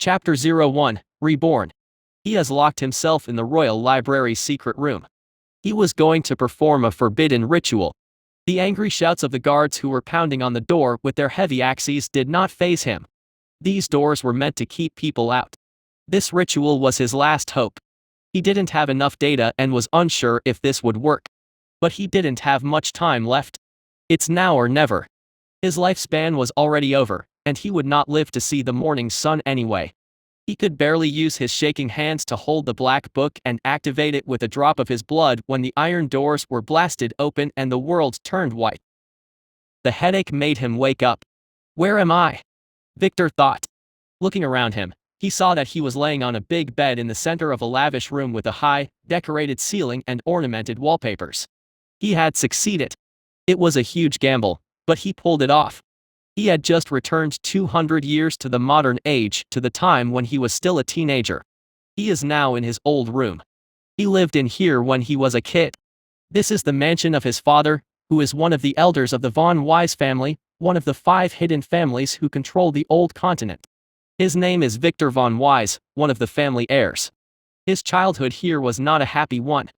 Chapter 01, Reborn. He has locked himself in the royal library's secret room. He was going to perform a forbidden ritual. The angry shouts of the guards who were pounding on the door with their heavy axes did not faze him. These doors were meant to keep people out. This ritual was his last hope. He didn't have enough data and was unsure if this would work. But he didn't have much time left. It's now or never. His lifespan was already over, and he would not live to see the morning sun anyway. He could barely use his shaking hands to hold the black book and activate it with a drop of his blood when the iron doors were blasted open and the world turned white. The headache made him wake up. Where am I? Victor thought. Looking around him, he saw that he was laying on a big bed in the center of a lavish room with a high, decorated ceiling and ornamented wallpapers. He had succeeded. It was a huge gamble, but he pulled it off. He had just returned 200 years to the modern age, to the time when he was still a teenager. He is now in his old room. He lived in here when he was a kid. This is the mansion of his father, who is one of the elders of the Von Wise family, one of the 5 hidden families who control the old continent. His name is Victor Von Wise, one of the family heirs. His childhood here was not a happy one.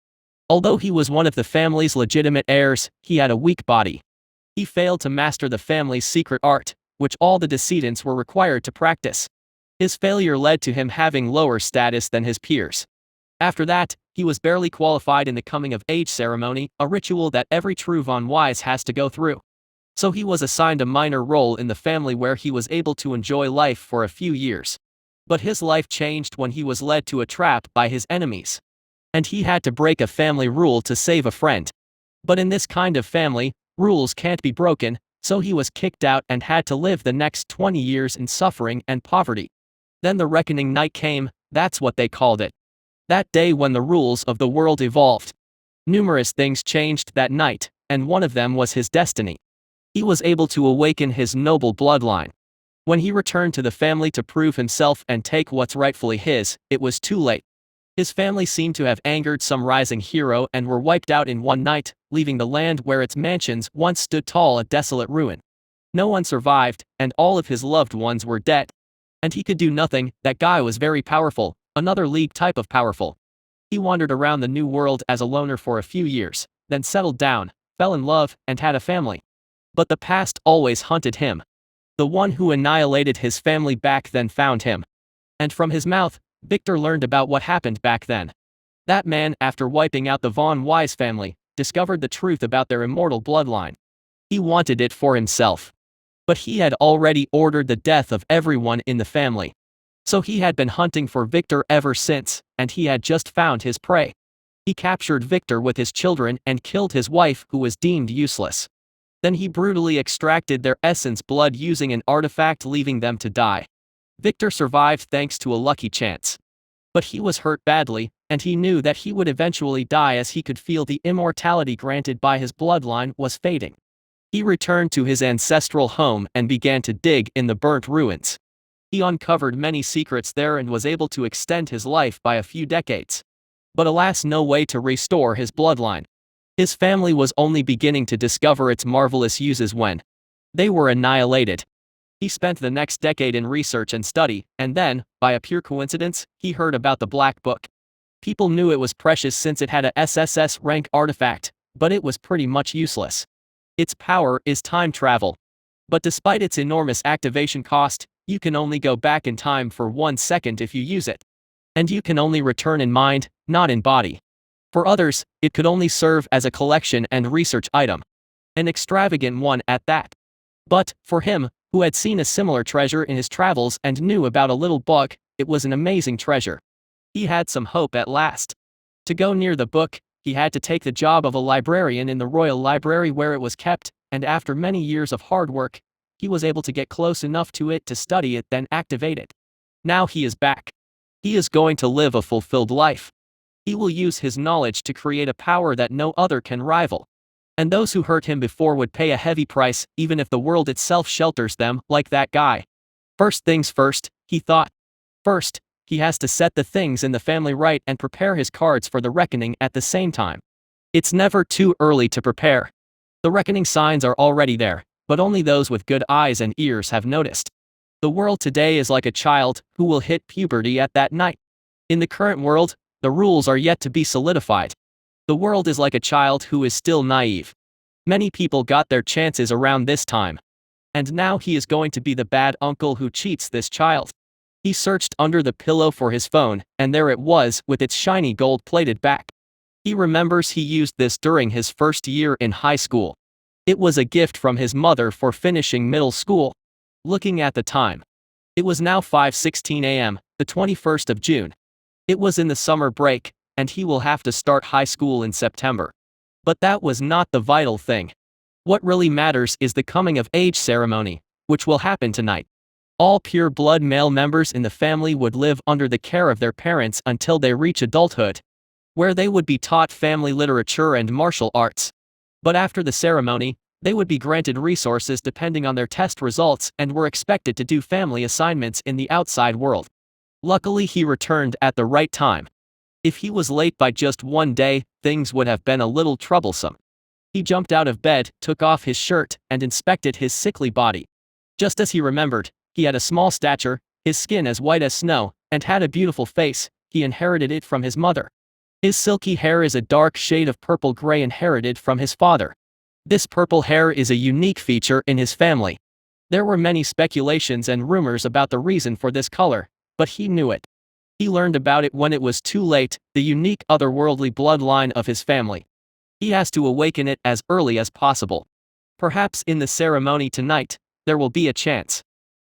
Although he was one of the family's legitimate heirs, he had a weak body. He failed to master the family's secret art, which all the descendants were required to practice. His failure led to him having lower status than his peers. After that, he was barely qualified in the coming-of-age ceremony, a ritual that every true Von Wise has to go through. So he was assigned a minor role in the family where he was able to enjoy life for a few years. But his life changed when he was led to a trap by his enemies. And he had to break a family rule to save a friend. But in this kind of family, rules can't be broken, so he was kicked out and had to live the next 20 years in suffering and poverty. Then the reckoning night came, that's what they called it. That day when the rules of the world evolved. Numerous things changed that night, and one of them was his destiny. He was able to awaken his noble bloodline. When he returned to the family to prove himself and take what's rightfully his, it was too late. His family seemed to have angered some rising hero and were wiped out in one night, leaving the land where its mansions once stood tall a desolate ruin. No one survived, and all of his loved ones were dead. And he could do nothing. That guy was very powerful, another league type of powerful. He wandered around the new world as a loner for a few years, then settled down, fell in love, and had a family. But the past always hunted him. The one who annihilated his family back then found him. And from his mouth, Victor learned about what happened back then. That man, after wiping out the Von Wise family, discovered the truth about their immortal bloodline. He wanted it for himself. But he had already ordered the death of everyone in the family. So he had been hunting for Victor ever since, and he had just found his prey. He captured Victor with his children and killed his wife, who was deemed useless. Then he brutally extracted their essence blood using an artifact, leaving them to die. Victor survived thanks to a lucky chance. But he was hurt badly, and he knew that he would eventually die as he could feel the immortality granted by his bloodline was fading. He returned to his ancestral home and began to dig in the burnt ruins. He uncovered many secrets there and was able to extend his life by a few decades. But alas, no way to restore his bloodline. His family was only beginning to discover its marvelous uses when they were annihilated. He spent the next decade in research and study, and then, by a pure coincidence, he heard about the Black Book. People knew it was precious since it had a SSS rank artifact, but it was pretty much useless. Its power is time travel. But despite its enormous activation cost, you can only go back in time for 1 second if you use it. And you can only return in mind, not in body. For others, it could only serve as a collection and research item. An extravagant one at that. But, for him, who had seen a similar treasure in his travels and knew about a little book, it was an amazing treasure. He had some hope at last. To go near the book, he had to take the job of a librarian in the royal library where it was kept, and after many years of hard work, he was able to get close enough to it to study it then activate it. Now he is back. He is going to live a fulfilled life. He will use his knowledge to create a power that no other can rival. And those who hurt him before would pay a heavy price, even if the world itself shelters them, like that guy. First things first, he thought. First, he has to set the things in the family right and prepare his cards for the reckoning at the same time. It's never too early to prepare. The reckoning signs are already there, but only those with good eyes and ears have noticed. The world today is like a child who will hit puberty at that night. In the current world, the rules are yet to be solidified. The world is like a child who is still naive. Many people got their chances around this time. And now he is going to be the bad uncle who cheats this child. He searched under the pillow for his phone, and there it was with its shiny gold-plated back. He remembers he used this during his first year in high school. It was a gift from his mother for finishing middle school. Looking at the time. It was now 5:16 a.m., the 21st of June. It was in the summer break, and he will have to start high school in September. But that was not the vital thing. What really matters is the coming of age ceremony, which will happen tonight. All pure blood male members in the family would live under the care of their parents until they reach adulthood, where they would be taught family literature and martial arts. But after the ceremony, they would be granted resources depending on their test results and were expected to do family assignments in the outside world. Luckily, he returned at the right time. If he was late by just one day, things would have been a little troublesome. He jumped out of bed, took off his shirt, and inspected his sickly body. Just as he remembered, he had a small stature, his skin as white as snow, and had a beautiful face. He inherited it from his mother. His silky hair is a dark shade of purple gray inherited from his father. This purple hair is a unique feature in his family. There were many speculations and rumors about the reason for this color, but he knew it. He learned about it when it was too late, the unique otherworldly bloodline of his family. He has to awaken it as early as possible. Perhaps in the ceremony tonight, there will be a chance.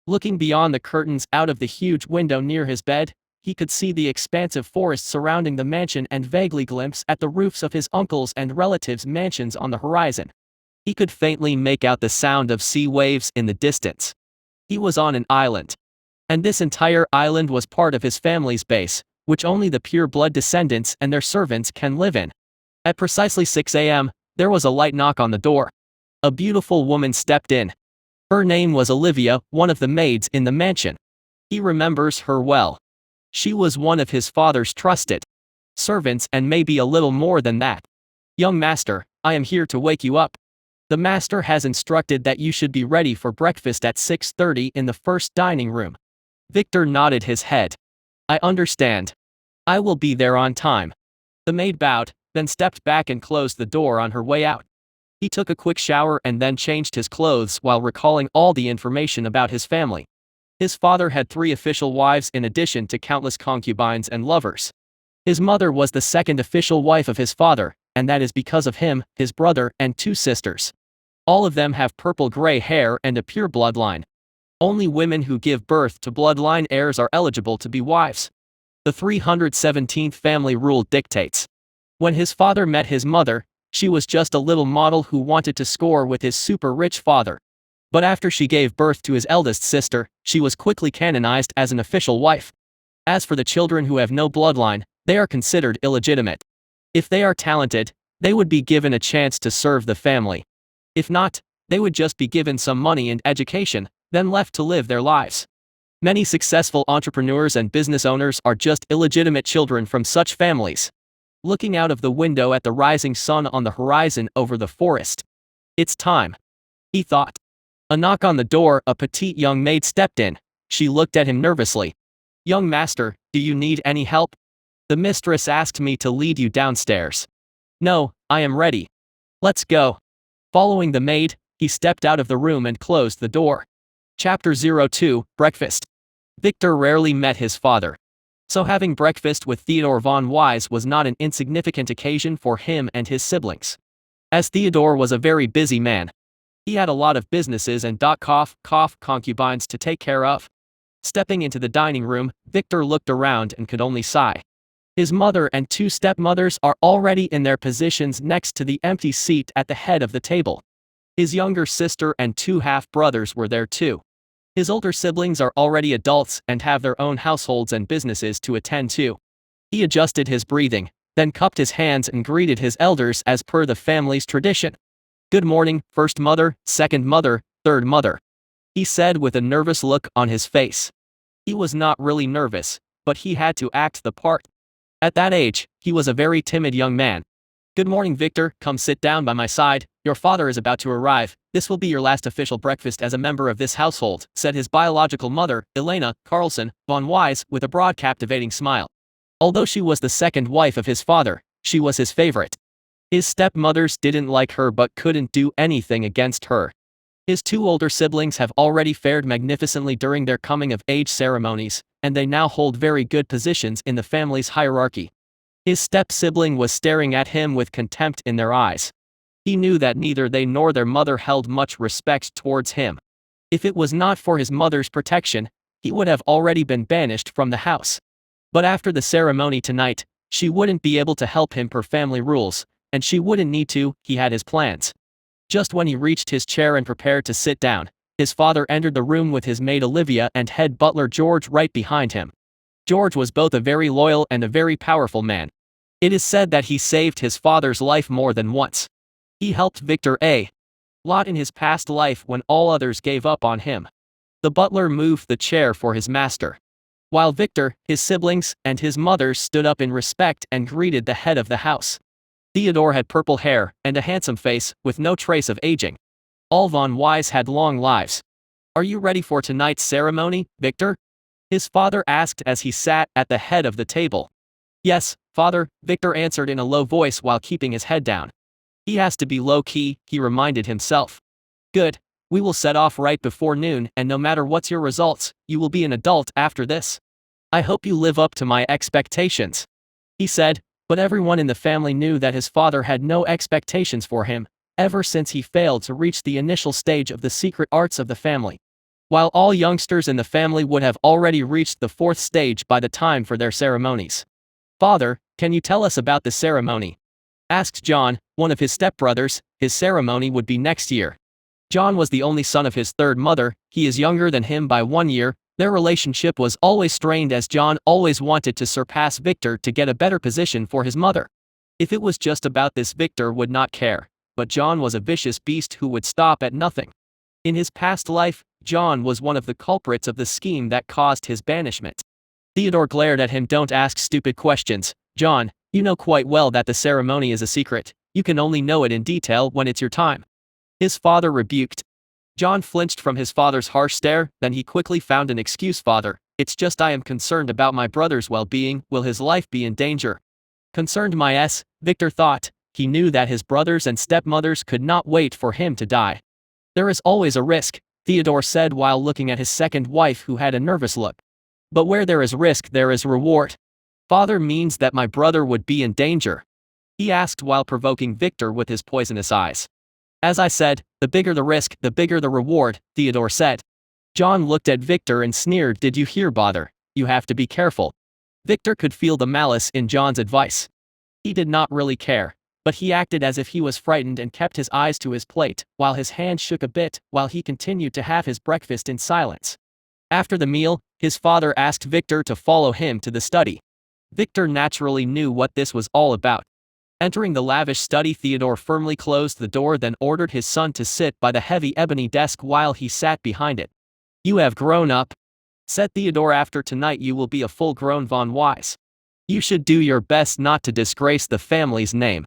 Looking beyond the curtains out of the huge window near his bed, he could see the expansive forest surrounding the mansion and vaguely glimpse at the roofs of his uncles' and relatives' mansions on the horizon. He could faintly make out the sound of sea waves in the distance. He was on an island. And this entire island was part of his family's base, which only the pure-blood descendants and their servants can live in. At precisely 6 a.m., there was a light knock on the door. A beautiful woman stepped in. Her name was Olivia, one of the maids in the mansion. He remembers her well. She was one of his father's trusted servants and maybe a little more than that. "Young master, I am here to wake you up. The master has instructed that you should be ready for breakfast at 6:30 in the first dining room." Victor nodded his head. "I understand. I will be there on time." The maid bowed, then stepped back and closed the door on her way out. He took a quick shower and then changed his clothes while recalling all the information about his family. His father had 3 official wives in addition to countless concubines and lovers. His mother was the second official wife of his father, and that is because of him, his brother, and 2 sisters. All of them have purple-gray hair and a pure bloodline. Only women who give birth to bloodline heirs are eligible to be wives. The 317th family rule dictates. When his father met his mother, she was just a little model who wanted to score with his super-rich father. But after she gave birth to his eldest sister, she was quickly canonized as an official wife. As for the children who have no bloodline, they are considered illegitimate. If they are talented, they would be given a chance to serve the family. If not, they would just be given some money and education, then left to live their lives. Many successful entrepreneurs and business owners are just illegitimate children from such families. Looking out of the window at the rising sun on the horizon over the forest. "It's time," he thought. A knock on the door, a petite young maid stepped in. She looked at him nervously. "Young master, do you need any help? The mistress asked me to lead you downstairs." "No, I am ready. Let's go." Following the maid, he stepped out of the room and closed the door. Chapter 02, Breakfast. Victor rarely met his father. So having breakfast with Theodore von Wise was not an insignificant occasion for him and his siblings. As Theodore was a very busy man. He had a lot of businesses and concubines to take care of. Stepping into the dining room, Victor looked around and could only sigh. His mother and 2 stepmothers are already in their positions next to the empty seat at the head of the table. His younger sister and 2 half-brothers were there too. His older siblings are already adults and have their own households and businesses to attend to. He adjusted his breathing, then cupped his hands and greeted his elders as per the family's tradition. "Good morning, first mother, second mother, third mother," he said with a nervous look on his face. He was not really nervous, but he had to act the part. At that age, he was a very timid young man. "Good morning, Victor, come sit down by my side. "Your father is about to arrive. This will be your last official breakfast as a member of this household," said his biological mother, Elena Carlson von Wise, with a broad captivating smile. Although she was the second wife of his father, she was his favorite. His stepmothers didn't like her but couldn't do anything against her. His two older siblings have already fared magnificently during their coming-of-age ceremonies, and they now hold very good positions in the family's hierarchy. His step-sibling was staring at him with contempt in their eyes. He knew that neither they nor their mother held much respect towards him. If it was not for his mother's protection, he would have already been banished from the house. But after the ceremony tonight, she wouldn't be able to help him per family rules, and she wouldn't need to. He had his plans. Just when he reached his chair and prepared to sit down, his father entered the room with his maid Olivia and head butler George right behind him. George was both a very loyal and a very powerful man. It is said that he saved his father's life more than once. He helped Victor a lot in his past life when all others gave up on him. The butler moved the chair for his master, while Victor, his siblings, and his mother stood up in respect and greeted the head of the house. Theodore had purple hair and a handsome face, with no trace of aging. All von Wise had long lives. "Are you ready for tonight's ceremony, Victor?" his father asked as he sat at the head of the table. "Yes, father," Victor answered in a low voice while keeping his head down. He has to be low-key, he reminded himself. "Good. We will set off right before noon, and no matter what's your results, you will be an adult after this. I hope you live up to my expectations," he said, but everyone in the family knew that his father had no expectations for him, ever since he failed to reach the initial stage of the secret arts of the family. While all youngsters in the family would have already reached the fourth stage by the time for their ceremonies. "Father, can you tell us about the ceremony?" asked John, one of his stepbrothers. His ceremony would be next year. John was the only son of his third mother. He is younger than him by 1 year. Their relationship was always strained as John always wanted to surpass Victor to get a better position for his mother. If it was just about this, Victor would not care, but John was a vicious beast who would stop at nothing. In his past life, John was one of the culprits of the scheme that caused his banishment. Theodore glared at him. "Don't ask stupid questions, John. You know quite well that the ceremony is a secret. You can only know it in detail when it's your time," his father rebuked. John flinched from his father's harsh stare, then he quickly found an excuse. "Father, it's just I am concerned about my brother's well-being. Will his life be in danger?" Concerned my ass, Victor thought. He knew that his brothers and stepmothers could not wait for him to die. "There is always a risk," Theodore said while looking at his second wife who had a nervous look. "But where there is risk there is reward." "Father means that my brother would be in danger?" he asked while provoking Victor with his poisonous eyes. "As I said, the bigger the risk, the bigger the reward," Theodore said. John looked at Victor and sneered. "Did you hear, bother? You have to be careful." Victor could feel the malice in John's advice. He did not really care, but he acted as if he was frightened and kept his eyes to his plate, while his hand shook a bit, while he continued to have his breakfast in silence. After the meal, his father asked Victor to follow him to the study. Victor naturally knew what this was all about. Entering the lavish study, Theodore firmly closed the door, then ordered his son to sit by the heavy ebony desk while he sat behind it. "You have grown up," said Theodore. "After tonight you will be a full-grown von Wise. You should do your best not to disgrace the family's name.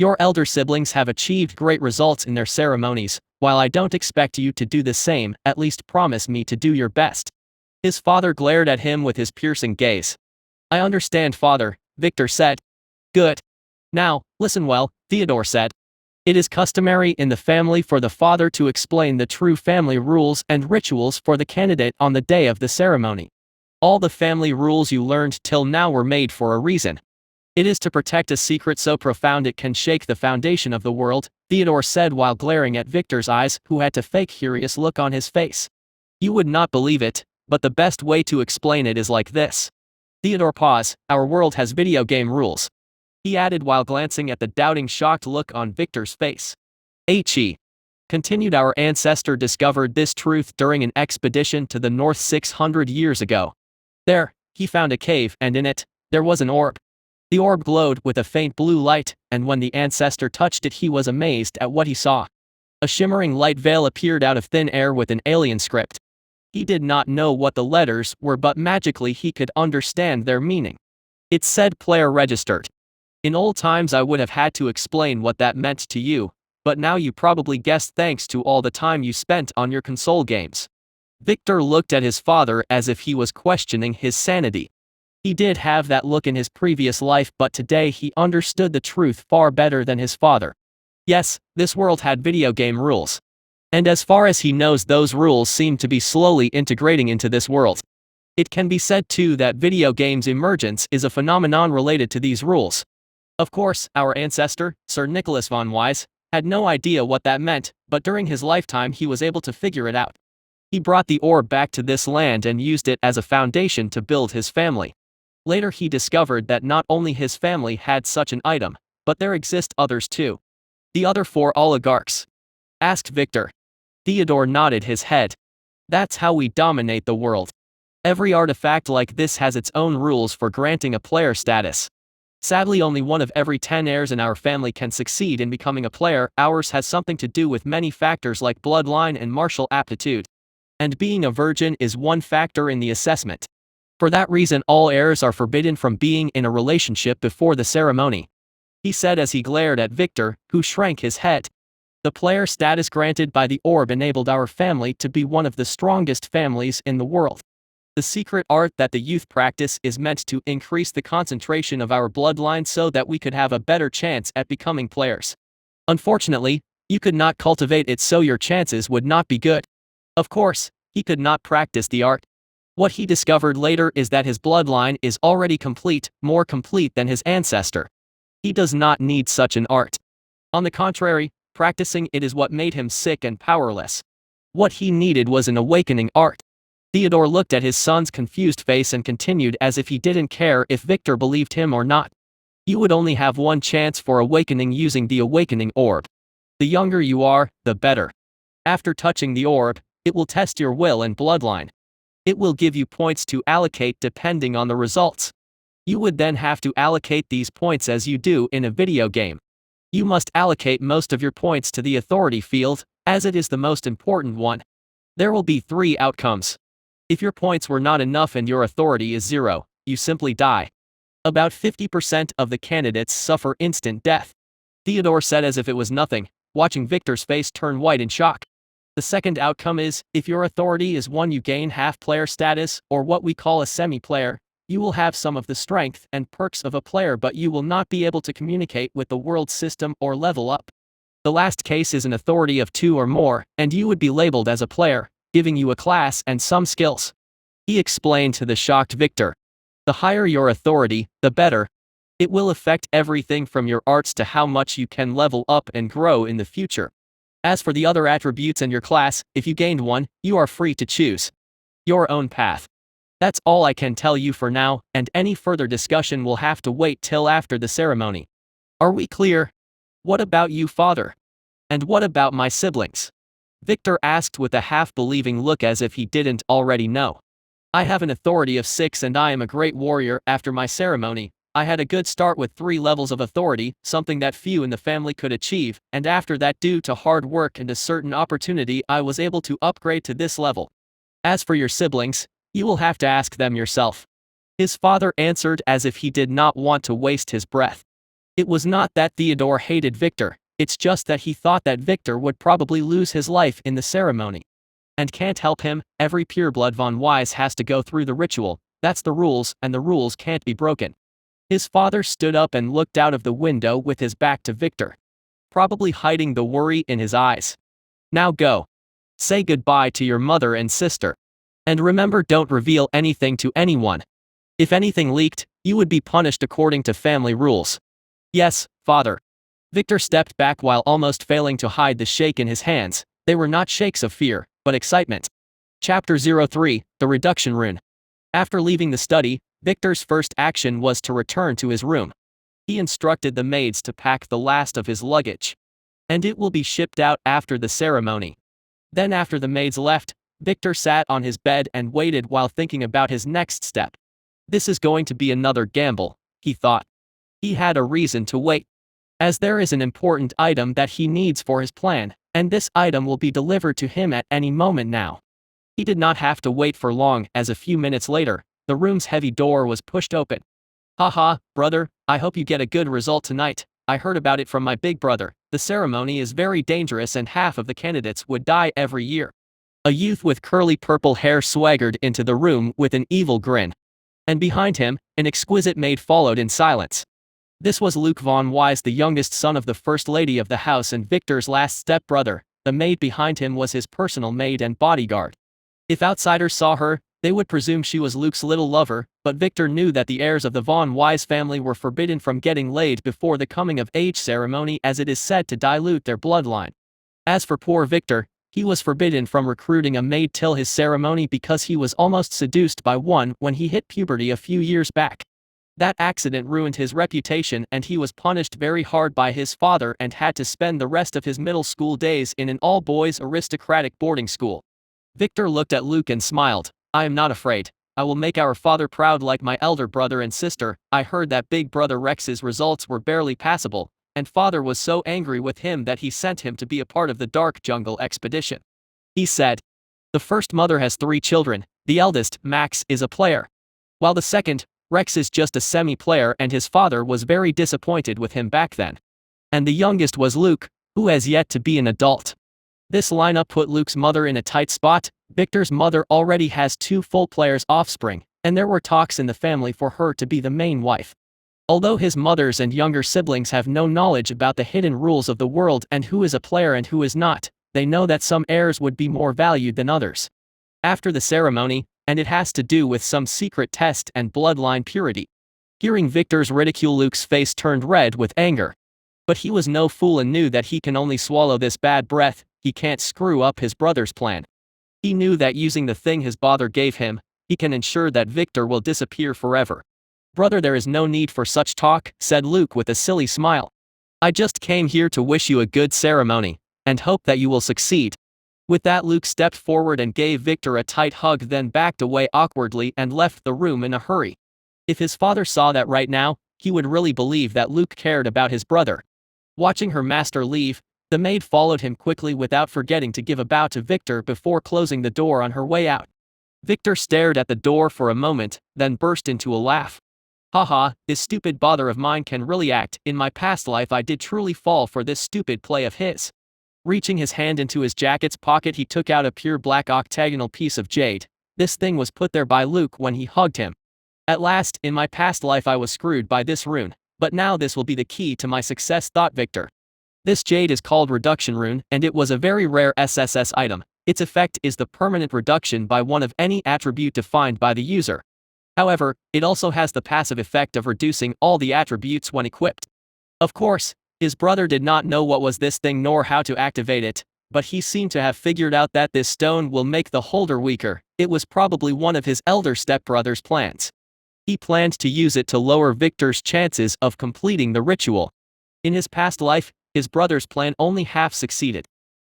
Your elder siblings have achieved great results in their ceremonies, while I don't expect you to do the same. At least promise me to do your best." His father glared at him with his piercing gaze. "I understand, father," Victor said. "Good. Now, listen well," Theodore said. "It is customary in the family for the father to explain the true family rules and rituals for the candidate on the day of the ceremony. All the family rules you learned till now were made for a reason. It is to protect a secret so profound it can shake the foundation of the world," Theodore said while glaring at Victor's eyes, who had a fake curious look on his face. "You would not believe it, but the best way to explain it is like this." Theodore paused. "Our world has video game rules," he added while glancing at the doubting, shocked look on Victor's face. "He continued, our ancestor discovered this truth during an expedition to the north 600 years ago. There, he found a cave, and in it, there was an orb. The orb glowed with a faint blue light, and when the ancestor touched it he was amazed at what he saw. A shimmering light veil appeared out of thin air with an alien script. He did not know what the letters were, but magically he could understand their meaning. It said player registered. In old times I would have had to explain what that meant to you, But now you probably guessed thanks to all the time you spent on your console games. Victor looked at his father as if he was questioning his sanity. He did have that look in his previous life, but today he understood the truth far better than his father. Yes, this world had video game rules. And as far as he knows, those rules seem to be slowly integrating into this world. It can be said too that video games' emergence is a phenomenon related to these rules. Of course, our ancestor, Sir Nicholas von Wise, had no idea what that meant, but during his lifetime he was able to figure it out. He brought the orb back to this land and used it as a foundation to build his family. Later he discovered that not only his family had such an item, but there exist others too. The other 4 oligarchs? Asked Victor. Theodore nodded his head. That's how we dominate the world. Every artifact like this has its own rules for granting a player status. Sadly, only 1 of every 10 heirs in our family can succeed in becoming a player. Ours has something to do with many factors like bloodline and martial aptitude. And being a virgin is one factor in the assessment. For that reason, all heirs are forbidden from being in a relationship before the ceremony, he said as he glared at Victor, who shrank his head. The player status granted by the orb enabled our family to be one of the strongest families in the world. The secret art that the youth practice is meant to increase the concentration of our bloodline so that we could have a better chance at becoming players. Unfortunately, you could not cultivate it, so your chances would not be good. Of course, he could not practice the art. What he discovered later is that his bloodline is already complete, more complete than his ancestor. He does not need such an art. On the contrary, practicing it is what made him sick and powerless. What he needed was an awakening art. Theodore looked at his son's confused face and continued as if he didn't care if Victor believed him or not. You would only have 1 chance for awakening using the awakening orb. The younger you are, the better. After touching the orb, it will test your will and bloodline. It will give you points to allocate depending on the results. You would then have to allocate these points as you do in a video game. You must allocate most of your points to the authority field, as it is the most important one. There will be 3 outcomes. If your points were not enough and your authority is 0, you simply die. About 50% of the candidates suffer instant death. Theodore said as if it was nothing, watching Victor's face turn white in shock. The second outcome is, if your authority is 1, you gain half-player status, or what we call a semi-player. You will have some of the strength and perks of a player, but you will not be able to communicate with the world system or level up. The last case is an authority of 2 or more, and you would be labeled as a player, giving you a class and some skills. He explained to the shocked Victor. The higher your authority, the better. It will affect everything from your arts to how much you can level up and grow in the future. As for the other attributes and your class, if you gained 1, you are free to choose your own path. That's all I can tell you for now, and any further discussion will have to wait till after the ceremony. Are we clear? What about you, father? And what about my siblings? Victor asked with a half-believing look as if he didn't already know. I have an authority of 6 and I am a great warrior. After my ceremony, I had a good start with 3 levels of authority, something that few in the family could achieve, and after that, due to hard work and a certain opportunity, I was able to upgrade to this level. As for your siblings, you will have to ask them yourself. His father answered as if he did not want to waste his breath. It was not that Theodore hated Victor, it's just that he thought that Victor would probably lose his life in the ceremony. And can't help him, every pureblood von Wise has to go through the ritual, that's the rules, and the rules can't be broken. His father stood up and looked out of the window with his back to Victor, probably hiding the worry in his eyes. Now go. Say goodbye to your mother and sister. And remember, don't reveal anything to anyone. If anything leaked, you would be punished according to family rules. Yes, father. Victor stepped back while almost failing to hide the shake in his hands. They were not shakes of fear, but excitement. Chapter 03, The Reduction Rune. After leaving the study, Victor's first action was to return to his room. He instructed the maids to pack the last of his luggage, and it will be shipped out after the ceremony. Then after the maids left, Victor sat on his bed and waited while thinking about his next step. This is going to be another gamble, he thought. He had a reason to wait, as there is an important item that he needs for his plan, and this item will be delivered to him at any moment now. He did not have to wait for long, as a few minutes later, the room's heavy door was pushed open. Haha, brother, I hope you get a good result tonight, I heard about it from my big brother. The ceremony is very dangerous and half of the candidates would die every year." A youth with curly purple hair swaggered into the room with an evil grin. And behind him, an exquisite maid followed in silence. This was Luke von Wise, the youngest son of the first lady of the house and Victor's last stepbrother. The maid behind him was his personal maid and bodyguard. If outsiders saw her, they would presume she was Luke's little lover, but Victor knew that the heirs of the von Wise family were forbidden from getting laid before the coming-of-age ceremony, as it is said to dilute their bloodline. As for poor Victor, he was forbidden from recruiting a maid till his ceremony because he was almost seduced by one when he hit puberty a few years back. That accident ruined his reputation and he was punished very hard by his father and had to spend the rest of his middle school days in an all-boys aristocratic boarding school. Victor looked at Luke and smiled. "I am not afraid. I will make our father proud like my elder brother and sister. I heard that big brother Rex's results were barely passable, and father was so angry with him that he sent him to be a part of the Dark Jungle expedition," he said. The first mother has 3 children. The eldest, Max, is a player, while the second, Rex, is just a semi-player, and his father was very disappointed with him back then. And the youngest was Luke, who has yet to be an adult. This lineup put Luke's mother in a tight spot. Victor's mother already has 2 full players' offspring, and there were talks in the family for her to be the main wife. Although his mothers and younger siblings have no knowledge about the hidden rules of the world and who is a player and who is not, they know that some heirs would be more valued than others. After the ceremony, and it has to do with some secret test and bloodline purity. Hearing Victor's ridicule, Luke's face turned red with anger. But he was no fool and knew that he can only swallow this bad breath. He can't screw up his brother's plan. He knew that using the thing his father gave him, he can ensure that Victor will disappear forever. "Brother, there is no need for such talk," said Luke with a silly smile. "I just came here to wish you a good ceremony, and hope that you will succeed." With that, Luke stepped forward and gave Victor a tight hug, then backed away awkwardly and left the room in a hurry. If his father saw that right now, he would really believe that Luke cared about his brother. Watching her master leave, the maid followed him quickly without forgetting to give a bow to Victor before closing the door on her way out. Victor stared at the door for a moment, then burst into a laugh. "Haha, this stupid bother of mine can really act. In my past life I did truly fall for this stupid play of his." Reaching his hand into his jacket's pocket, he took out a pure black octagonal piece of jade. This thing was put there by Luke when he hugged him. "At last, in my past life I was screwed by this rune, but now this will be the key to my success," thought Victor. This jade is called Reduction Rune, and it was a very rare SSS item. Its effect is the permanent reduction by 1 of any attribute defined by the user. However, it also has the passive effect of reducing all the attributes when equipped. Of course, his brother did not know what was this thing nor how to activate it, but he seemed to have figured out that this stone will make the holder weaker. It was probably one of his elder stepbrother's plans. He planned to use it to lower Victor's chances of completing the ritual. In his past life, his brother's plan only half succeeded.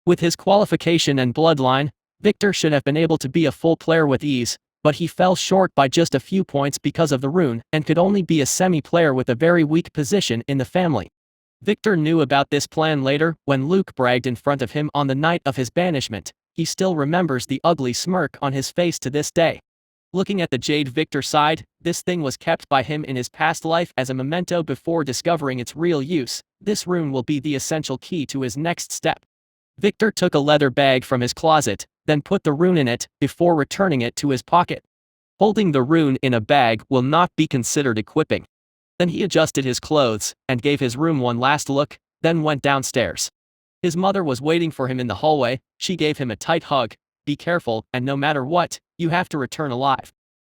With his qualification and bloodline, Victor should have been able to be a full player with ease, but he fell short by just a few points because of the rune and could only be a semi-player with a very weak position in the family. Victor knew about this plan later when Luke bragged in front of him on the night of his banishment. He still remembers the ugly smirk on his face to this day. Looking at the jade Victor sighed. This thing was kept by him in his past life as a memento before discovering its real use. This rune will be the essential key to his next step. Victor took a leather bag from his closet, then put the rune in it before returning it to his pocket. Holding the rune in a bag will not be considered equipping. Then he adjusted his clothes and gave his room one last look, then went downstairs. His mother was waiting for him in the hallway. She gave him a tight hug. "Be careful, and no matter what, you have to return alive,"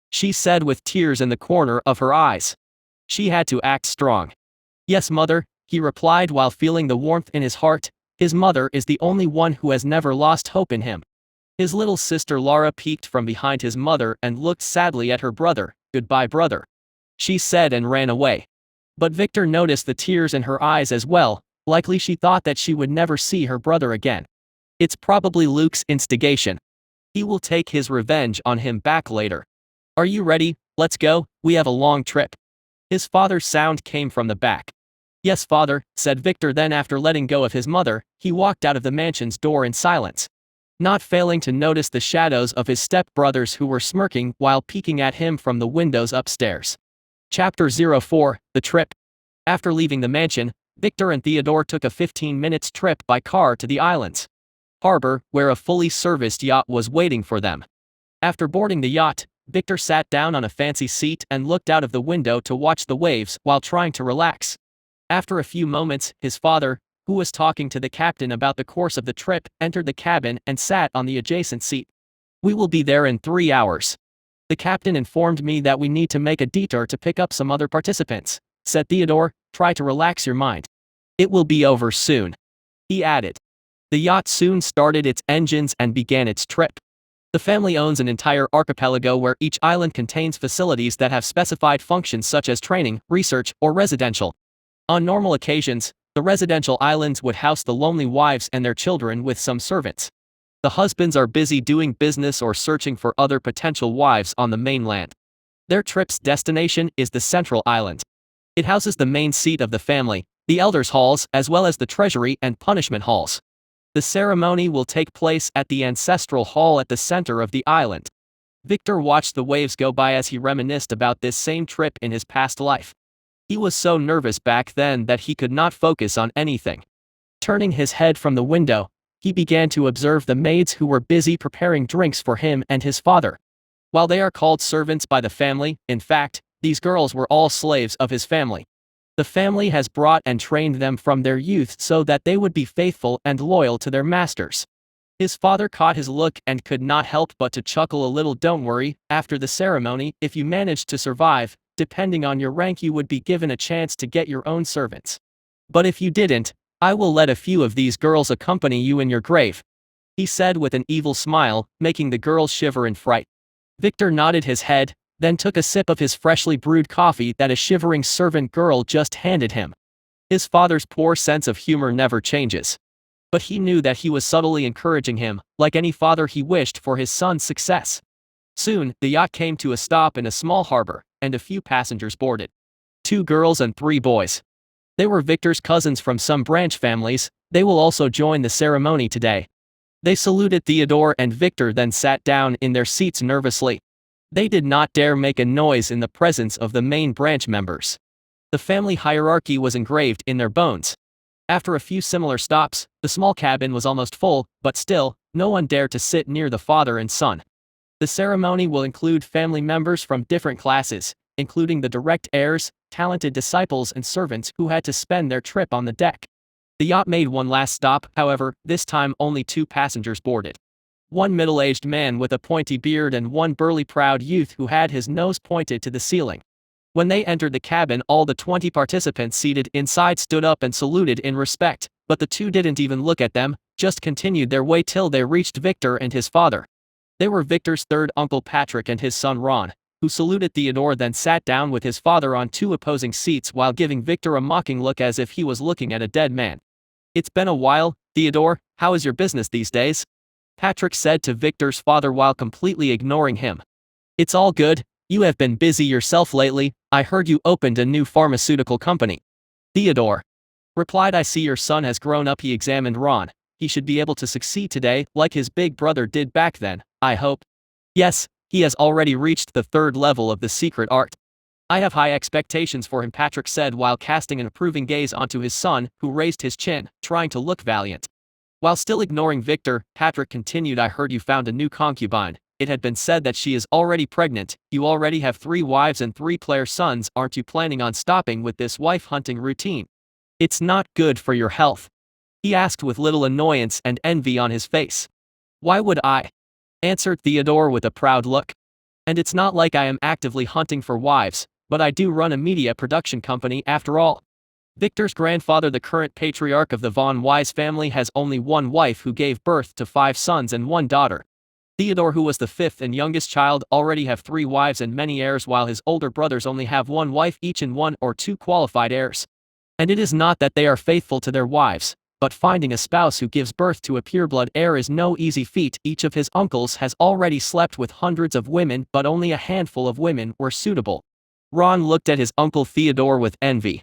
she said with tears in the corner of her eyes. She had to act strong. "Yes, mother," he replied while feeling the warmth in his heart. His mother is the only one who has never lost hope in him. His little sister Laura peeked from behind his mother and looked sadly at her brother. "Goodbye, brother," she said and ran away. But Victor noticed the tears in her eyes as well. Likely she thought that she would never see her brother again. It's probably Luke's instigation. He will take his revenge on him back later. "Are you ready? Let's go, we have a long trip." His father's sound came from the back. "Yes, father," said Victor. Then after letting go of his mother, he walked out of the mansion's door in silence, not failing to notice the shadows of his step-brothers who were smirking while peeking at him from the windows upstairs. Chapter 04, The Trip. After leaving the mansion, Victor and Theodore took a 15-minute trip by car to the island's harbor, where a fully serviced yacht was waiting for them. After boarding the yacht, Victor sat down on a fancy seat and looked out of the window to watch the waves while trying to relax. After a few moments, his father, who was talking to the captain about the course of the trip, entered the cabin and sat on the adjacent seat. "We will be there in 3 hours. The captain informed me that we need to make a detour to pick up some other participants," said Theodore. "Try to relax your mind. It will be over soon," he added. The yacht soon started its engines and began its trip. The family owns an entire archipelago where each island contains facilities that have specified functions such as training, research, or residential. On normal occasions, the residential islands would house the lonely wives and their children with some servants. The husbands are busy doing business or searching for other potential wives on the mainland. Their trip's destination is the central island. It houses the main seat of the family, the elders' halls, as well as the treasury and punishment halls. The ceremony will take place at the ancestral hall at the center of the island. Victor watched the waves go by as he reminisced about this same trip in his past life. He was so nervous back then that he could not focus on anything. Turning his head from the window, he began to observe the maids who were busy preparing drinks for him and his father. While they are called servants by the family, in fact, these girls were all slaves of his family. The family has brought and trained them from their youth so that they would be faithful and loyal to their masters. His father caught his look and could not help but to chuckle a little. "Don't worry, after the ceremony, if you managed to survive, depending on your rank you would be given a chance to get your own servants. But if you didn't, I will let a few of these girls accompany you in your grave," he said with an evil smile, making the girls shiver in fright. Victor nodded his head, then took a sip of his freshly brewed coffee that a shivering servant girl just handed him. His father's poor sense of humor never changes. But he knew that he was subtly encouraging him. Like any father, he wished for his son's success. Soon, the yacht came to a stop in a small harbor, and a few passengers boarded. 2 girls and 3 boys. They were Victor's cousins from some branch families. They will also join the ceremony today. They saluted Theodore and Victor, then sat down in their seats nervously. They did not dare make a noise in the presence of the main branch members. The family hierarchy was engraved in their bones. After a few similar stops, the small cabin was almost full, but still, no one dared to sit near the father and son. The ceremony will include family members from different classes, including the direct heirs, talented disciples and servants who had to spend their trip on the deck. The yacht made one last stop, however, this time only 2 passengers boarded. One middle-aged man with a pointy beard and one burly proud youth who had his nose pointed to the ceiling. When they entered the cabin, all the 20 participants seated inside stood up and saluted in respect, but the 2 didn't even look at them, just continued their way till they reached Victor and his father. They were Victor's third uncle Patrick and his son Ron, who saluted Theodore, then sat down with his father on 2 opposing seats while giving Victor a mocking look as if he was looking at a dead man. "It's been a while, Theodore. How is your business these days?" Patrick said to Victor's father while completely ignoring him. "It's all good. You have been busy yourself lately. I heard you opened a new pharmaceutical company," Theodore replied. "I see your son has grown up." He examined Ron. "He should be able to succeed today, like his big brother did back then, I hope." "Yes, he has already reached the 3rd level of the secret art. I have high expectations for him," Patrick said while casting an approving gaze onto his son, who raised his chin, trying to look valiant. While still ignoring Victor, Patrick continued, "I heard you found a new concubine. It had been said that she is already pregnant. You already have 3 wives and 3 player sons. Aren't you planning on stopping with this wife hunting routine? It's not good for your health," he asked with little annoyance and envy on his face. "Why would I?" answered Theodore with a proud look. "And it's not like I am actively hunting for wives, but I do run a media production company after all." Victor's grandfather, the current patriarch of the Von Wise family, has only 1 wife who gave birth to 5 sons and 1 daughter. Theodore, who was the 5th and youngest child, already have 3 wives and many heirs, while his older brothers only have 1 wife each and 1 or 2 qualified heirs. And it is not that they are faithful to their wives, but finding a spouse who gives birth to a pureblood heir is no easy feat. Each of his uncles has already slept with hundreds of women, but only a handful of women were suitable. Ron looked at his uncle Theodore with envy.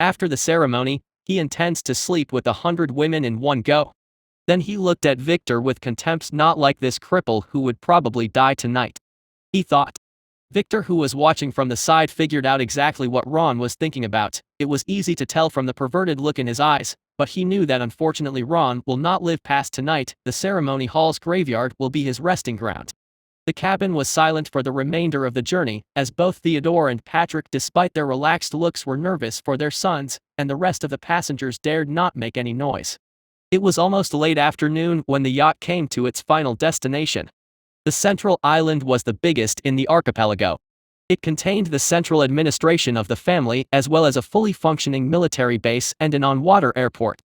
After the ceremony, he intends to sleep with 100 women in one go. Then he looked at Victor with contempt. "Not like this cripple who would probably die tonight," he thought. Victor, who was watching from the side, figured out exactly what Ron was thinking about. It was easy to tell from the perverted look in his eyes, but he knew that unfortunately Ron will not live past tonight. The ceremony hall's graveyard will be his resting ground. The cabin was silent for the remainder of the journey, as both Theodore and Patrick, despite their relaxed looks, were nervous for their sons, and the rest of the passengers dared not make any noise. It was almost late afternoon when the yacht came to its final destination. The central island was the biggest in the archipelago. It contained the central administration of the family as well as a fully functioning military base and an on-water airport.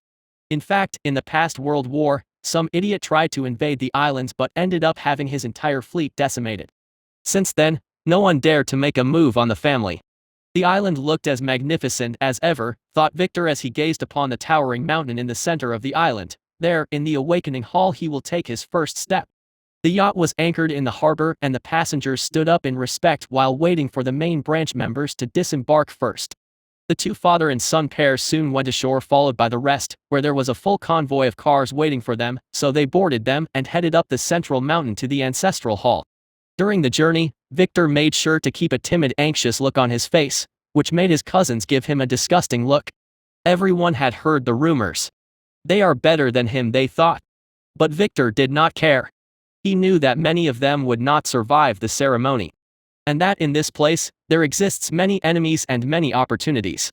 In fact, in the past World War, some idiot tried to invade the islands but ended up having his entire fleet decimated. Since then, no one dared to make a move on the family. The island looked as magnificent as ever, thought Victor as he gazed upon the towering mountain in the center of the island. There, in the awakening hall, he will take his first step. The yacht was anchored in the harbor and the passengers stood up in respect while waiting for the main branch members to disembark first. The two father and son pairs soon went ashore, followed by the rest, where there was a full convoy of cars waiting for them, so they boarded them and headed up the central mountain to the ancestral hall. During the journey, Victor made sure to keep a timid, anxious look on his face, which made his cousins give him a disgusting look. Everyone had heard the rumors. They are better than him, they thought. But Victor did not care. He knew that many of them would not survive the ceremony. And that in this place, there exists many enemies and many opportunities.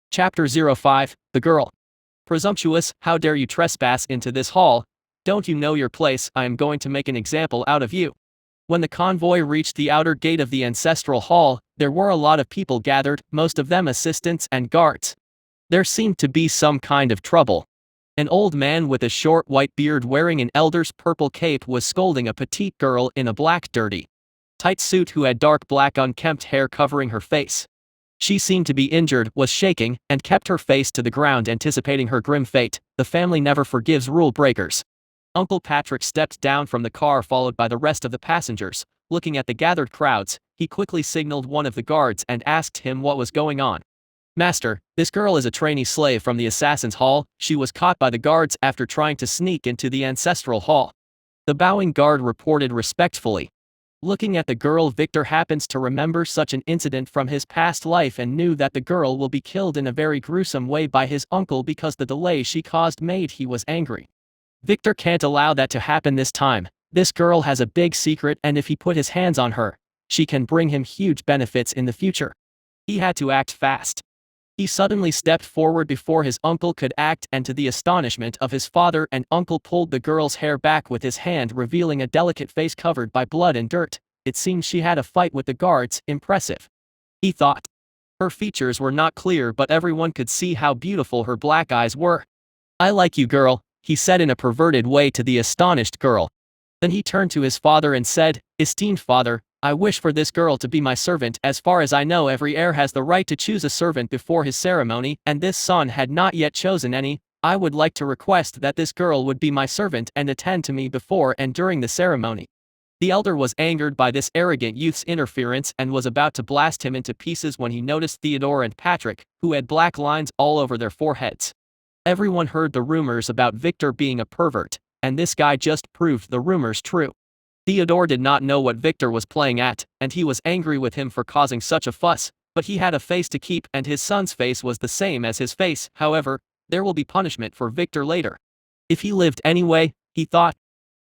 Chapter 05, The Girl. Presumptuous, how dare you trespass into this hall? Don't you know your place? I am going to make an example out of you. When the convoy reached the outer gate of the ancestral hall, there were a lot of people gathered, most of them assistants and guards. There seemed to be some kind of trouble. An old man with a short white beard wearing an elder's purple cape was scolding a petite girl in a black dirty tight suit who had dark black unkempt hair covering her face. She seemed to be injured, was shaking, and kept her face to the ground, anticipating her grim fate. The family never forgives rule breakers. Uncle Patrick stepped down from the car followed by the rest of the passengers. Looking at the gathered crowds, he quickly signaled one of the guards and asked him what was going on. Master, this girl is a trainee slave from the Assassin's Hall. She was caught by the guards after trying to sneak into the ancestral hall. The bowing guard reported respectfully. Looking at the girl, Victor happens to remember such an incident from his past life and knew that the girl will be killed in a very gruesome way by his uncle because the delay she caused made he was angry. Victor can't allow that to happen this time. This girl has a big secret, and if he put his hands on her, she can bring him huge benefits in the future. He had to act fast. He suddenly stepped forward before his uncle could act, and to the astonishment of his father and uncle pulled the girl's hair back with his hand, revealing a delicate face covered by blood and dirt. It seemed she had a fight with the guards. Impressive, he thought. Her features were not clear, but everyone could see how beautiful her black eyes were. I like you, girl, he said in a perverted way to the astonished girl. Then he turned to his father and said, Esteemed father, I wish for this girl to be my servant. As far as I know, every heir has the right to choose a servant before his ceremony, and this son had not yet chosen any. I would like to request that this girl would be my servant and attend to me before and during the ceremony. The elder was angered by this arrogant youth's interference and was about to blast him into pieces when he noticed Theodore and Patrick, who had black lines all over their foreheads. Everyone heard the rumors about Victor being a pervert, and this guy just proved the rumors true. Theodore did not know what Victor was playing at, and he was angry with him for causing such a fuss, but he had a face to keep and his son's face was the same as his face. However, there will be punishment for Victor later. If he lived anyway, he thought,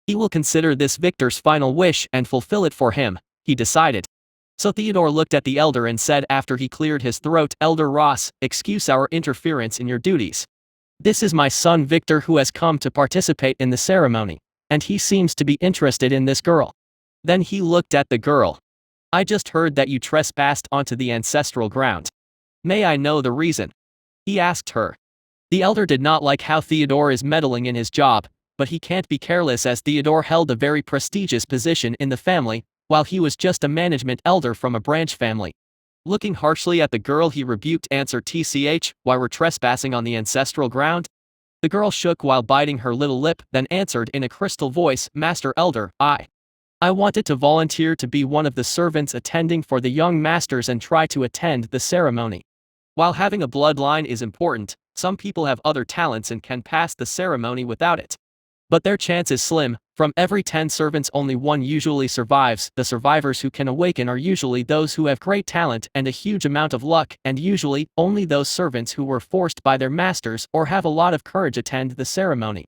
he will consider this Victor's final wish and fulfill it for him, he decided. So Theodore looked at the elder and said after he cleared his throat, Elder Ross, excuse our interference in your duties. This is my son Victor who has come to participate in the ceremony. And he seems to be interested in this girl. Then he looked at the girl. I just heard that you trespassed onto the ancestral ground. May I know the reason? He asked her. The elder did not like how Theodore is meddling in his job, but he can't be careless as Theodore held a very prestigious position in the family, while he was just a management elder from a branch family. Looking harshly at the girl, he rebuked answer TCH, why we're trespassing on the ancestral ground? The girl shook while biting her little lip, then answered in a crystal voice, Master Elder, I wanted to volunteer to be one of the servants attending for the young masters and try to attend the ceremony. While having a bloodline is important, some people have other talents and can pass the ceremony without it. But their chance is slim. From every 10 servants only one usually survives. The survivors who can awaken are usually those who have great talent and a huge amount of luck, and usually, only those servants who were forced by their masters or have a lot of courage attend the ceremony.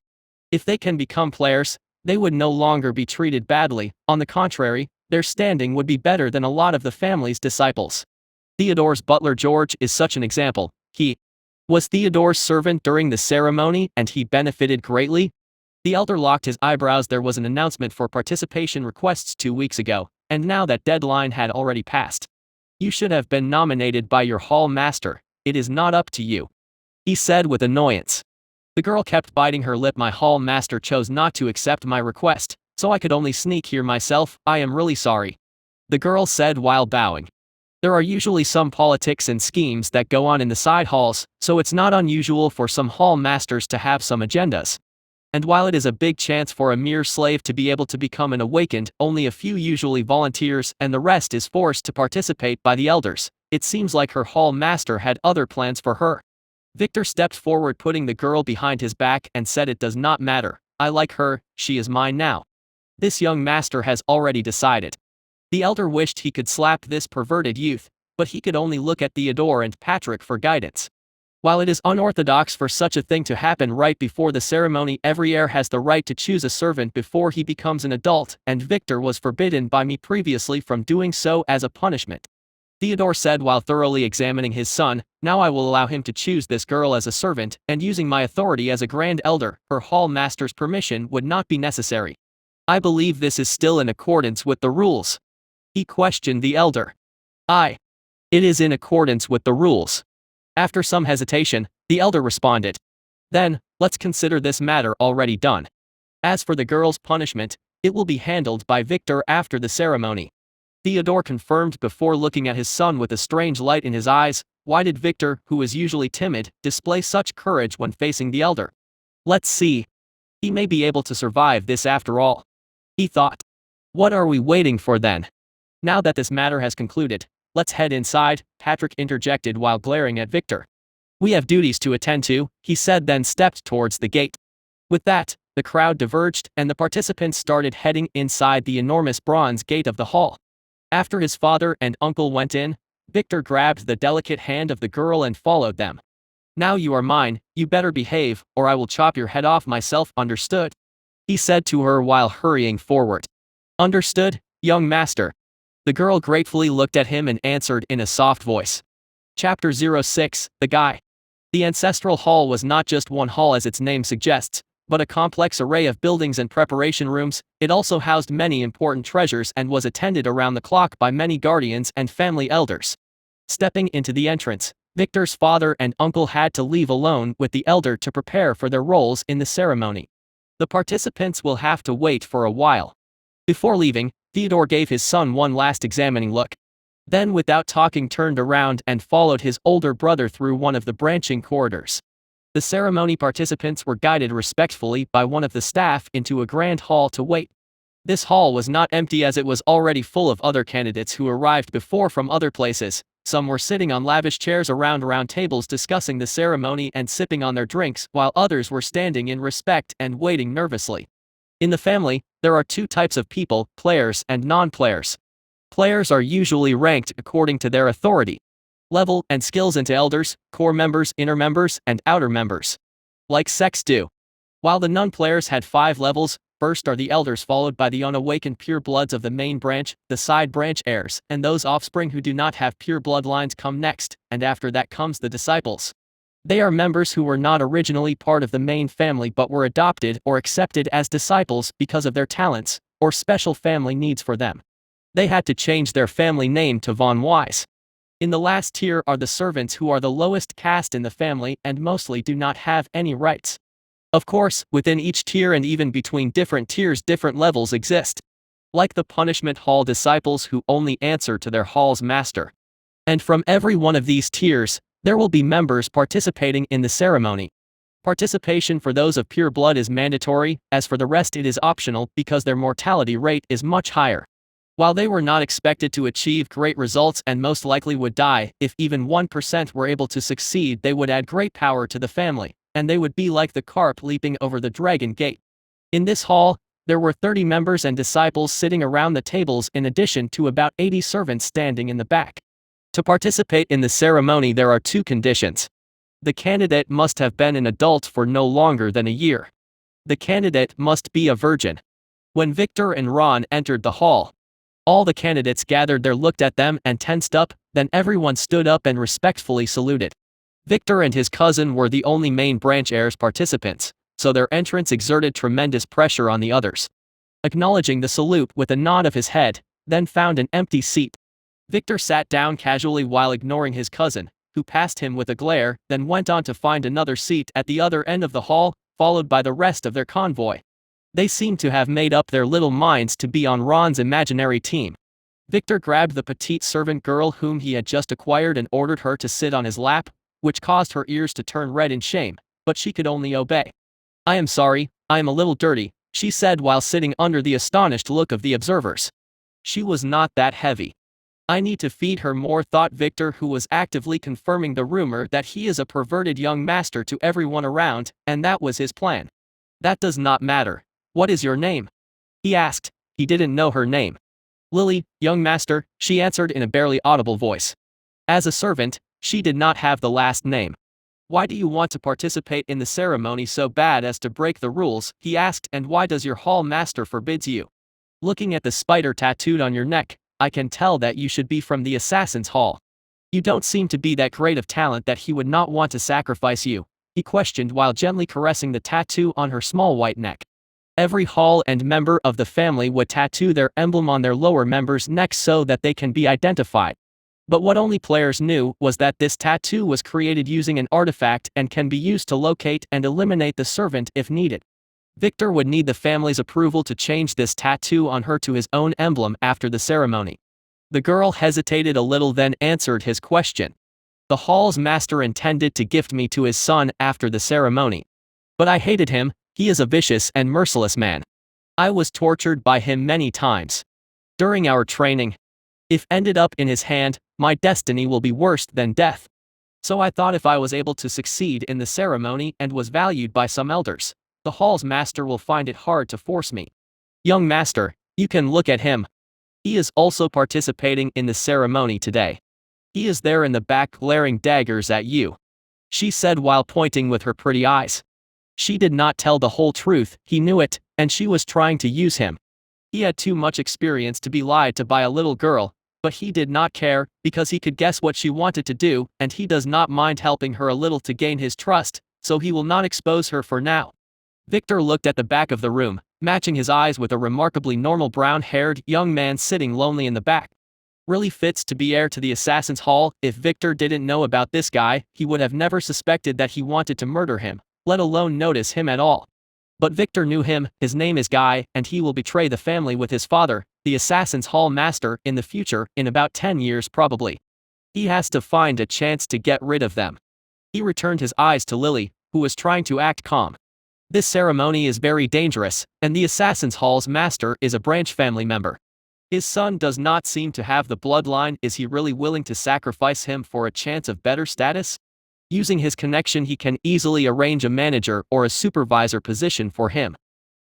If they can become players, they would no longer be treated badly. On the contrary, their standing would be better than a lot of the family's disciples. Theodore's butler George is such an example. He was Theodore's servant during the ceremony and he benefited greatly. The elder locked his eyebrows. There was an announcement for participation requests 2 weeks ago, and now that deadline had already passed. You should have been nominated by your hall master. It is not up to you, he said with annoyance. The girl kept biting her lip. My hall master chose not to accept my request, so I could only sneak here myself. I am really sorry, the girl said while bowing. There are usually some politics and schemes that go on in the side halls, so it's not unusual for some hall masters to have some agendas. And while it is a big chance for a mere slave to be able to become an awakened, only a few usually volunteers and the rest is forced to participate by the elders. It seems like her hall master had other plans for her. Victor stepped forward, putting the girl behind his back, and said, "It does not matter. I like her, she is mine now. This young master has already decided." The elder wished he could slap this perverted youth, but he could only look at Theodore and Patrick for guidance. While it is unorthodox for such a thing to happen right before the ceremony, every heir has the right to choose a servant before he becomes an adult, and Victor was forbidden by me previously from doing so as a punishment. Theodore said while thoroughly examining his son, "Now I will allow him to choose this girl as a servant, and using my authority as a grand elder, her hall master's permission would not be necessary. I believe this is still in accordance with the rules?" he questioned the elder. "Aye. It is in accordance with the rules." After some hesitation, the elder responded. "Then, let's consider this matter already done. As for the girl's punishment, it will be handled by Victor after the ceremony." Theodore confirmed before looking at his son with a strange light in his eyes. Why did Victor, who was usually timid, display such courage when facing the elder? Let's see. He may be able to survive this after all, he thought. What are we waiting for then? Now that this matter has concluded, let's head inside, Patrick interjected while glaring at Victor. We have duties to attend to, he said, then stepped towards the gate. With that, the crowd diverged and the participants started heading inside the enormous bronze gate of the hall. After his father and uncle went in, Victor grabbed the delicate hand of the girl and followed them. "Now you are mine, you better behave, or I will chop your head off myself, understood?" he said to her while hurrying forward. "Understood, young master." The girl gratefully looked at him and answered in a soft voice. Chapter 06, The Guy. The ancestral hall was not just one hall as its name suggests, but a complex array of buildings and preparation rooms. It also housed many important treasures and was attended around the clock by many guardians and family elders. Stepping into the entrance, Victor's father and uncle had to leave alone with the elder to prepare for their roles in the ceremony. The participants will have to wait for a while. Before leaving, Theodore gave his son one last examining look. Then without talking turned around and followed his older brother through one of the branching corridors. The ceremony participants were guided respectfully by one of the staff into a grand hall to wait. This hall was not empty as it was already full of other candidates who arrived before from other places. Some were sitting on lavish chairs around round tables discussing the ceremony and sipping on their drinks, while others were standing in respect and waiting nervously. In the family, there are two types of people, players and non-players. Players are usually ranked according to their authority level and skills into elders, core members, inner members, and outer members. Like sects do. While the non-players had 5 levels, first are the elders, followed by the unawakened pure bloods of the main branch, the side branch heirs, and those offspring who do not have pure bloodlines come next, and after that comes the disciples. They are members who were not originally part of the main family but were adopted or accepted as disciples because of their talents, or special family needs for them. They had to change their family name to Von Wise. In the last tier are the servants, who are the lowest caste in the family and mostly do not have any rights. Of course, within each tier and even between different tiers different levels exist. Like the punishment hall disciples who only answer to their hall's master. And from every one of these tiers, there will be members participating in the ceremony. Participation for those of pure blood is mandatory, as for the rest it is optional because their mortality rate is much higher. While they were not expected to achieve great results and most likely would die, if even 1% were able to succeed, they would add great power to the family, and they would be like the carp leaping over the dragon gate. In this hall, There were 30 members and disciples sitting around the tables in addition to about 80 servants standing in the back. To participate in the ceremony there are two conditions. The candidate must have been an adult for no longer than a year. The candidate must be a virgin. When Victor and Ron entered the hall, all the candidates gathered there, looked at them and tensed up, then everyone stood up and respectfully saluted. Victor and his cousin were the only main branch heirs participants, so their entrance exerted tremendous pressure on the others. Acknowledging the salute with a nod of his head, then found an empty seat. Victor sat down casually while ignoring his cousin, who passed him with a glare, then went on to find another seat at the other end of the hall, followed by the rest of their convoy. They seemed to have made up their little minds to be on Ron's imaginary team. Victor grabbed the petite servant girl whom he had just acquired and ordered her to sit on his lap, which caused her ears to turn red in shame, but she could only obey. "I am sorry, I am a little dirty," she said while sitting under the astonished look of the observers. She was not that heavy. "I need to feed her more," thought Victor, who was actively confirming the rumor that he is a perverted young master to everyone around, and that was his plan. "That does not matter. What is your name?" he asked. He didn't know her name. "Lily, young master," she answered in a barely audible voice. As a servant, she did not have the last name. "Why do you want to participate in the ceremony so bad as to break the rules?" he asked. "And why does your hall master forbids you? Looking at the spider tattooed on your neck, I can tell that you should be from the Assassin's Hall. You don't seem to be that great of talent that he would not want to sacrifice you," he questioned while gently caressing the tattoo on her small white neck. Every hall and member of the family would tattoo their emblem on their lower members' necks so that they can be identified. But what only players knew was that this tattoo was created using an artifact and can be used to locate and eliminate the servant if needed. Victor would need the family's approval to change this tattoo on her to his own emblem after the ceremony. The girl hesitated a little, then answered his question. "The hall's master intended to gift me to his son after the ceremony. But I hated him. He is a vicious and merciless man. I was tortured by him many times. During our training. If ended up in his hand, my destiny will be worse than death. So I thought if I was able to succeed in the ceremony and was valued by some elders, the hall's master will find it hard to force me. Young master, you can look at him. He is also participating in the ceremony today. He is there in the back glaring daggers at you," she said while pointing with her pretty eyes. She did not tell the whole truth, he knew it, and she was trying to use him. He had too much experience to be lied to by a little girl, but he did not care, because he could guess what she wanted to do, and he does not mind helping her a little to gain his trust, so he will not expose her for now. Victor looked at the back of the room, matching his eyes with a remarkably normal brown-haired young man sitting lonely in the back. Really fits to be heir to the Assassin's Hall. If Victor didn't know about this guy, he would have never suspected that he wanted to murder him, let alone notice him at all. But Victor knew him, his name is Guy, and he will betray the family with his father, the Assassin's Hall master, in the future, in about 10 years probably. He has to find a chance to get rid of them. He returned his eyes to Lily, who was trying to act calm. This ceremony is very dangerous, and the Assassin's Hall's master is a branch family member. His son does not seem to have the bloodline. Is he really willing to sacrifice him for a chance of better status? Using his connection he can easily arrange a manager or a supervisor position for him.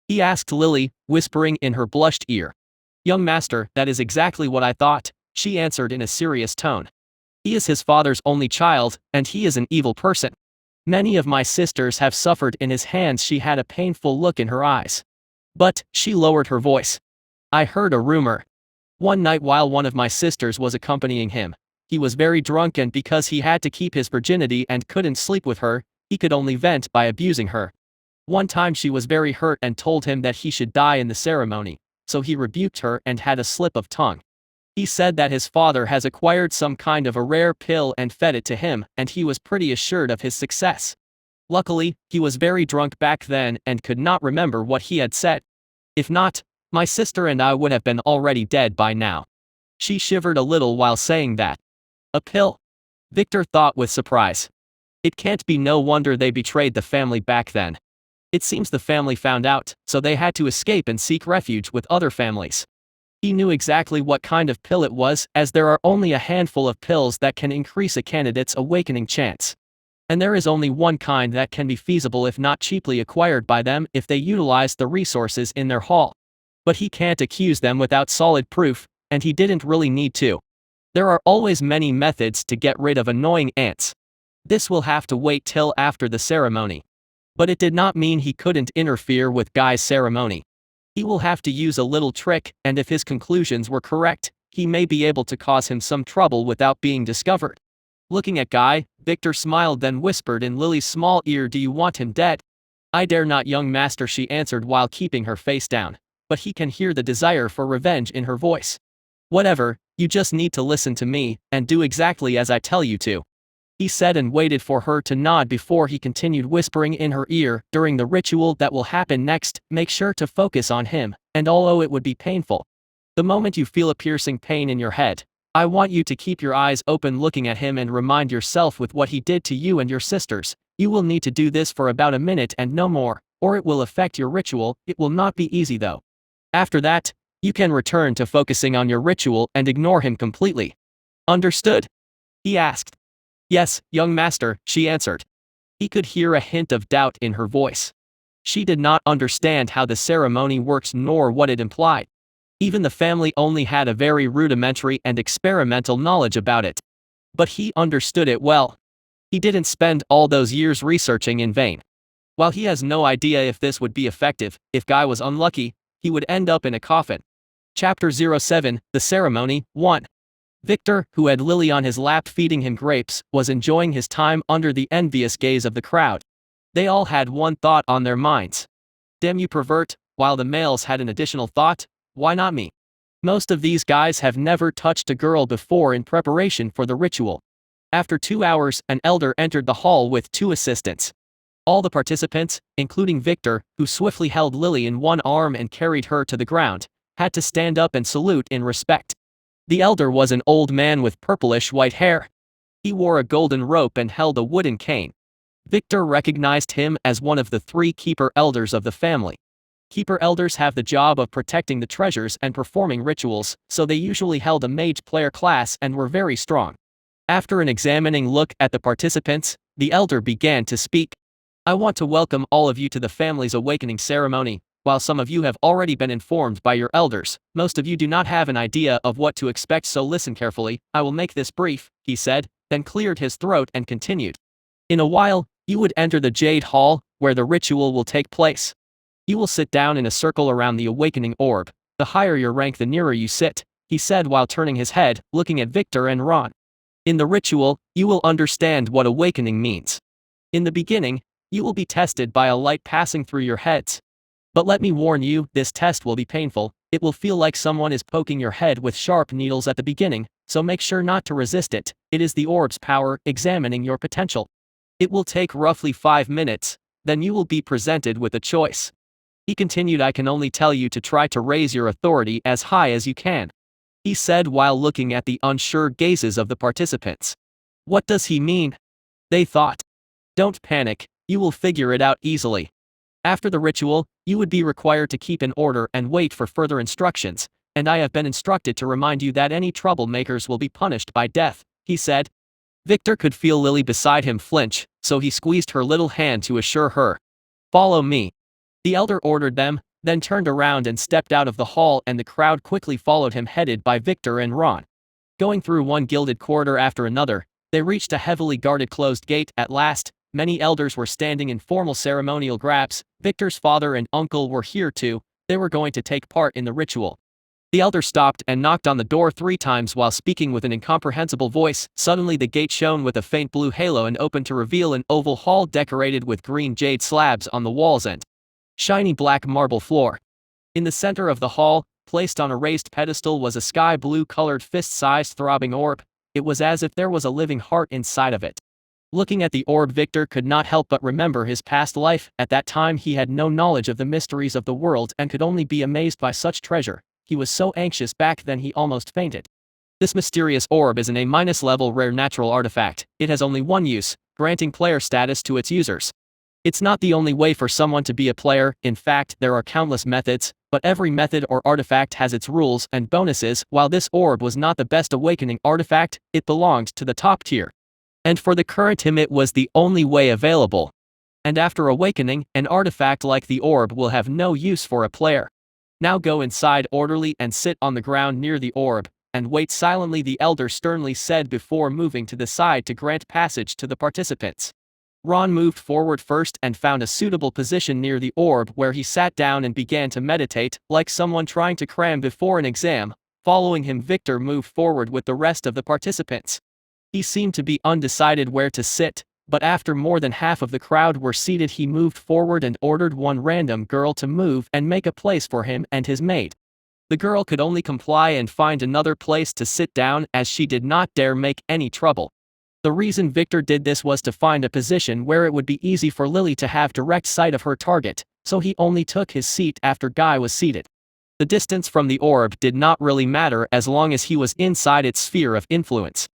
He asked Lily, whispering in her blushed ear. "Young master, that is exactly what I thought," she answered in a serious tone. "He is his father's only child, and he is an evil person. Many of my sisters have suffered in his hands." She had a painful look in her eyes. "But," she lowered her voice, "I heard a rumor. One night while one of my sisters was accompanying him, he was very drunk, and because he had to keep his virginity and couldn't sleep with her, he could only vent by abusing her. One time she was very hurt and told him that he should die in the ceremony, so he rebuked her and had a slip of tongue. He said that his father has acquired some kind of a rare pill and fed it to him, and he was pretty assured of his success. Luckily, he was very drunk back then and could not remember what he had said. If not, my sister and I would have been already dead by now." She shivered a little while saying that. "A pill?" Victor thought with surprise. It can't be, no wonder they betrayed the family back then. It seems the family found out, so they had to escape and seek refuge with other families. He knew exactly what kind of pill it was, as there are only a handful of pills that can increase a candidate's awakening chance. And there is only one kind that can be feasible if not cheaply acquired by them if they utilize the resources in their hall. But he can't accuse them without solid proof, and he didn't really need to. There are always many methods to get rid of annoying ants. This will have to wait till after the ceremony. But it did not mean he couldn't interfere with Guy's ceremony. He will have to use a little trick, and if his conclusions were correct, he may be able to cause him some trouble without being discovered. Looking at Guy, Victor smiled then whispered in Lily's small ear, "Do you want him dead?" "I dare not, young master," she answered while keeping her face down, but he can hear the desire for revenge in her voice. "Whatever, you just need to listen to me, and do exactly as I tell you to," he said and waited for her to nod before he continued whispering in her ear, "During the ritual that will happen next, make sure to focus on him, and although it would be painful, the moment you feel a piercing pain in your head, I want you to keep your eyes open looking at him and remind yourself with what he did to you and your sisters. You will need to do this for about a minute and no more, or it will affect your ritual. It will not be easy though. After that, you can return to focusing on your ritual and ignore him completely." "Understood?" he asked. "Yes, young master," she answered. He could hear a hint of doubt in her voice. She did not understand how the ceremony works nor what it implied. Even the family only had a very rudimentary and experimental knowledge about it. But he understood it well. He didn't spend all those years researching in vain. While he has no idea if this would be effective, if Guy was unlucky, he would end up in a coffin. Chapter 07, The Ceremony, 1. Victor, who had Lily on his lap feeding him grapes, was enjoying his time under the envious gaze of the crowd. They all had one thought on their minds. "Damn you pervert," while the males had an additional thought, "Why not me?" Most of these guys have never touched a girl before in preparation for the ritual. After 2 hours, an elder entered the hall with 2 assistants. All the participants, including Victor, who swiftly held Lily in one arm and carried her to the ground, had to stand up and salute in respect. The elder was an old man with purplish-white hair. He wore a golden rope and held a wooden cane. Victor recognized him as one of the 3 keeper elders of the family. Keeper elders have the job of protecting the treasures and performing rituals, so they usually held a mage player class and were very strong. After an examining look at the participants, the elder began to speak. "I want to welcome all of you to the family's awakening ceremony. While some of you have already been informed by your elders, most of you do not have an idea of what to expect, so listen carefully. I will make this brief," he said, then cleared his throat and continued. "In a while, you would enter the Jade Hall, where the ritual will take place. You will sit down in a circle around the awakening orb. The higher your rank, the nearer you sit," he said while turning his head, looking at Victor and Ron. "In the ritual, you will understand what awakening means. In the beginning, you will be tested by a light passing through your heads. But let me warn you, this test will be painful. It will feel like someone is poking your head with sharp needles at the beginning, so make sure not to resist it. It is the orb's power examining your potential. It will take roughly 5 minutes, then you will be presented with a choice." He continued, "I can only tell you to try to raise your authority as high as you can," he said while looking at the unsure gazes of the participants. What does he mean? They thought. Don't panic, you will figure it out easily. After the ritual, you would be required to keep in order and wait for further instructions, and I have been instructed to remind you that any troublemakers will be punished by death, he said. Victor could feel Lily beside him flinch, so he squeezed her little hand to assure her. Follow me. The elder ordered them, then turned around and stepped out of the hall, and the crowd quickly followed him, headed by Victor and Ron. Going through one gilded corridor after another, they reached a heavily guarded closed gate. At last, many elders were standing in formal ceremonial grabs. Victor's father and uncle were here too. They were going to take part in the ritual. The elder stopped and knocked on the door 3 times while speaking with an incomprehensible voice. Suddenly the gate shone with a faint blue halo and opened to reveal an oval hall decorated with green jade slabs on the walls and shiny black marble floor. In the center of the hall, placed on a raised pedestal, was a sky blue colored fist-sized throbbing orb. It was as if there was a living heart inside of it. Looking at the orb, Victor could not help but remember his past life. At that time he had no knowledge of the mysteries of the world and could only be amazed by such treasure. He was so anxious back then he almost fainted. This mysterious orb is an A-level rare natural artifact. It has only one use, granting player status to its users. It's not the only way for someone to be a player. In fact, there are countless methods, but every method or artifact has its rules and bonuses. While this orb was not the best awakening artifact, it belonged to the top tier. And for the current him it was the only way available. And after awakening, an artifact like the orb will have no use for a player. Now go inside orderly and sit on the ground near the orb, and wait silently, the elder sternly said before moving to the side to grant passage to the participants. Ron moved forward first and found a suitable position near the orb where he sat down and began to meditate, like someone trying to cram before an exam. Following him, Victor moved forward with the rest of the participants. He seemed to be undecided where to sit, but after more than half of the crowd were seated, he moved forward and ordered one random girl to move and make a place for him and his maid. The girl could only comply and find another place to sit down, as she did not dare make any trouble. The reason Victor did this was to find a position where it would be easy for Lily to have direct sight of her target, so he only took his seat after Guy was seated. The distance from the orb did not really matter as long as he was inside its sphere of influence.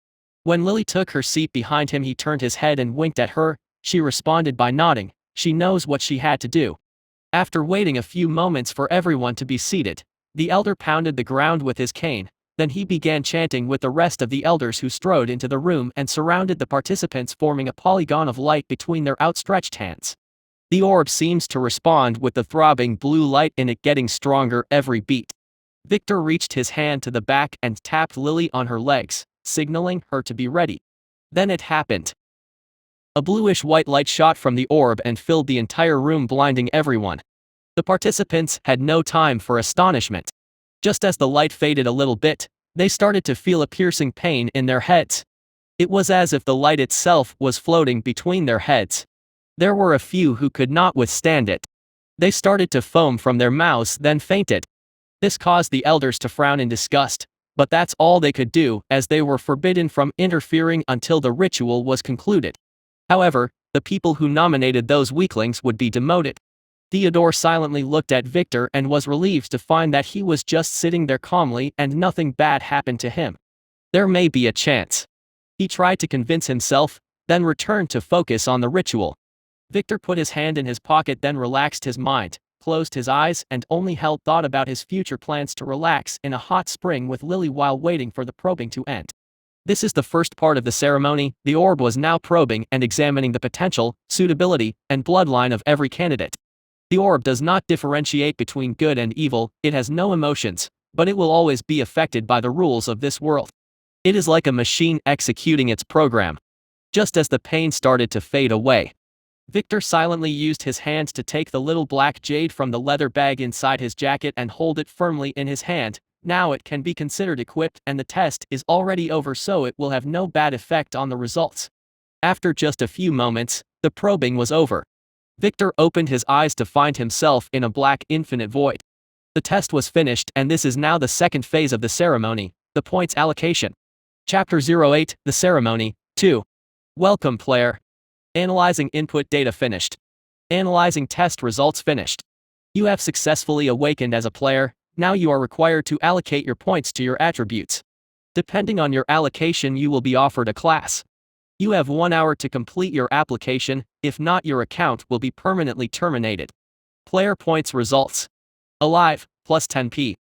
When Lily took her seat behind him, he turned his head and winked at her. She responded by nodding. She knows what she had to do. After waiting a few moments for everyone to be seated, the elder pounded the ground with his cane. Then he began chanting with the rest of the elders who strode into the room and surrounded the participants, forming a polygon of light between their outstretched hands. The orb seems to respond with the throbbing blue light in it getting stronger every beat. Victor reached his hand to the back and tapped Lily on her legs, signaling her to be ready. Then it happened. A bluish-white light shot from the orb and filled the entire room, blinding everyone. The participants had no time for astonishment. Just as the light faded a little bit, they started to feel a piercing pain in their heads. It was as if the light itself was floating between their heads. There were a few who could not withstand it. They started to foam from their mouths, then fainted. This caused the elders to frown in disgust, but that's all they could do, as they were forbidden from interfering until the ritual was concluded. However, the people who nominated those weaklings would be demoted. Theodore silently looked at Victor and was relieved to find that he was just sitting there calmly and nothing bad happened to him. There may be a chance. He tried to convince himself, then returned to focus on the ritual. Victor put his hand in his pocket, then relaxed his mind, closed his eyes, and only held thought about his future plans to relax in a hot spring with Lily while waiting for the probing to end. This is the first part of the ceremony. The orb was now probing and examining the potential, suitability, and bloodline of every candidate. The orb does not differentiate between good and evil, it has no emotions, but it will always be affected by the rules of this world. It is like a machine executing its program. Just as the pain started to fade away, Victor silently used his hands to take the little black jade from the leather bag inside his jacket and hold it firmly in his hand. Now it can be considered equipped, and the test is already over, so it will have no bad effect on the results. After just a few moments, the probing was over. Victor opened his eyes to find himself in a black infinite void. The test was finished, and this is now the second phase of the ceremony, the points allocation. Chapter 08, The Ceremony, 2. Welcome player. Analyzing input data finished. Analyzing test results finished. You have successfully awakened as a player. Now you are required to allocate your points to your attributes. Depending on your allocation, you will be offered a class. You have 1 hour to complete your application, if not your account will be permanently terminated. Player points results. Alive, plus 10p.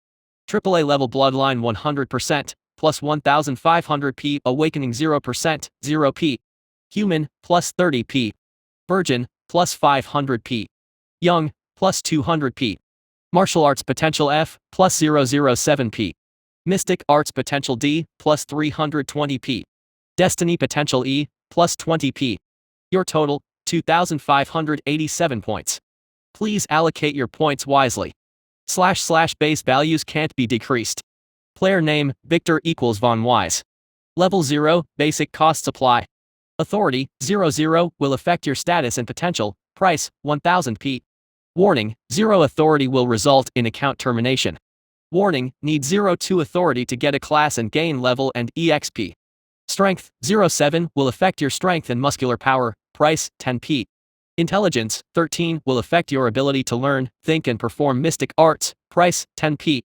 AAA level bloodline 100%, plus 1500p. Awakening 0%, 0p. Human, plus 30p. Virgin, plus 500p. Young, plus 200p. Martial Arts Potential F, plus 007p. Mystic Arts Potential D, plus 320p. Destiny Potential E, plus 20p. Your total, 2,587 points. Please allocate your points wisely. / base values can't be decreased. Player name, Victor equals Von Wise. Level 0, basic costs apply. Authority, 00, will affect your status and potential, price, 1000p. Warning, 0 authority will result in account termination. Warning, need 02 authority to get a class and gain level and EXP. Strength, 07, will affect your strength and muscular power, price, 10p. Intelligence, 13, will affect your ability to learn, think and perform mystic arts, price, 10p.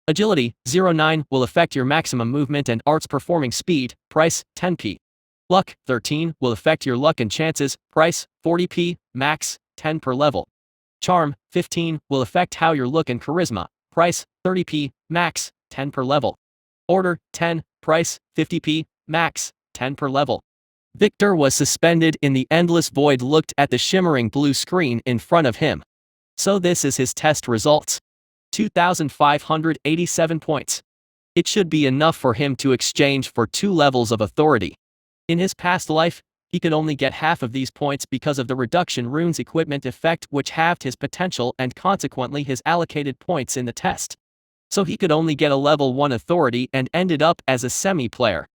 Agility, 09, will affect your maximum movement and arts performing speed, price, 10p. Luck, 13, will affect your luck and chances, price, 40p, max, 10 per level. Charm, 15, will affect how your look and charisma, price, 30p, max, 10 per level. Order, 10, price, 50p, max, 10 per level. Victor was suspended in the endless void, looked at the shimmering blue screen in front of him. So this is his test results. 2,587 points. It should be enough for him to exchange for 2 levels of authority. In his past life, he could only get half of these points because of the reduction runes equipment effect, which halved his potential and consequently his allocated points in the test. So he could only get a level 1 authority and ended up as a semi-player.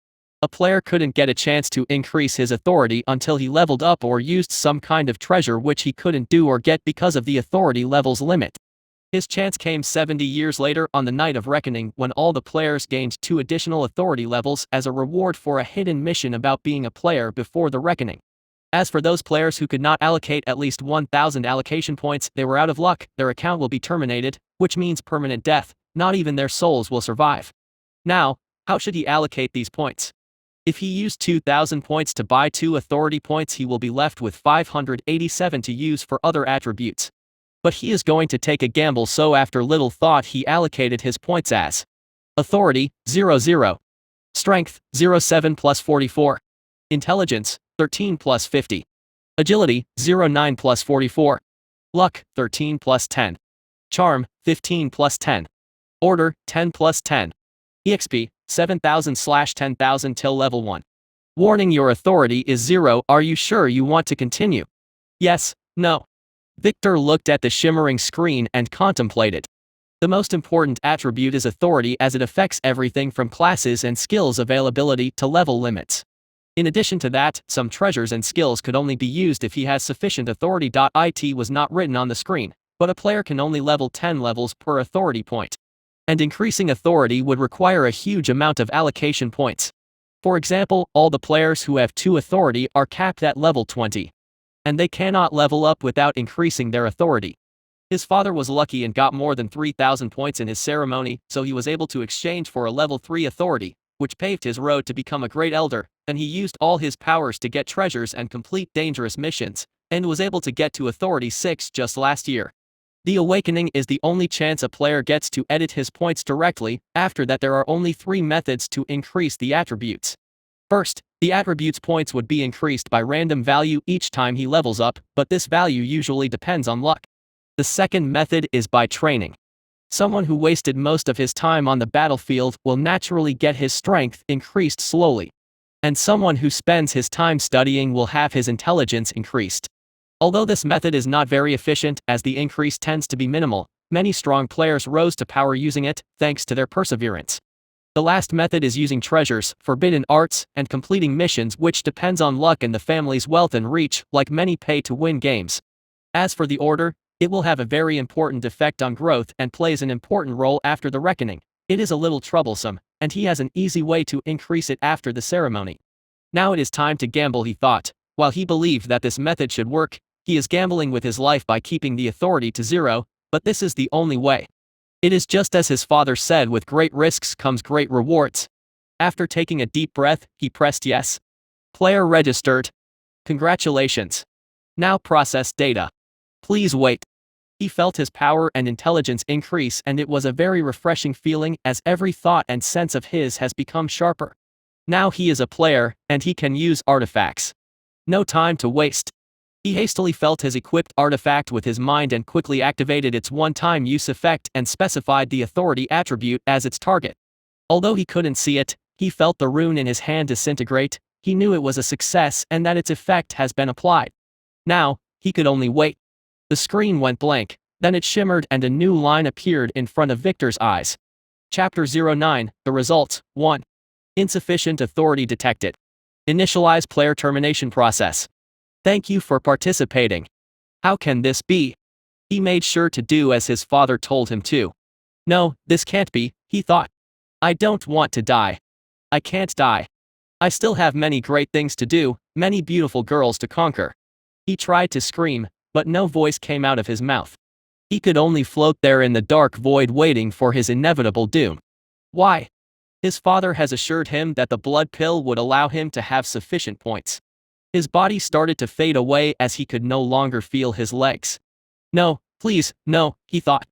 A player couldn't get a chance to increase his authority until he leveled up or used some kind of treasure, which he couldn't do or get because of the authority levels limit. His chance came 70 years later on the Night of Reckoning, when all the players gained 2 additional authority levels as a reward for a hidden mission about being a player before the reckoning. As for those players who could not allocate at least 1,000 allocation points, they were out of luck. Their account will be terminated, which means permanent death. Not even their souls will survive. Now, how should he allocate these points? If he used 2,000 points to buy 2 authority points, he will be left with 587 to use for other attributes. But he is going to take a gamble, so after little thought he allocated his points as Authority, 00. Strength, 07 plus 44. Intelligence, 13 plus 50. Agility, 09 plus 44. Luck, 13 plus 10. Charm, 15 plus 10. Order, 10 plus 10. EXP, 7,000/10,000 till level 1. Warning: your authority is 0. Are you sure you want to continue? Yes, no. Victor looked at the shimmering screen and contemplated. The most important attribute is authority, as it affects everything from classes and skills availability to level limits. In addition to that, some treasures and skills could only be used if he has sufficient authority. It was not written on the screen, but a player can only level 10 levels per authority point. And increasing authority would require a huge amount of allocation points. For example, all the players who have 2 authority are capped at level 20. And they cannot level up without increasing their authority. His father was lucky and got more than 3,000 points in his ceremony, so he was able to exchange for a level 3 authority, which paved his road to become a great elder. Then he used all his powers to get treasures and complete dangerous missions, and was able to get to authority 6 just last year. The awakening is the only chance a player gets to edit his points directly. After that, there are only 3 methods to increase the attributes. First, the attributes points would be increased by random value each time he levels up, but this value usually depends on luck. The second method is by training. Someone who wasted most of his time on the battlefield will naturally get his strength increased slowly. And someone who spends his time studying will have his intelligence increased. Although this method is not very efficient, as the increase tends to be minimal, many strong players rose to power using it, thanks to their perseverance. The last method is using treasures, forbidden arts, and completing missions, which depends on luck and the family's wealth and reach, like many pay-to-win games. As for the order, it will have a very important effect on growth and plays an important role after the reckoning. It is a little troublesome, and he has an easy way to increase it after the ceremony. Now it is time to gamble, he thought. While he believed that this method should work, he is gambling with his life by keeping the authority to 0, but this is the only way. It is just as his father said, with great risks comes great rewards. After taking a deep breath, he pressed yes. Player registered. Congratulations. Now process data. Please wait. He felt his power and intelligence increase, and it was a very refreshing feeling, as every thought and sense of his has become sharper. Now he is a player, and he can use artifacts. No time to waste. He hastily felt his equipped artifact with his mind and quickly activated its one-time use effect and specified the authority attribute as its target. Although he couldn't see it, he felt the rune in his hand disintegrate. He knew it was a success and that its effect has been applied. Now, he could only wait. The screen went blank, then it shimmered and a new line appeared in front of Victor's eyes. Chapter 09, the results, 1. Insufficient authority detected. Initialize player termination process. Thank you for participating. How can this be? He made sure to do as his father told him to. No, this can't be, he thought. I don't want to die. I can't die. I still have many great things to do, many beautiful girls to conquer. He tried to scream, but no voice came out of his mouth. He could only float there in the dark void, waiting for his inevitable doom. Why? His father has assured him that the blood pill would allow him to have sufficient points. His body started to fade away as he could no longer feel his legs. No, please, no, he thought.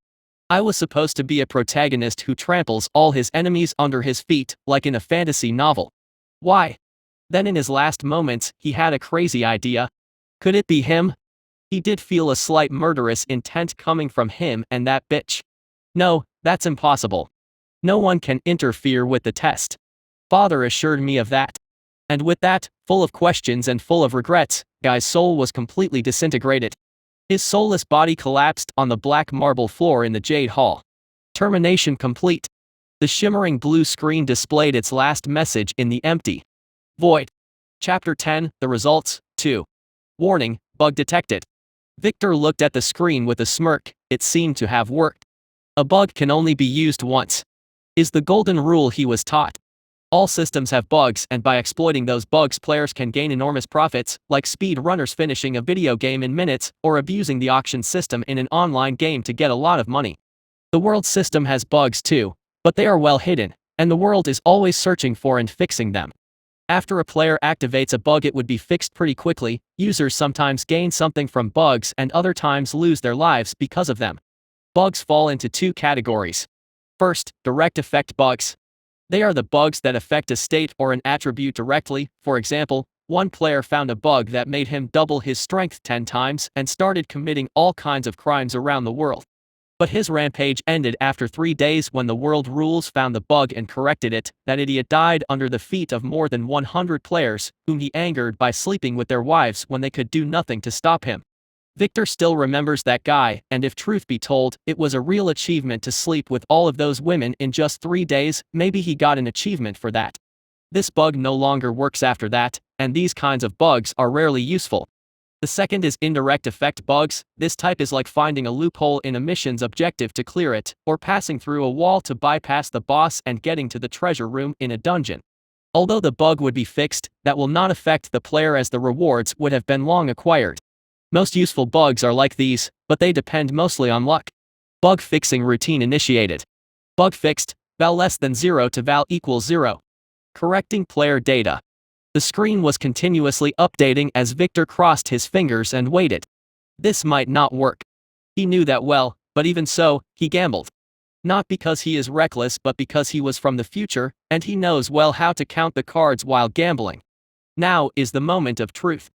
I was supposed to be a protagonist who tramples all his enemies under his feet, like in a fantasy novel. Why? Then in his last moments, he had a crazy idea. Could it be him? He did feel a slight murderous intent coming from him and that bitch. No, that's impossible. No one can interfere with the test. Father assured me of that. And with that, full of questions and full of regrets, Guy's soul was completely disintegrated. His soulless body collapsed on the black marble floor in the Jade Hall. Termination complete. The shimmering blue screen displayed its last message in the empty void. Chapter 10, The Results, 2. Warning, bug detected. Victor looked at the screen with a smirk. It seemed to have worked. A bug can only be used once. Is the golden rule he was taught. All systems have bugs, and by exploiting those bugs, players can gain enormous profits, like speed runners finishing a video game in minutes, or abusing the auction system in an online game to get a lot of money. The world system has bugs too, but they are well hidden, and the world is always searching for and fixing them. After a player activates a bug, it would be fixed pretty quickly. Users sometimes gain something from bugs and other times lose their lives because of them. Bugs fall into two categories. First, direct effect bugs. They are the bugs that affect a state or an attribute directly. For example, one player found a bug that made him double his strength 10 times and started committing all kinds of crimes around the world. But his rampage ended after 3 days when the world rules found the bug and corrected it. That idiot died under the feet of more than 100 players, whom he angered by sleeping with their wives when they could do nothing to stop him. Victor still remembers that guy, and if truth be told, it was a real achievement to sleep with all of those women in just 3 days. Maybe he got an achievement for that. This bug no longer works after that, and these kinds of bugs are rarely useful. The second is indirect effect bugs. This type is like finding a loophole in a mission's objective to clear it, or passing through a wall to bypass the boss and getting to the treasure room in a dungeon. Although the bug would be fixed, that will not affect the player as the rewards would have been long acquired. Most useful bugs are like these, but they depend mostly on luck. Bug fixing routine initiated. Bug fixed, val less than 0 to val equals 0. Correcting player data. The screen was continuously updating as Victor crossed his fingers and waited. This might not work. He knew that well, but even so, he gambled. Not because he is reckless, but because he was from the future, and he knows well how to count the cards while gambling. Now is the moment of truth.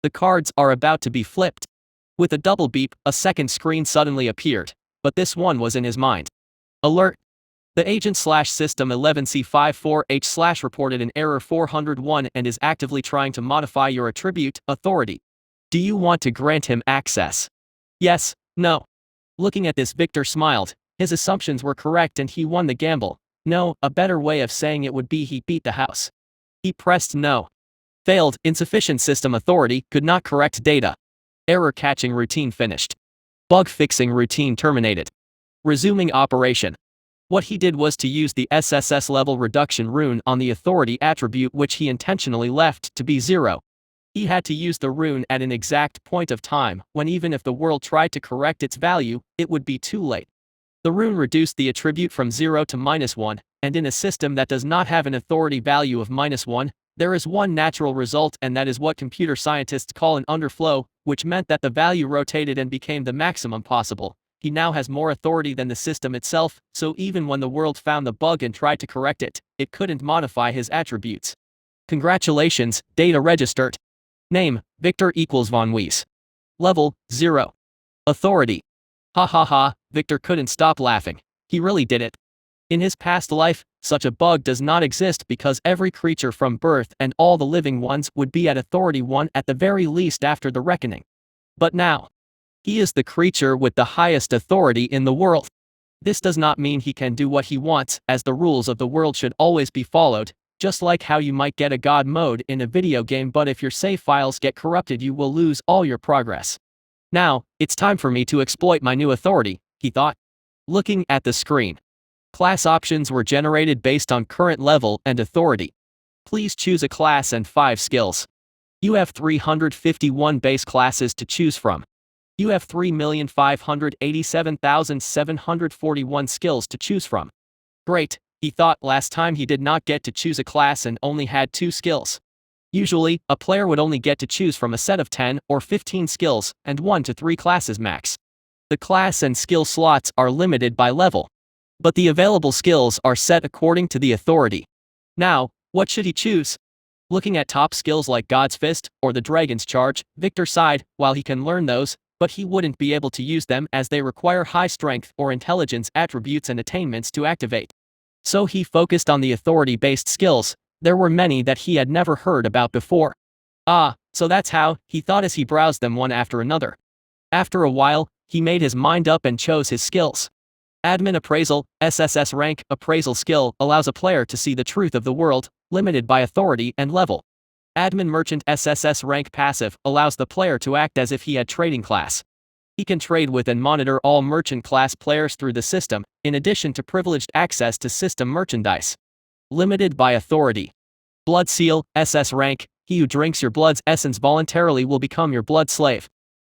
The cards are about to be flipped. With a double beep, a second screen suddenly appeared, but this one was in his mind. Alert! The agent/system 11C54H/ reported an error 401 and is actively trying to modify your attribute, authority. Do you want to grant him access? Yes, no. Looking at this, Victor smiled. His assumptions were correct and he won the gamble. No, a better way of saying it would be he beat the house. He pressed no. Failed, insufficient system authority, could not correct data. Error catching routine finished. Bug fixing routine terminated. Resuming operation. What he did was to use the SSS level reduction rune on the authority attribute, which he intentionally left to be 0. He had to use the rune at an exact point of time, when even if the world tried to correct its value, it would be too late. The rune reduced the attribute from 0 to -1, and in a system that does not have an authority value of -1, there is one natural result, and that is what computer scientists call an underflow, which meant that the value rotated and became the maximum possible. He now has more authority than the system itself, so even when the world found the bug and tried to correct it, it couldn't modify his attributes. Congratulations, data registered. Name, Victor equals Von Weiss. Level, 0. Authority. Ha ha ha, Victor couldn't stop laughing. He really did it. In his past life, such a bug does not exist because every creature from birth and all the living ones would be at authority 1 at the very least after the reckoning. But now, he is the creature with the highest authority in the world. This does not mean he can do what he wants, as the rules of the world should always be followed, just like how you might get a god mode in a video game, but if your save files get corrupted you will lose all your progress. Now, it's time for me to exploit my new authority, he thought. Looking at the screen. Class options were generated based on current level and authority. Please choose a class and 5 skills. You have 351 base classes to choose from. You have 3,587,741 skills to choose from. Great, he thought. Last time he did not get to choose a class and only had 2 skills. Usually, a player would only get to choose from a set of 10 or 15 skills, and 1 to 3 classes max. The class and skill slots are limited by level. But the available skills are set according to the authority. Now, what should he choose? Looking at top skills like God's Fist or the Dragon's Charge, Victor sighed. While he can learn those, but he wouldn't be able to use them as they require high strength or intelligence attributes and attainments to activate. So he focused on the authority-based skills. There were many that he had never heard about before. Ah, so that's how, he thought as he browsed them one after another. After a while, he made his mind up and chose his skills. Admin Appraisal, SSS rank. Appraisal skill allows a player to see the truth of the world, limited by authority and level. Admin Merchant, SSS rank. Passive allows the player to act as if he had trading class. He can trade with and monitor all merchant class players through the system, in addition to privileged access to system merchandise. Limited by authority. Blood Seal, SS rank. He who drinks your blood's essence voluntarily will become your blood slave.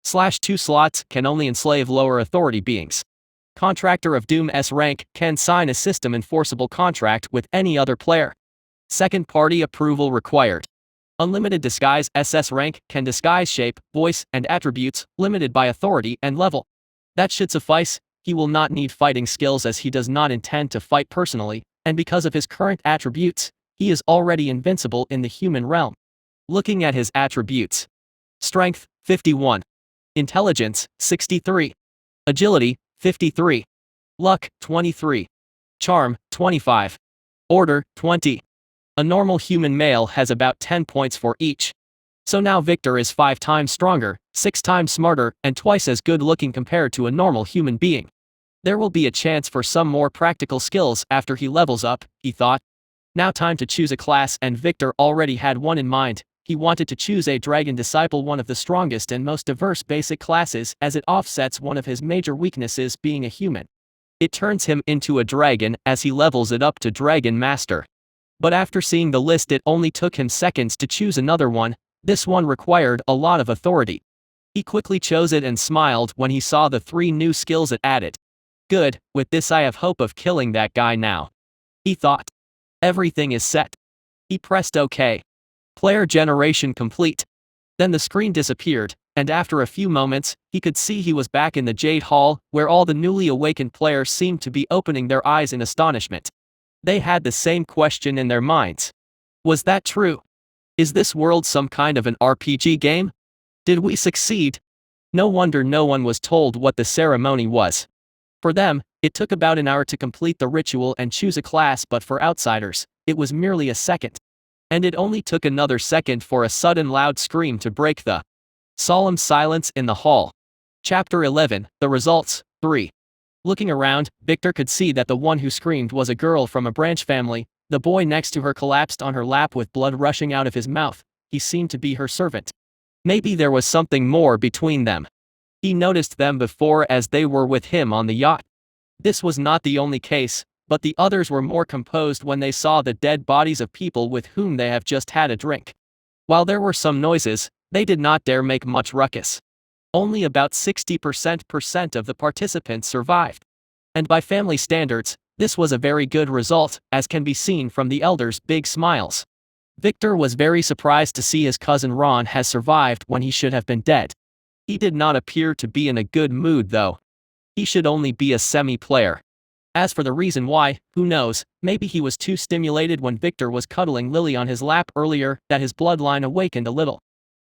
/2 slots can only enslave lower authority beings. Contractor of Doom, S rank, can sign a system enforceable contract with any other player. Second party approval required. Unlimited Disguise, SS rank, can disguise shape, voice, and attributes, limited by authority and level. That should suffice. He will not need fighting skills as he does not intend to fight personally, and because of his current attributes, he is already invincible in the human realm. Looking at his attributes. Strength, 51. Intelligence, 63. Agility, 53. Luck, 23. Charm, 25. Order, 20. A normal human male has about 10 points for each. So now Victor is 5 times stronger, 6 times smarter, and twice as good looking compared to a normal human being. There will be a chance for some more practical skills after he levels up, he thought. Now time to choose a class, and Victor already had one in mind. He wanted to choose a Dragon Disciple, one of the strongest and most diverse basic classes, as it offsets one of his major weaknesses, being a human. It turns him into a dragon as he levels it up to Dragon Master. But after seeing the list, it only took him seconds to choose another one. This one required a lot of authority. He quickly chose it and smiled when he saw the 3 new skills it added. Good, with this I have hope of killing that guy now, he thought. Everything is set. He pressed OK. Player generation complete. Then the screen disappeared, and after a few moments, he could see he was back in the Jade Hall, where all the newly awakened players seemed to be opening their eyes in astonishment. They had the same question in their minds. Was that true? Is this world some kind of an RPG game? Did we succeed? No wonder no one was told what the ceremony was. For them, it took about an hour to complete the ritual and choose a class, but for outsiders, it was merely a second. And it only took another second for a sudden loud scream to break the solemn silence in the hall. Chapter 11, The Results, 3. Looking around, Victor could see that the one who screamed was a girl from a branch family. The boy next to her collapsed on her lap with blood rushing out of his mouth. He seemed to be her servant. Maybe there was something more between them. He noticed them before as they were with him on the yacht. This was not the only case, but the others were more composed when they saw the dead bodies of people with whom they have just had a drink. While there were some noises, they did not dare make much ruckus. Only about 60% of the participants survived. And by family standards, this was a very good result, as can be seen from the elders' big smiles. Victor was very surprised to see his cousin Ron has survived when he should have been dead. He did not appear to be in a good mood though. He should only be a semi-player. As for the reason why, who knows, maybe he was too stimulated when Victor was cuddling Lily on his lap earlier that his bloodline awakened a little.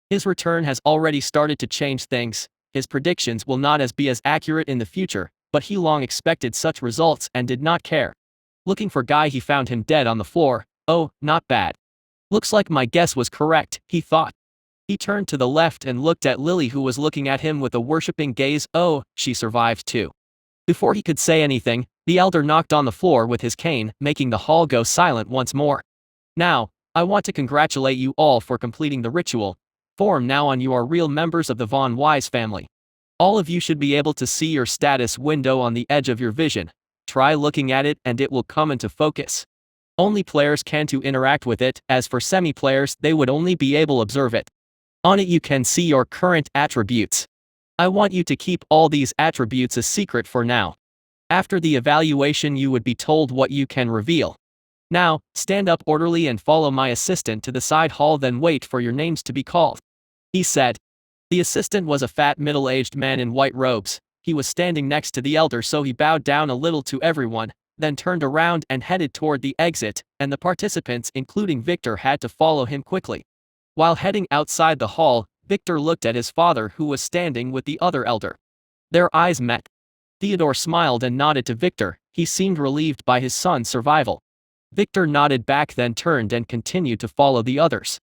His return has already started to change things. His predictions will not be as accurate in the future, but he long expected such results and did not care. Looking for Guy, he found him dead on the floor. Oh, not bad. Looks like my guess was correct, he thought. He turned to the left and looked at Lily, who was looking at him with a worshipping gaze. Oh, she survived too. Before he could say anything, the elder knocked on the floor with his cane, making the hall go silent once more. Now, I want to congratulate you all for completing the ritual. From now on you are real members of the Von Wise family. All of you should be able to see your status window on the edge of your vision. Try looking at it and it will come into focus. Only players can to interact with it, as for semi-players they would only be able to observe it. On it you can see your current attributes. I want you to keep all these attributes a secret for now. After the evaluation you would be told what you can reveal. Now, stand up orderly and follow my assistant to the side hall, then wait for your names to be called, he said. The assistant was a fat middle-aged man in white robes. He was standing next to the elder, so he bowed down a little to everyone. then turned around and headed toward the exit, and the participants including Victor had to follow him quickly. While heading outside the hall, Victor looked at his father who was standing with the other elder. Their eyes met. Theodore smiled and nodded to Victor. He seemed relieved by his son's survival. Victor nodded back, then turned and continued to follow the others.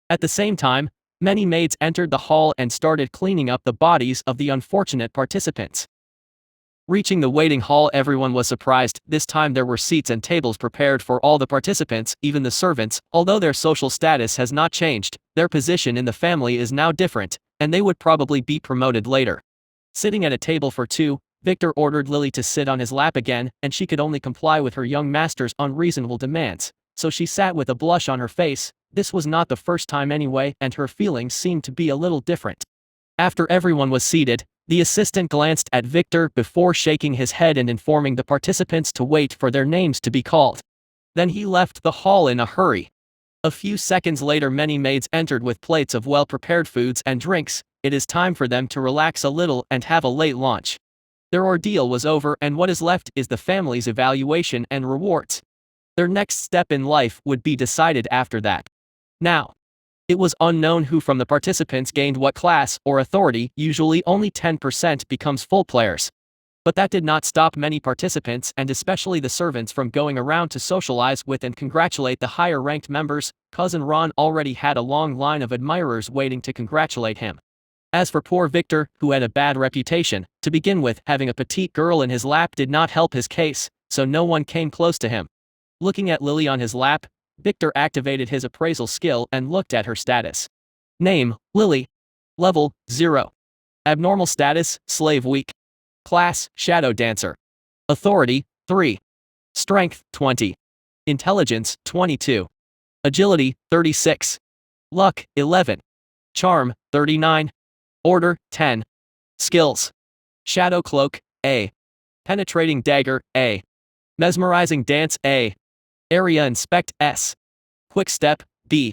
At the same time, many maids entered the hall and started cleaning up the bodies of the unfortunate participants. Reaching the waiting hall, everyone was surprised. This time there were seats and tables prepared for all the participants, even the servants. Although their social status has not changed, their position in the family is now different, and they would probably be promoted later. Sitting at a table for two, Victor ordered Lily to sit on his lap again, and she could only comply with her young master's unreasonable demands, so she sat with a blush on her face. This was not the first time anyway, and her feelings seemed to be a little different. After everyone was seated, the assistant glanced at Victor before shaking his head and informing the participants to wait for their names to be called. Then he left the hall in a hurry. A few seconds later, many maids entered with plates of well-prepared foods and drinks. It is time for them to relax a little and have a late lunch. Their ordeal was over, and what is left is the family's evaluation and rewards. Their next step in life would be decided after that. Now, it was unknown who from the participants gained what class or authority. Usually only 10% becomes full players. But that did not stop many participants, and especially the servants, from going around to socialize with and congratulate the higher-ranked members. Cousin Ron already had a long line of admirers waiting to congratulate him. As for poor Victor, who had a bad reputation, to begin with, having a petite girl in his lap did not help his case, so no one came close to him. Looking at Lily on his lap, Victor activated his appraisal skill and looked at her status. Name, Lily. Level, 0. Abnormal status, slave weak. Class, shadow dancer. Authority, 3. Strength, 20. Intelligence, 22. Agility, 36. Luck, 11. Charm, 39. Order, 10. Skills. Shadow cloak, A. Penetrating dagger, A. Mesmerizing dance, A. Area inspect, S. Quick step, B.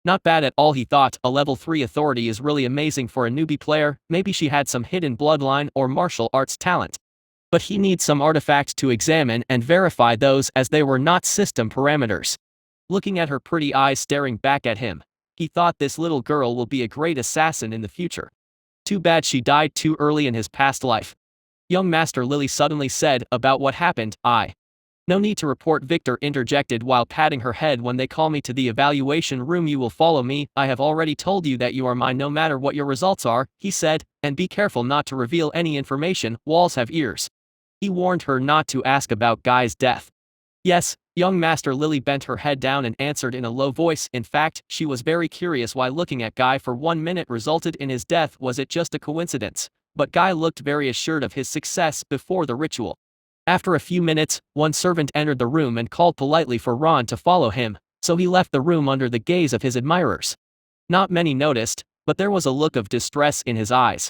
Not bad at all, he thought. A level 3 authority is really amazing for a newbie player. Maybe she had some hidden bloodline or martial arts talent. But he needs some artifacts to examine and verify those, as they were not system parameters. Looking at her pretty eyes staring back at him, he thought this little girl will be a great assassin in the future. Too bad she died too early in his past life. Young Master, Lily suddenly said, about what happened, No need to report, Victor interjected while patting her head. When they call me to the evaluation room, you will follow me. I have already told you that you are mine no matter what your results are, he said, and be careful not to reveal any information. Walls have ears. He warned her not to ask about Guy's death. Yes, young Master. Lily bent her head down and answered in a low voice. In fact, she was very curious why looking at Guy for 1 minute resulted in his death. Was it just a coincidence? But Guy looked very assured of his success before the ritual. After a few minutes, one servant entered the room and called politely for Ron to follow him, so he left the room under the gaze of his admirers. Not many noticed, but there was a look of distress in his eyes.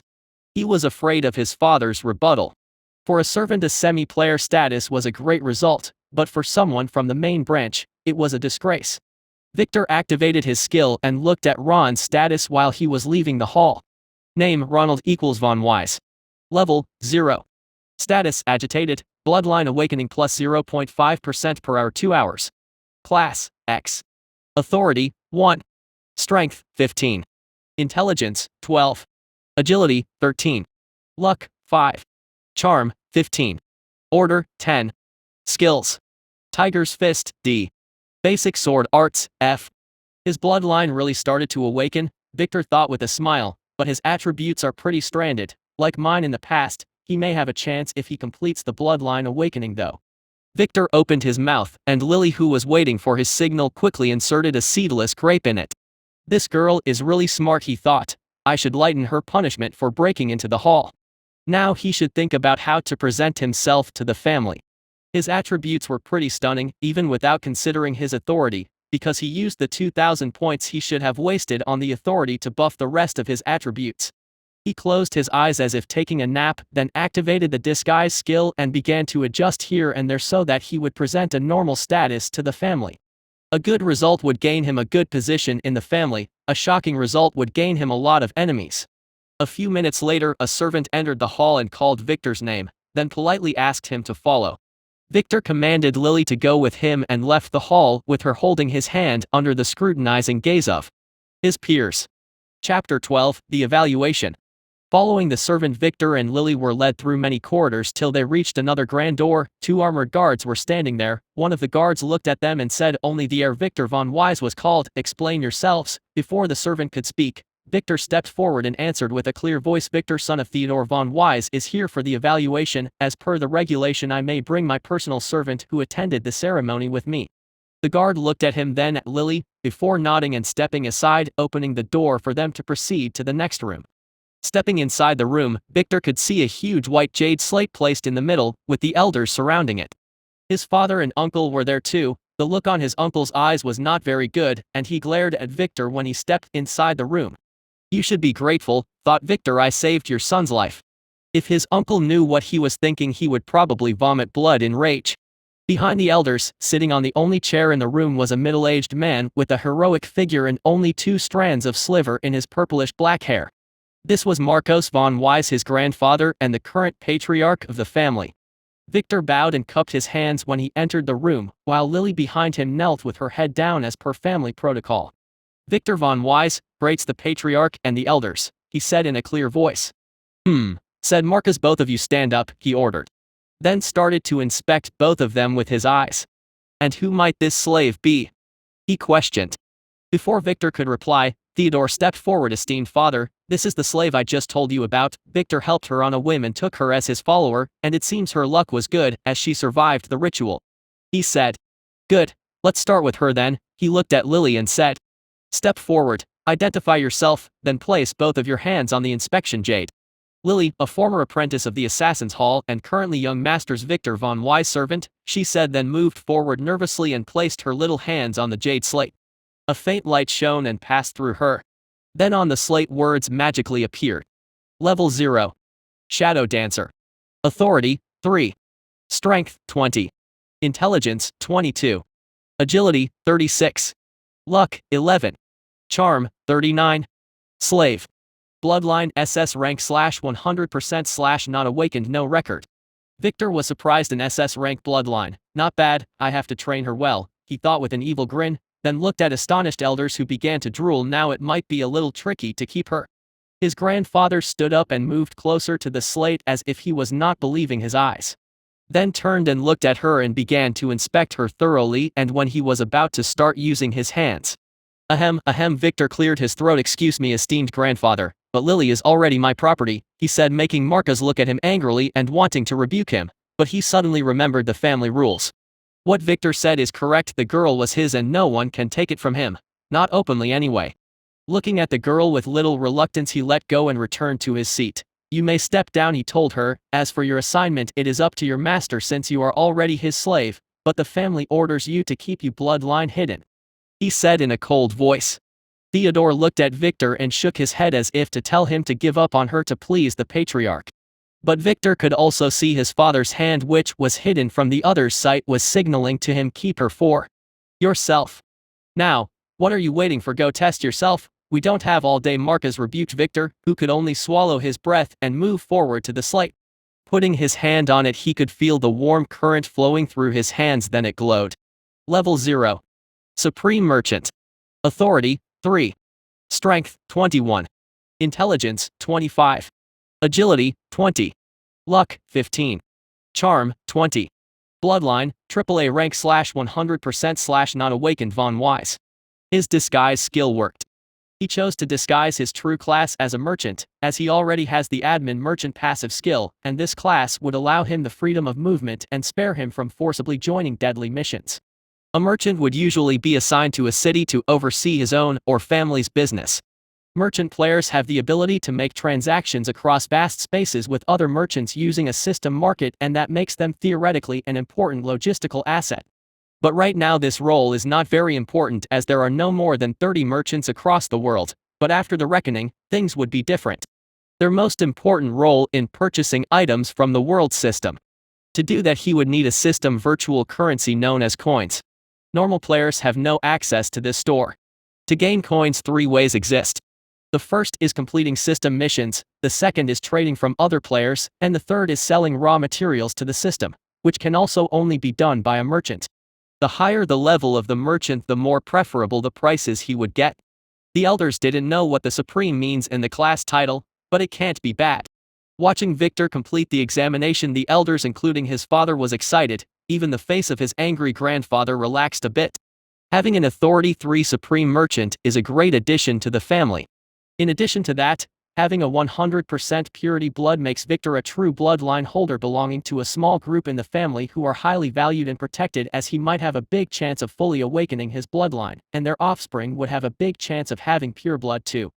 He was afraid of his father's rebuttal. For a servant, a semi-player status was a great result, but for someone from the main branch, it was a disgrace. Victor activated his skill and looked at Ron's status while he was leaving the hall. Name, Ronald = Von Wise. Level, 0. Status, agitated. Bloodline awakening plus 0.5% per hour, 2 hours. Class, X. Authority, 1. Strength, 15. Intelligence, 12. Agility, 13. Luck, 5. Charm, 15. Order, 10. Skills. Tiger's Fist, D. Basic Sword Arts, F. His bloodline really started to awaken, Victor thought with a smile, but his attributes are pretty stranded. Like mine in the past, he may have a chance if he completes the bloodline awakening though. Victor opened his mouth, and Lily, who was waiting for his signal, quickly inserted a seedless grape in it. This girl is really smart, he thought. I should lighten her punishment for breaking into the hall. Now he should think about how to present himself to the family. His attributes were pretty stunning, even without considering his authority, because he used the 2,000 points he should have wasted on the authority to buff the rest of his attributes. He closed his eyes as if taking a nap, then activated the disguise skill and began to adjust here and there so that he would present a normal status to the family. A good result would gain him a good position in the family, a shocking result would gain him a lot of enemies. A few minutes later, a servant entered the hall and called Victor's name, then politely asked him to follow. Victor commanded Lily to go with him and left the hall with her holding his hand under the scrutinizing gaze of his peers. Chapter 12, The Evaluation. Following the servant, Victor and Lily were led through many corridors till they reached another grand door. 2 armored guards were standing there. One of the guards looked at them and said, "Only the heir Victor von Wise was called. Explain yourselves." Before the servant could speak, Victor stepped forward and answered with a clear voice, "Victor, son of Theodore von Wise, is here for the evaluation. As per the regulation, I may bring my personal servant who attended the ceremony with me." The guard looked at him, then at Lily, before nodding and stepping aside, opening the door for them to proceed to the next room. Stepping inside the room, Victor could see a huge white jade slate placed in the middle, with the elders surrounding it. His father and uncle were there too. The look on his uncle's eyes was not very good, and he glared at Victor when he stepped inside the room. "You should be grateful," thought Victor, "I saved your son's life." If his uncle knew what he was thinking, he would probably vomit blood in rage. Behind the elders, sitting on the only chair in the room, was a middle-aged man with a heroic figure and only 2 strands of silver in his purplish-black hair. This was Marcos von Wise, his grandfather and the current patriarch of the family. Victor bowed and cupped his hands when he entered the room, while Lily behind him knelt with her head down as per family protocol. "Victor von Wise," greets the patriarch and the elders, he said in a clear voice. Said Marcus, "both of you stand up," he ordered. Then started to inspect both of them with his eyes. "And who might this slave be?" he questioned. Before Victor could reply, Theodore stepped forward. "Esteemed father, this is the slave I just told you about. Victor helped her on a whim and took her as his follower, and it seems her luck was good, as she survived the ritual," he said. "Good, let's start with her then." He looked at Lily and said, "Step forward, identify yourself, then place both of your hands on the inspection jade." Lily, a former apprentice of the Assassin's Hall and currently young master's Victor von Wise servant, she said, then moved forward nervously and placed her little hands on the jade slate. A faint light shone and passed through her. Then on the slate words magically appeared. Level 0. Shadow Dancer. Authority, 3. Strength, 20. Intelligence, 22. Agility, 36. Luck, 11. Charm, 39. Slave. Bloodline SS rank /100% not awakened, no record. Victor was surprised. An SS rank bloodline, not bad, I have to train her well, he thought with an evil grin, then looked at astonished elders who began to drool. Now it might be a little tricky to keep her. His grandfather stood up and moved closer to the slate as if he was not believing his eyes. Then turned and looked at her and began to inspect her thoroughly, and when he was about to start using his hands. Ahem, Victor cleared his throat. "Excuse me, esteemed grandfather, but Lily is already my property," he said, making Marcus look at him angrily and wanting to rebuke him, but he suddenly remembered the family rules. What Victor said is correct, the girl was his and no one can take it from him, not openly anyway. Looking at the girl with little reluctance, he let go and returned to his seat. "You may step down," he told her. "As for your assignment, it is up to your master since you are already his slave, but the family orders you to keep your bloodline hidden," he said in a cold voice. Theodore looked at Victor and shook his head as if to tell him to give up on her to please the patriarch. But Victor could also see his father's hand, which was hidden from the other's sight, was signaling to him, "Keep her for yourself. Now, what are you waiting for? Go test yourself. We don't have all day." Marcus rebuked Victor, who could only swallow his breath and move forward to the slate. Putting his hand on it, he could feel the warm current flowing through his hands, then it glowed. Level 0. Supreme Merchant. Authority, 3. Strength, 21. Intelligence, 25. Agility, 20. Luck, 15. Charm, 20. Bloodline, AAA rank /100% not awakened von Wise. His disguise skill worked. He chose to disguise his true class as a merchant, as he already has the admin merchant passive skill, and this class would allow him the freedom of movement and spare him from forcibly joining deadly missions. A merchant would usually be assigned to a city to oversee his own or family's business. Merchant players have the ability to make transactions across vast spaces with other merchants using a system market, and that makes them theoretically an important logistical asset. But right now this role is not very important, as there are no more than 30 merchants across the world, but after the reckoning, things would be different. Their most important role in purchasing items from the world system. To do that, he would need a system virtual currency known as coins. Normal players have no access to this store. To gain coins, 3 ways exist. The first is completing system missions, the second is trading from other players, and the third is selling raw materials to the system. which can also only be done by a merchant. The higher the level of the merchant, the more preferable the prices he would get. The elders didn't know what the supreme means in the class title, but it can't be bad. Watching Victor complete the examination, the elders, including his father, was excited. Even the face of his angry grandfather relaxed a bit. Having an Authority 3 Supreme Merchant is a great addition to the family. In addition to that, having a 100% purity blood makes Victor a true bloodline holder belonging to a small group in the family who are highly valued and protected, as he might have a big chance of fully awakening his bloodline, and their offspring would have a big chance of having pure blood too.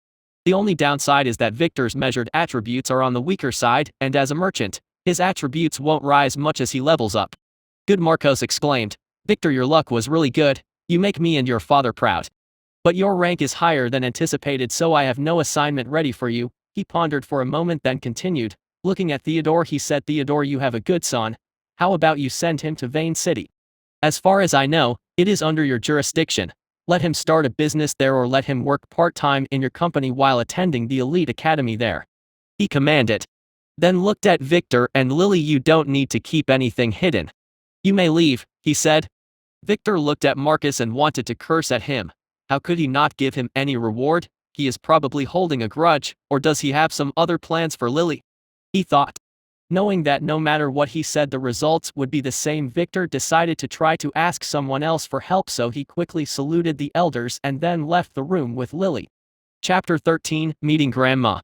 The only downside is that Victor's measured attributes are on the weaker side, and as a merchant, his attributes won't rise much as he levels up. Good, Marcos exclaimed. Victor, your luck was really good. You make me and your father proud. But your rank is higher than anticipated, so I have no assignment ready for you. He pondered for a moment, then continued. Looking at Theodore, he said, Theodore, you have a good son. How about you send him to Vane City? As far as I know, it is under your jurisdiction. Let him start a business there, or let him work part-time in your company while attending the elite academy there. He commanded. Then looked at Victor and Lily. You don't need to keep anything hidden. You may leave, he said. Victor looked at Marcus and wanted to curse at him. How could he not give him any reward? He is probably holding a grudge, or does he have some other plans for Lily? He thought. Knowing that no matter what he said the results would be the same, Victor decided to try to ask someone else for help, so he quickly saluted the elders and then left the room with Lily. Chapter 13, Meeting Grandma.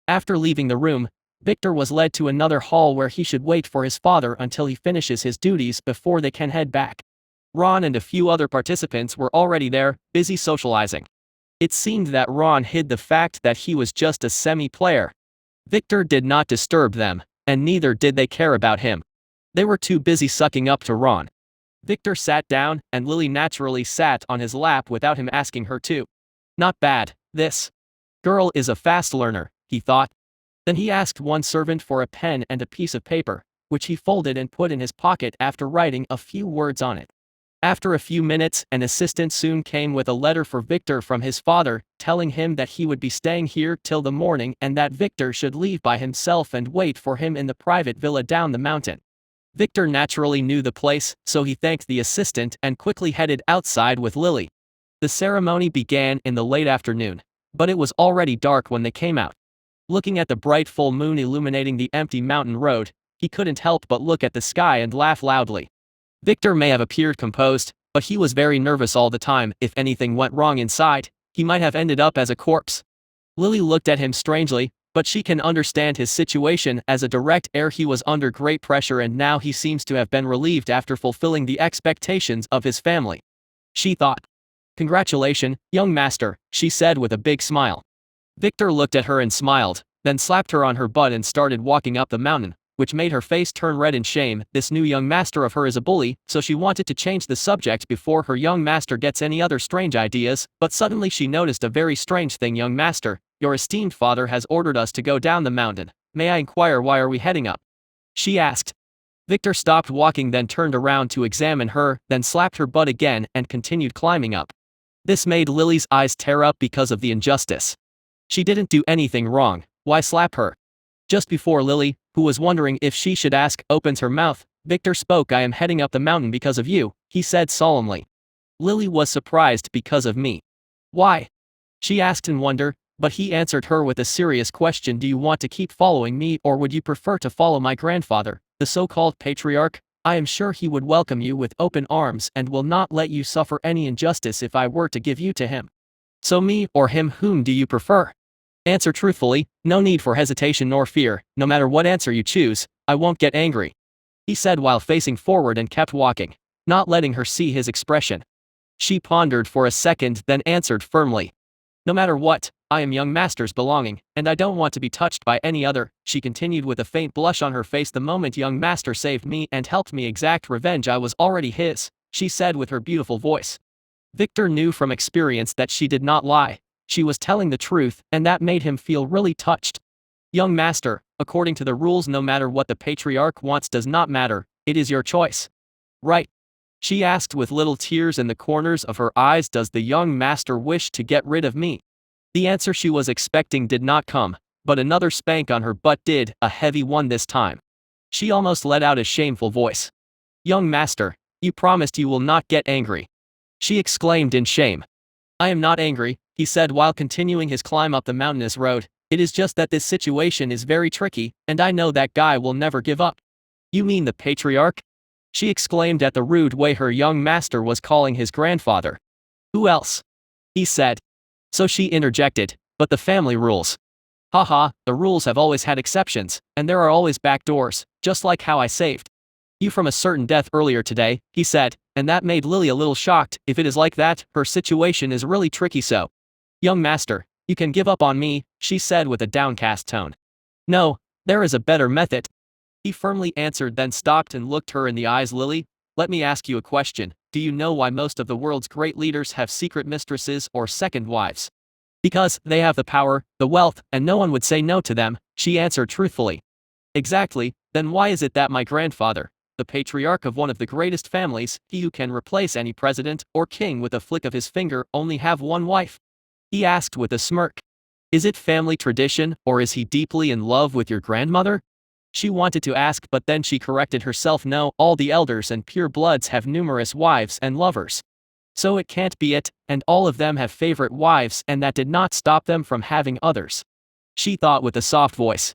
After leaving the room, Victor was led to another hall where he should wait for his father until he finishes his duties before they can head back. Ron and a few other participants were already there, busy socializing. It seemed that Ron hid the fact that he was just a semi-player. Victor did not disturb them, and neither did they care about him. They were too busy sucking up to Ron. Victor sat down, and Lily naturally sat on his lap without him asking her to. Not bad, this girl is a fast learner, he thought. Then he asked one servant for a pen and a piece of paper, which he folded and put in his pocket after writing a few words on it. After a few minutes, an assistant soon came with a letter for Victor from his father, telling him that he would be staying here till the morning and that Victor should leave by himself and wait for him in the private villa down the mountain. Victor naturally knew the place, so he thanked the assistant and quickly headed outside with Lily. The ceremony began in the late afternoon, but it was already dark when they came out. Looking at the bright full moon illuminating the empty mountain road, he couldn't help but look at the sky and laugh loudly. Victor may have appeared composed, but he was very nervous all the time. If anything went wrong inside, he might have ended up as a corpse. Lily looked at him strangely, but she can understand his situation. As a direct heir, he was under great pressure, and now he seems to have been relieved after fulfilling the expectations of his family. She thought. Congratulations, young master, she said with a big smile. Victor looked at her and smiled, then slapped her on her butt and started walking up the mountain, which made her face turn red in shame. This new young master of her is a bully, so she wanted to change the subject before her young master gets any other strange ideas, but suddenly she noticed a very strange thing. Young master, your esteemed father has ordered us to go down the mountain. May I inquire why are we heading up? She asked. Victor stopped walking, then turned around to examine her, then slapped her butt again and continued climbing up. This made Lily's eyes tear up because of the injustice. She didn't do anything wrong, why slap her? Just before Lily, who was wondering if she should ask, opens her mouth, Victor spoke. I am heading up the mountain because of you, he said solemnly. Lily was surprised. Because of me? Why? She asked in wonder, but he answered her with a serious question. Do you want to keep following me, or would you prefer to follow my grandfather, the so-called patriarch? I am sure he would welcome you with open arms and will not let you suffer any injustice if I were to give you to him. So me or him, whom do you prefer? Answer truthfully, no need for hesitation nor fear. No matter what answer you choose, I won't get angry, he said while facing forward and kept walking, not letting her see his expression. She pondered for a second, then answered firmly. No matter what, I am young master's belonging, and I don't want to be touched by any other, she continued with a faint blush on her face. The moment young master saved me and helped me exact revenge, I was already his, she said with her beautiful voice. Victor knew from experience that she did not lie. She was telling the truth, and that made him feel really touched. Young master, according to the rules, no matter what the patriarch wants does not matter, it is your choice. Right? She asked with little tears in the corners of her eyes. Does the young master wish to get rid of me? The answer she was expecting did not come, but another spank on her butt did, a heavy one this time. She almost let out a shameful voice. Young master, you promised you will not get angry. She exclaimed in shame. I am not angry, he said while continuing his climb up the mountainous road. It is just that this situation is very tricky, and I know that guy will never give up. You mean the patriarch? She exclaimed at the rude way her young master was calling his grandfather. Who else? He said. So she interjected, but the family rules. Haha, the rules have always had exceptions, and there are always back doors, just like how I saved you from a certain death earlier today, he said, and that made Lily a little shocked. If it is like that, her situation is really tricky. So, young master, you can give up on me, she said with a downcast tone. No, there is a better method. He firmly answered, then stopped and looked her in the eyes. Lily, let me ask you a question. Do you know why most of the world's great leaders have secret mistresses or second wives? Because they have the power, the wealth, and no one would say no to them, she answered truthfully. Exactly, then why is it that my grandfather, the patriarch of one of the greatest families, he who can replace any president or king with a flick of his finger, only have one wife? He asked with a smirk. Is it family tradition, or is he deeply in love with your grandmother? She wanted to ask, but then she corrected herself. No, all the elders and pure bloods have numerous wives and lovers. So it can't be it, and all of them have favorite wives, and that did not stop them from having others. She thought with a soft voice.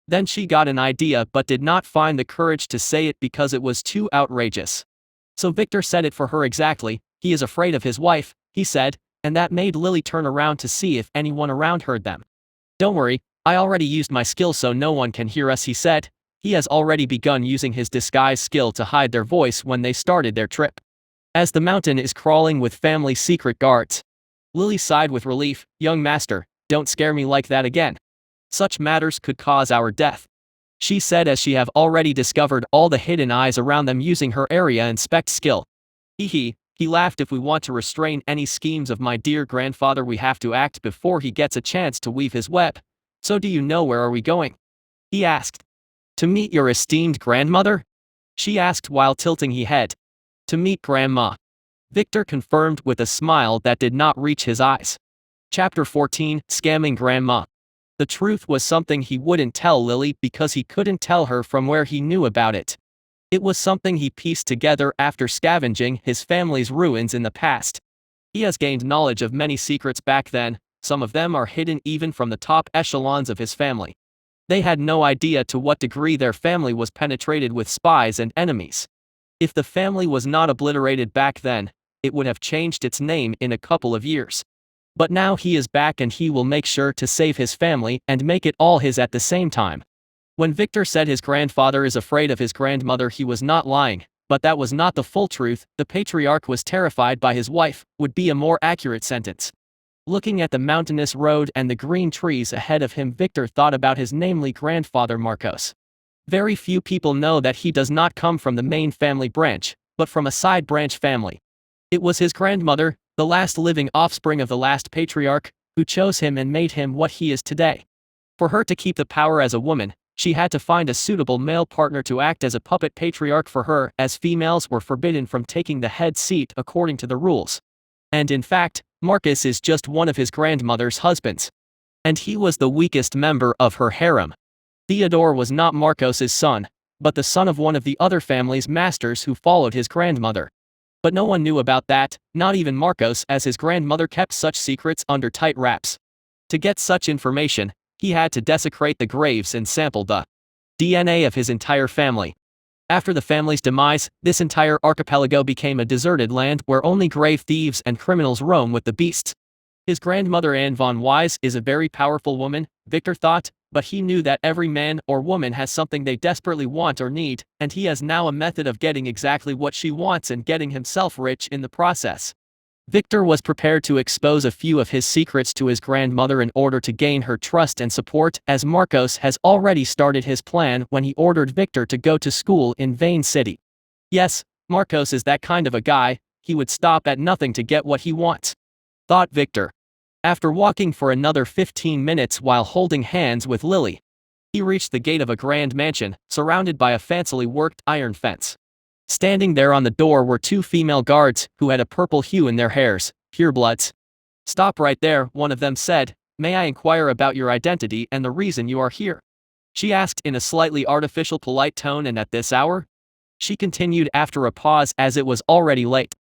Then she got an idea but did not find the courage to say it because it was too outrageous. So Victor said it for her. Exactly, he is afraid of his wife, he said, and that made Lily turn around to see if anyone around heard them. Don't worry, I already used my skill so no one can hear us, he said. He has already begun using his disguise skill to hide their voice when they started their trip. As the mountain is crawling with family secret guards. Lily sighed with relief. Young master, don't scare me like that again. Such matters could cause our death, she said as she have already discovered all the hidden eyes around them using her area inspect skill. He laughed. If we want to restrain any schemes of my dear grandfather, we have to act before he gets a chance to weave his web. So do you know where are we going? He asked. To meet your esteemed grandmother? She asked while tilting his head. To meet grandma. Victor confirmed with a smile that did not reach his eyes. Chapter 14, Scamming Grandma. The truth was something he wouldn't tell Lily because he couldn't tell her from where he knew about it. It was something he pieced together after scavenging his family's ruins in the past. He has gained knowledge of many secrets back then, some of them are hidden even from the top echelons of his family. They had no idea to what degree their family was penetrated with spies and enemies. If the family was not obliterated back then, it would have changed its name in a couple of years. But now he is back and he will make sure to save his family and make it all his at the same time. When Victor said his grandfather is afraid of his grandmother, he was not lying, but that was not the full truth. The patriarch was terrified by his wife, would be a more accurate sentence. Looking at the mountainous road and the green trees ahead of him, Victor thought about his namely grandfather Marcos. Very few people know that he does not come from the main family branch, but from a side branch family. It was his grandmother, the last living offspring of the last patriarch, who chose him and made him what he is today. For her to keep the power as a woman, she had to find a suitable male partner to act as a puppet patriarch for her, as females were forbidden from taking the head seat according to the rules. And in fact, Marcus is just one of his grandmother's husbands. And he was the weakest member of her harem. Theodore was not Marcos's son, but the son of one of the other family's masters who followed his grandmother. But no one knew about that, not even Marcos, as his grandmother kept such secrets under tight wraps. To get such information, he had to desecrate the graves and sample the DNA of his entire family. After the family's demise, this entire archipelago became a deserted land where only grave thieves and criminals roam with the beasts. His grandmother Anne von Wise is a very powerful woman, Victor thought, but he knew that every man or woman has something they desperately want or need, and he has now a method of getting exactly what she wants and getting himself rich in the process. Victor was prepared to expose a few of his secrets to his grandmother in order to gain her trust and support, as Marcos has already started his plan when he ordered Victor to go to school in Vane City. Yes, Marcos is that kind of a guy, he would stop at nothing to get what he wants, thought Victor. After walking for another 15 minutes while holding hands with Lily, he reached the gate of a grand mansion, surrounded by a fancily worked iron fence. Standing there on the door were two female guards, who had a purple hue in their hairs, purebloods. Stop right there, one of them said. May I inquire about your identity and the reason you are here? She asked in a slightly artificial polite tone. And at this hour? She continued after a pause as it was already late.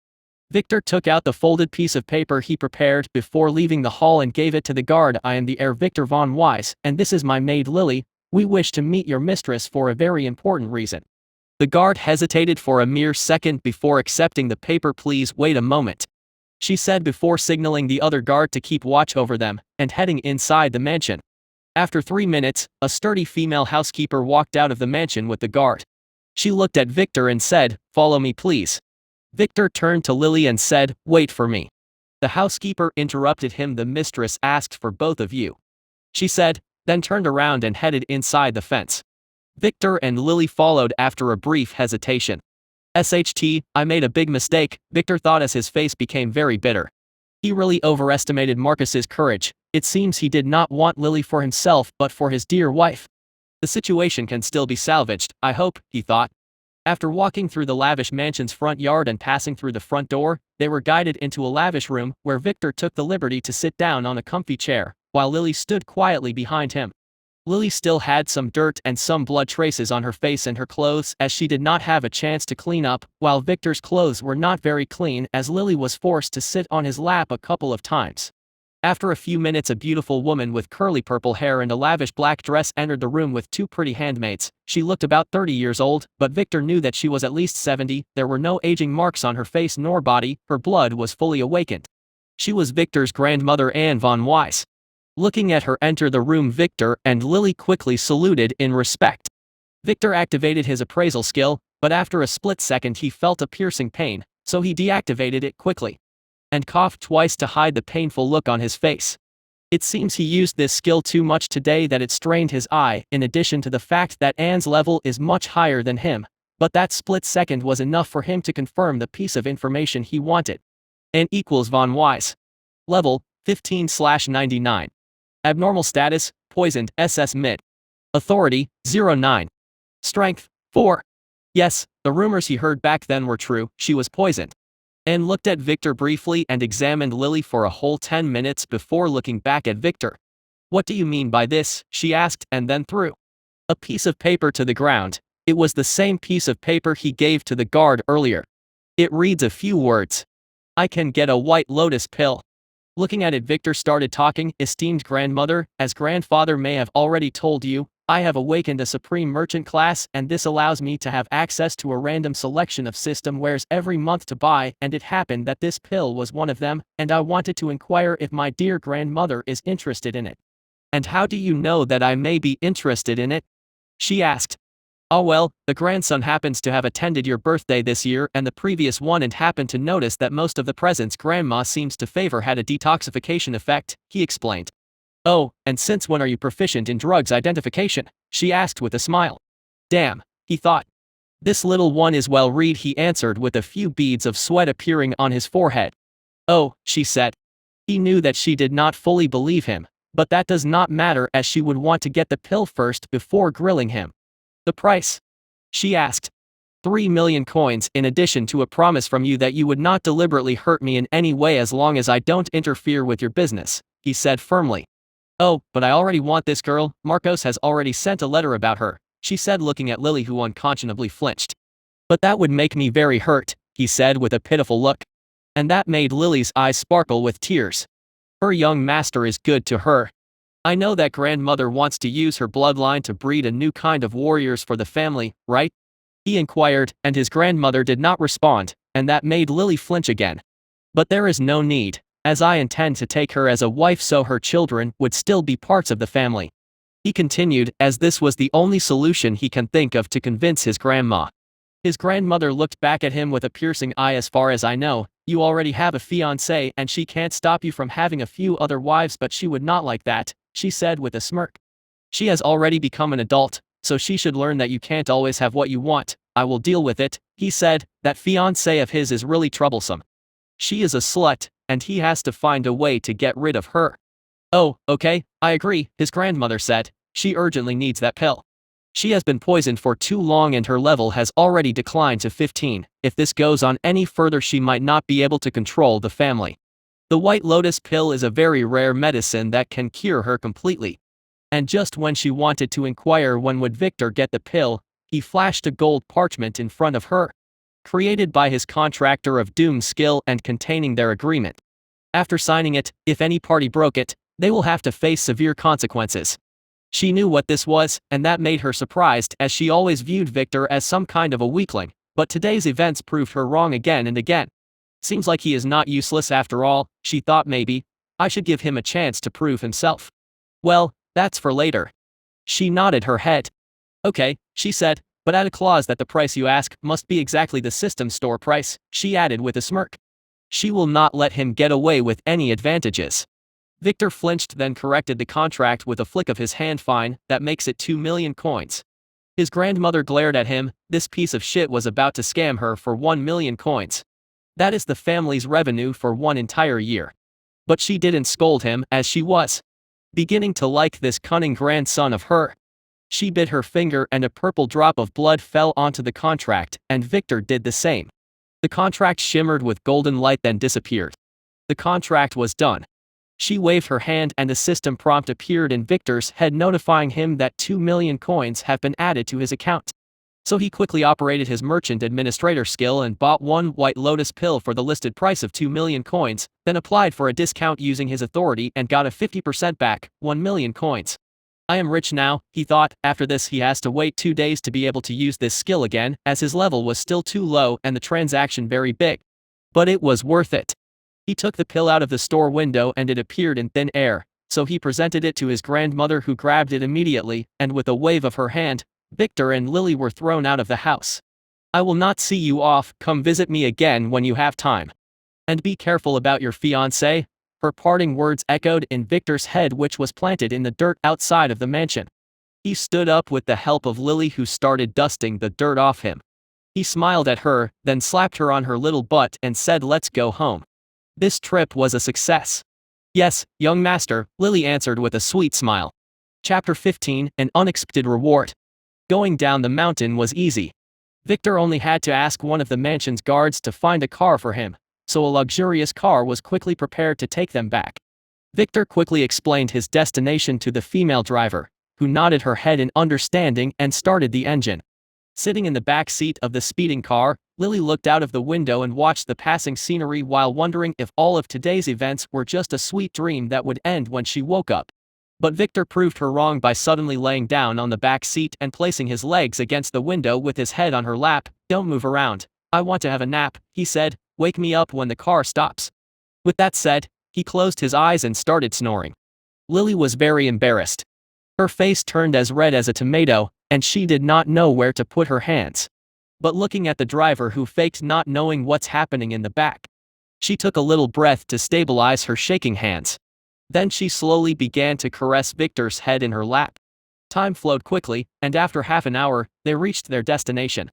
Victor took out the folded piece of paper he prepared before leaving the hall and gave it to the guard. I am the heir Victor von Weiss, and this is my maid Lily. We wish to meet your mistress for a very important reason. The guard hesitated for a mere second before accepting the paper. Please wait a moment, she said before signaling the other guard to keep watch over them, and heading inside the mansion. After 3 minutes, a sturdy female housekeeper walked out of the mansion with the guard. She looked at Victor and said, "Follow me please." Victor turned to Lily and said, "Wait for me." The housekeeper interrupted him. "The mistress asked for both of you," she said, then turned around and headed inside the fence. Victor and Lily followed after a brief hesitation. I made a big mistake," Victor thought as his face became very bitter. He really overestimated Marcus's courage. It seems he did not want Lily for himself but for his dear wife. The situation can still be salvaged, I hope, he thought. After walking through the lavish mansion's front yard and passing through the front door, they were guided into a lavish room where Victor took the liberty to sit down on a comfy chair, while Lily stood quietly behind him. Lily still had some dirt and some blood traces on her face and her clothes as she did not have a chance to clean up, while Victor's clothes were not very clean as Lily was forced to sit on his lap a couple of times. After a few minutes, a beautiful woman with curly purple hair and a lavish black dress entered the room with 2 pretty handmaids. She looked about 30 years old, but Victor knew that she was at least 70. There were no aging marks on her face nor body, her blood was fully awakened. She was Victor's grandmother, Anne von Weiss. Looking at her enter the room, Victor and Lily quickly saluted in respect. Victor activated his appraisal skill, but after a split second he felt a piercing pain, so he deactivated it quickly and coughed twice to hide the painful look on his face. It seems he used this skill too much today that it strained his eye, in addition to the fact that Anne's level is much higher than him, but that split second was enough for him to confirm the piece of information he wanted. Anne equals von Weiss. Level, 15/99. Abnormal status, poisoned, SS Mid. Authority, 09. Strength, 4. Yes, the rumors he heard back then were true, she was poisoned. Anne looked at Victor briefly and examined Lily for a whole 10 minutes before looking back at Victor. "What do you mean by this?" she asked, and then threw a piece of paper to the ground. It was the same piece of paper he gave to the guard earlier. It reads a few words. "I can get a White Lotus pill." Looking at it, Victor started talking. "Esteemed grandmother, as grandfather may have already told you, I have awakened a supreme merchant class, and this allows me to have access to a random selection of system wares every month to buy, and it happened that this pill was one of them, and I wanted to inquire if my dear grandmother is interested in it." "And how do you know that I may be interested in it?" she asked. "Oh well, the grandson happens to have attended your birthday this year and the previous one and happened to notice that most of the presents grandma seems to favor had a detoxification effect," he explained. "Oh, and since when are you proficient in drugs identification?" she asked with a smile. "Damn," he thought. "This little one is well read," he answered with a few beads of sweat appearing on his forehead. "Oh," she said. He knew that she did not fully believe him, but that does not matter as she would want to get the pill first before grilling him. "The price?" she asked. 3 million coins, in addition to a promise from you that you would not deliberately hurt me in any way as long as I don't interfere with your business," he said firmly. "Oh, but I already want this girl, Marcos has already sent a letter about her," she said looking at Lily, who unconscionably flinched. "But that would make me very hurt," he said with a pitiful look. And that made Lily's eyes sparkle with tears. Her young master is good to her. "I know that grandmother wants to use her bloodline to breed a new kind of warriors for the family, right?" he inquired, and his grandmother did not respond, and that made Lily flinch again. "But there is no need, as I intend to take her as a wife so her children would still be parts of the family," he continued, as this was the only solution he can think of to convince his grandma. His grandmother looked back at him with a piercing eye. "As far as I know, you already have a fiancé and she can't stop you from having a few other wives, but she would not like that," she said with a smirk. "She has already become an adult, so she should learn that you can't always have what you want." "I will deal with it," he said. "That fiancé of his is really troublesome. She is a slut, and he has to find a way to get rid of her." "Oh, okay, I agree," his grandmother said. "She urgently needs that pill. She has been poisoned for too long and her level has already declined to 15. If this goes on any further, she might not be able to control the family. The White Lotus pill is a very rare medicine that can cure her completely." And just when she wanted to inquire when would Victor get the pill, He flashed a gold parchment in front of her. Created by his contractor of doom skill and containing their agreement. After signing it, if any party broke it, they will have to face severe consequences. She knew what this was, and that made her surprised as she always viewed Victor as some kind of a weakling, but today's events proved her wrong again and again. Seems like he is not useless after all, she thought maybe. I should give him a chance to prove himself. Well, that's for later. She nodded her head. Okay, she said, but add a clause that the price you ask must be exactly the system store price, she added with a smirk. She will not let him get away with any advantages. Victor flinched, then corrected the contract with a flick of his hand. Fine, that makes it 2 million coins. His grandmother glared at him. This piece of shit was about to scam her for 1 million coins. That is the family's revenue for one entire year. But she didn't scold him, as she was beginning to like this cunning grandson of her. She bit her finger and a purple drop of blood fell onto the contract, and Victor did the same. The contract shimmered with golden light then disappeared. The contract was done. She waved her hand and a system prompt appeared in Victor's head notifying him that 2 million coins have been added to his account. So he quickly operated his merchant administrator skill and bought one White Lotus pill for the listed price of 2 million coins, then applied for a discount using his authority and got a 50% back, 1 million coins. I am rich now, he thought. After this he has to wait 2 days to be able to use this skill again, as his level was still too low and the transaction very big. But it was worth it. He took the pill out of the store window and it appeared in thin air, so he presented it to his grandmother who grabbed it immediately, and with a wave of her hand, Victor and Lily were thrown out of the house. I will not see you off, come visit me again when you have time. And be careful about your fiancé. Her parting words echoed in Victor's head, which was planted in the dirt outside of the mansion. He stood up with the help of Lily, who started dusting the dirt off him. He smiled at her, then slapped her on her little butt and said, "Let's go home." This trip was a success. "Yes, young master," Lily answered with a sweet smile. Chapter 15, An Unexpected Reward. Going down the mountain was easy. Victor only had to ask one of the mansion's guards to find a car for him, so a luxurious car was quickly prepared to take them back. Victor quickly explained his destination to the female driver, who nodded her head in understanding and started the engine. Sitting in the back seat of the speeding car, Lily looked out of the window and watched the passing scenery while wondering if all of today's events were just a sweet dream that would end when she woke up. But Victor proved her wrong by suddenly laying down on the back seat and placing his legs against the window with his head on her lap. "Don't move around. I want to have a nap," he said. "Wake me up when the car stops." With that said, he closed his eyes and started snoring. Lily was very embarrassed. Her face turned as red as a tomato, and she did not know where to put her hands. But looking at the driver who faked not knowing what's happening in the back, she took a little breath to stabilize her shaking hands. Then she slowly began to caress Victor's head in her lap. Time flowed quickly, and after half an hour, they reached their destination.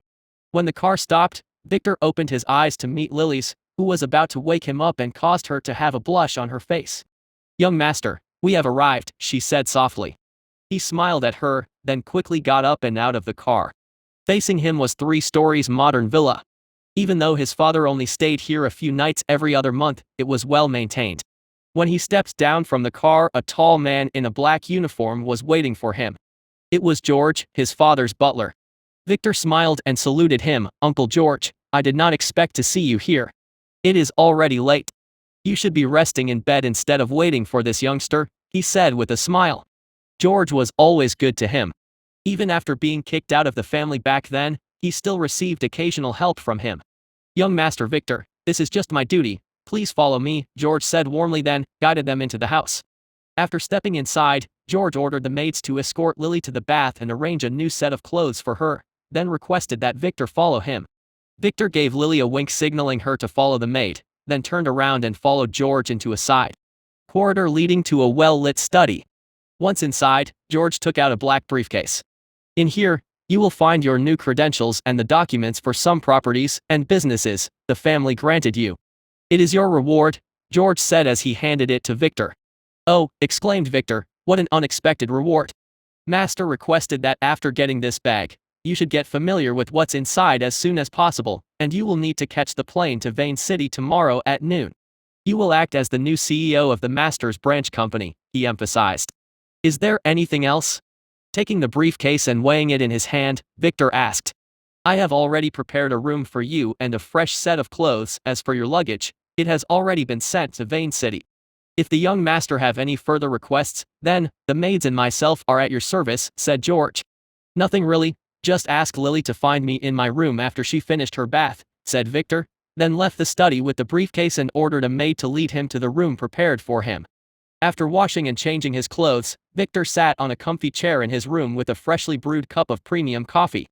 When the car stopped, Victor opened his eyes to meet Lily's, who was about to wake him up and caused her to have a blush on her face. "Young master, we have arrived," she said softly. He smiled at her, then quickly got up and out of the car. Facing him was 3 stories modern villa. Even though his father only stayed here a few nights every other month, it was well maintained. When he stepped down from the car, a tall man in a black uniform was waiting for him. It was George, his father's butler. Victor smiled and saluted him. "Uncle George, I did not expect to see you here. It is already late. You should be resting in bed instead of waiting for this youngster," he said with a smile. George was always good to him. Even after being kicked out of the family back then, he still received occasional help from him. "Young Master Victor, this is just my duty. Please follow me," George said warmly, then guided them into the house. After stepping inside, George ordered the maids to escort Lily to the bath and arrange a new set of clothes for her, then requested that Victor follow him. Victor gave Lily a wink signaling her to follow the maid, then turned around and followed George into a side corridor leading to a well-lit study. Once inside, George took out a black briefcase. "In here, you will find your new credentials and the documents for some properties and businesses the family granted you. It is your reward," George said as he handed it to Victor. "Oh," exclaimed Victor, "what an unexpected reward. Master requested that after getting this bag, you should get familiar with what's inside as soon as possible, and you will need to catch the plane to Vane City tomorrow at noon. You will act as the new CEO of the Master's branch company," he emphasized. "Is there anything else?" Taking the briefcase and weighing it in his hand, Victor asked, "I have already prepared a room for you and a fresh set of clothes. As for your luggage, it has already been sent to Vane City. If the young master have any further requests, then, the maids and myself are at your service," said George. "Nothing really, just ask Lily to find me in my room after she finished her bath," said Victor, then left the study with the briefcase and ordered a maid to lead him to the room prepared for him. After washing and changing his clothes, Victor sat on a comfy chair in his room with a freshly brewed cup of premium coffee.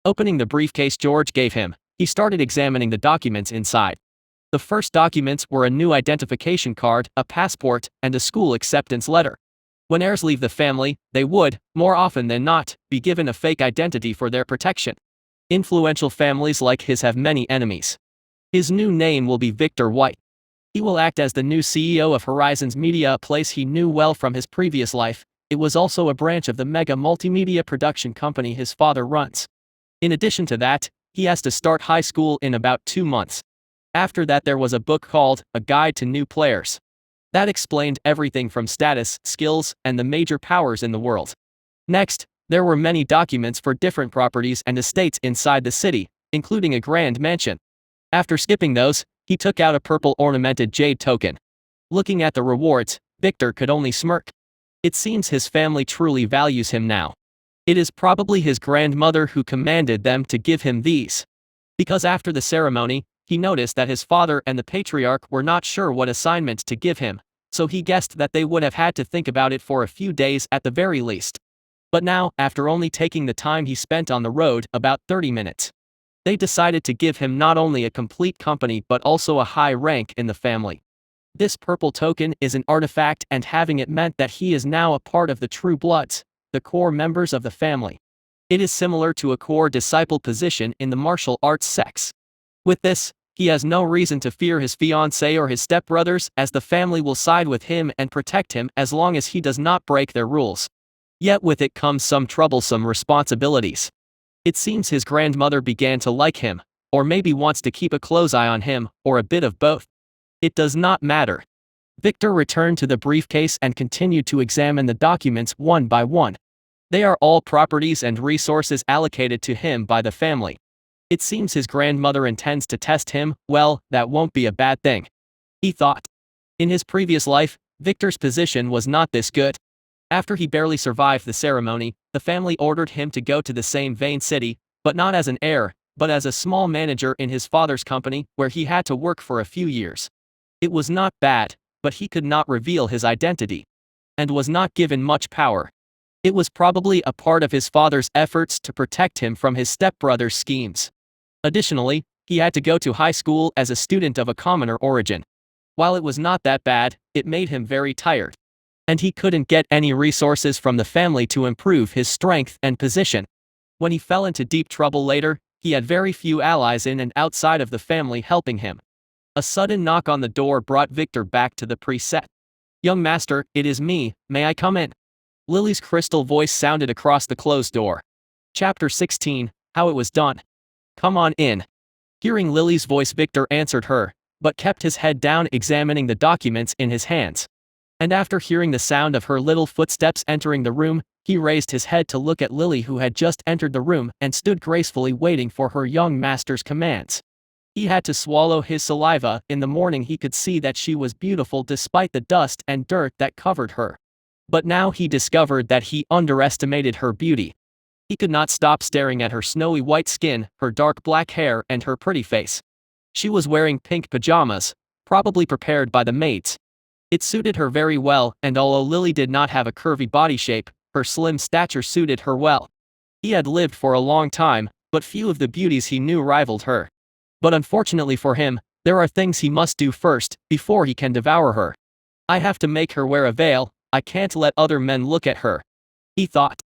Opening the briefcase George gave him, he started examining the documents inside. The first documents were a new identification card, a passport, and a school acceptance letter. When heirs leave the family, they would, more often than not, be given a fake identity for their protection. Influential families like his have many enemies. His new name will be Victor White. He will act as the new CEO of Horizons Media, a place he knew well from his previous life. It was also a branch of the mega multimedia production company his father runs. In addition to that, he has to start high school in about 2 months. After that, there was a book called A Guide to New Players. That explained everything from status, skills, and the major powers in the world. Next, there were many documents for different properties and estates inside the city, including a grand mansion. After skipping those, he took out a purple ornamented jade token. Looking at the rewards, Victor could only smirk. It seems his family truly values him now. It is probably his grandmother who commanded them to give him these. Because after the ceremony, he noticed that his father and the patriarch were not sure what assignment to give him, so he guessed that they would have had to think about it for a few days at the very least. But now, after only taking the time he spent on the road, about 30 minutes, they decided to give him not only a complete company but also a high rank in the family. This purple token is an artifact, and having it meant that he is now a part of the True Bloods, the core members of the family. It is similar to a core disciple position in the martial arts sects. With this, he has no reason to fear his fiancée or his stepbrothers, as the family will side with him and protect him as long as he does not break their rules. Yet with it comes some troublesome responsibilities. It seems his grandmother began to like him, or maybe wants to keep a close eye on him, or a bit of both. It does not matter. Victor returned to the briefcase and continued to examine the documents one by one. They are all properties and resources allocated to him by the family. It seems his grandmother intends to test him. Well, that won't be a bad thing, he thought. In his previous life, Victor's position was not this good. After he barely survived the ceremony, the family ordered him to go to the same Vane City, but not as an heir, but as a small manager in his father's company, where he had to work for a few years. It was not bad, but he could not reveal his identity, and was not given much power. It was probably a part of his father's efforts to protect him from his stepbrother's schemes. Additionally, he had to go to high school as a student of a commoner origin. While it was not that bad, it made him very tired. And he couldn't get any resources from the family to improve his strength and position. When he fell into deep trouble later, he had very few allies in and outside of the family helping him. A sudden knock on the door brought Victor back to the preset. "Young master, it is me, may I come in?" Lily's crystal voice sounded across the closed door. Chapter 16, How It Was Done. "Come on in." Hearing Lily's voice, Victor answered her, but kept his head down, examining the documents in his hands. And after hearing the sound of her little footsteps entering the room, he raised his head to look at Lily, who had just entered the room and stood gracefully waiting for her young master's commands. He had to swallow his saliva. In the morning he could see that she was beautiful despite the dust and dirt that covered her. But now he discovered that he underestimated her beauty. He could not stop staring at her snowy white skin, her dark black hair, and her pretty face. She was wearing pink pajamas, probably prepared by the maids. It suited her very well, and although Lily did not have a curvy body shape, her slim stature suited her well. He had lived for a long time, but few of the beauties he knew rivaled her. But unfortunately for him, there are things he must do first, before he can devour her. "I have to make her wear a veil, I can't let other men look at her," he thought.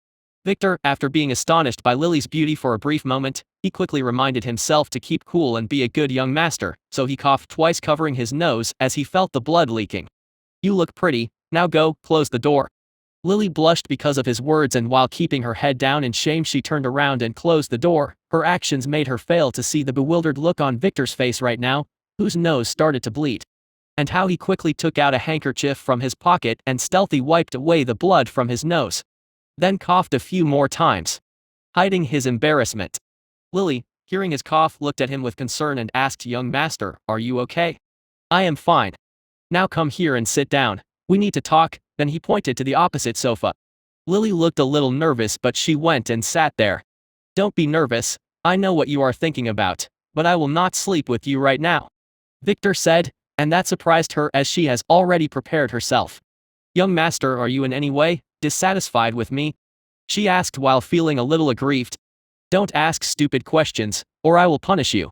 Victor, after being astonished by Lily's beauty for a brief moment, he quickly reminded himself to keep cool and be a good young master, so he coughed twice, covering his nose as he felt the blood leaking. "You look pretty, now go, close the door." Lily blushed because of his words, and while keeping her head down in shame she turned around and closed the door. Her actions made her fail to see the bewildered look on Victor's face right now, whose nose started to bleed. And how he quickly took out a handkerchief from his pocket and stealthily wiped away the blood from his nose. then coughed a few more times, hiding his embarrassment. Lily, hearing his cough, looked at him with concern and asked, "Young master, are you okay?" "I am fine. Now come here and sit down. We need to talk." Then he pointed to the opposite sofa. Lily looked a little nervous, but she went and sat there. "Don't be nervous, I know what you are thinking about, but I will not sleep with you right now," Victor said, and that surprised her as she has already prepared herself. "Young master, are you in any way dissatisfied with me?" she asked while feeling a little aggrieved. "Don't ask stupid questions, or I will punish you,"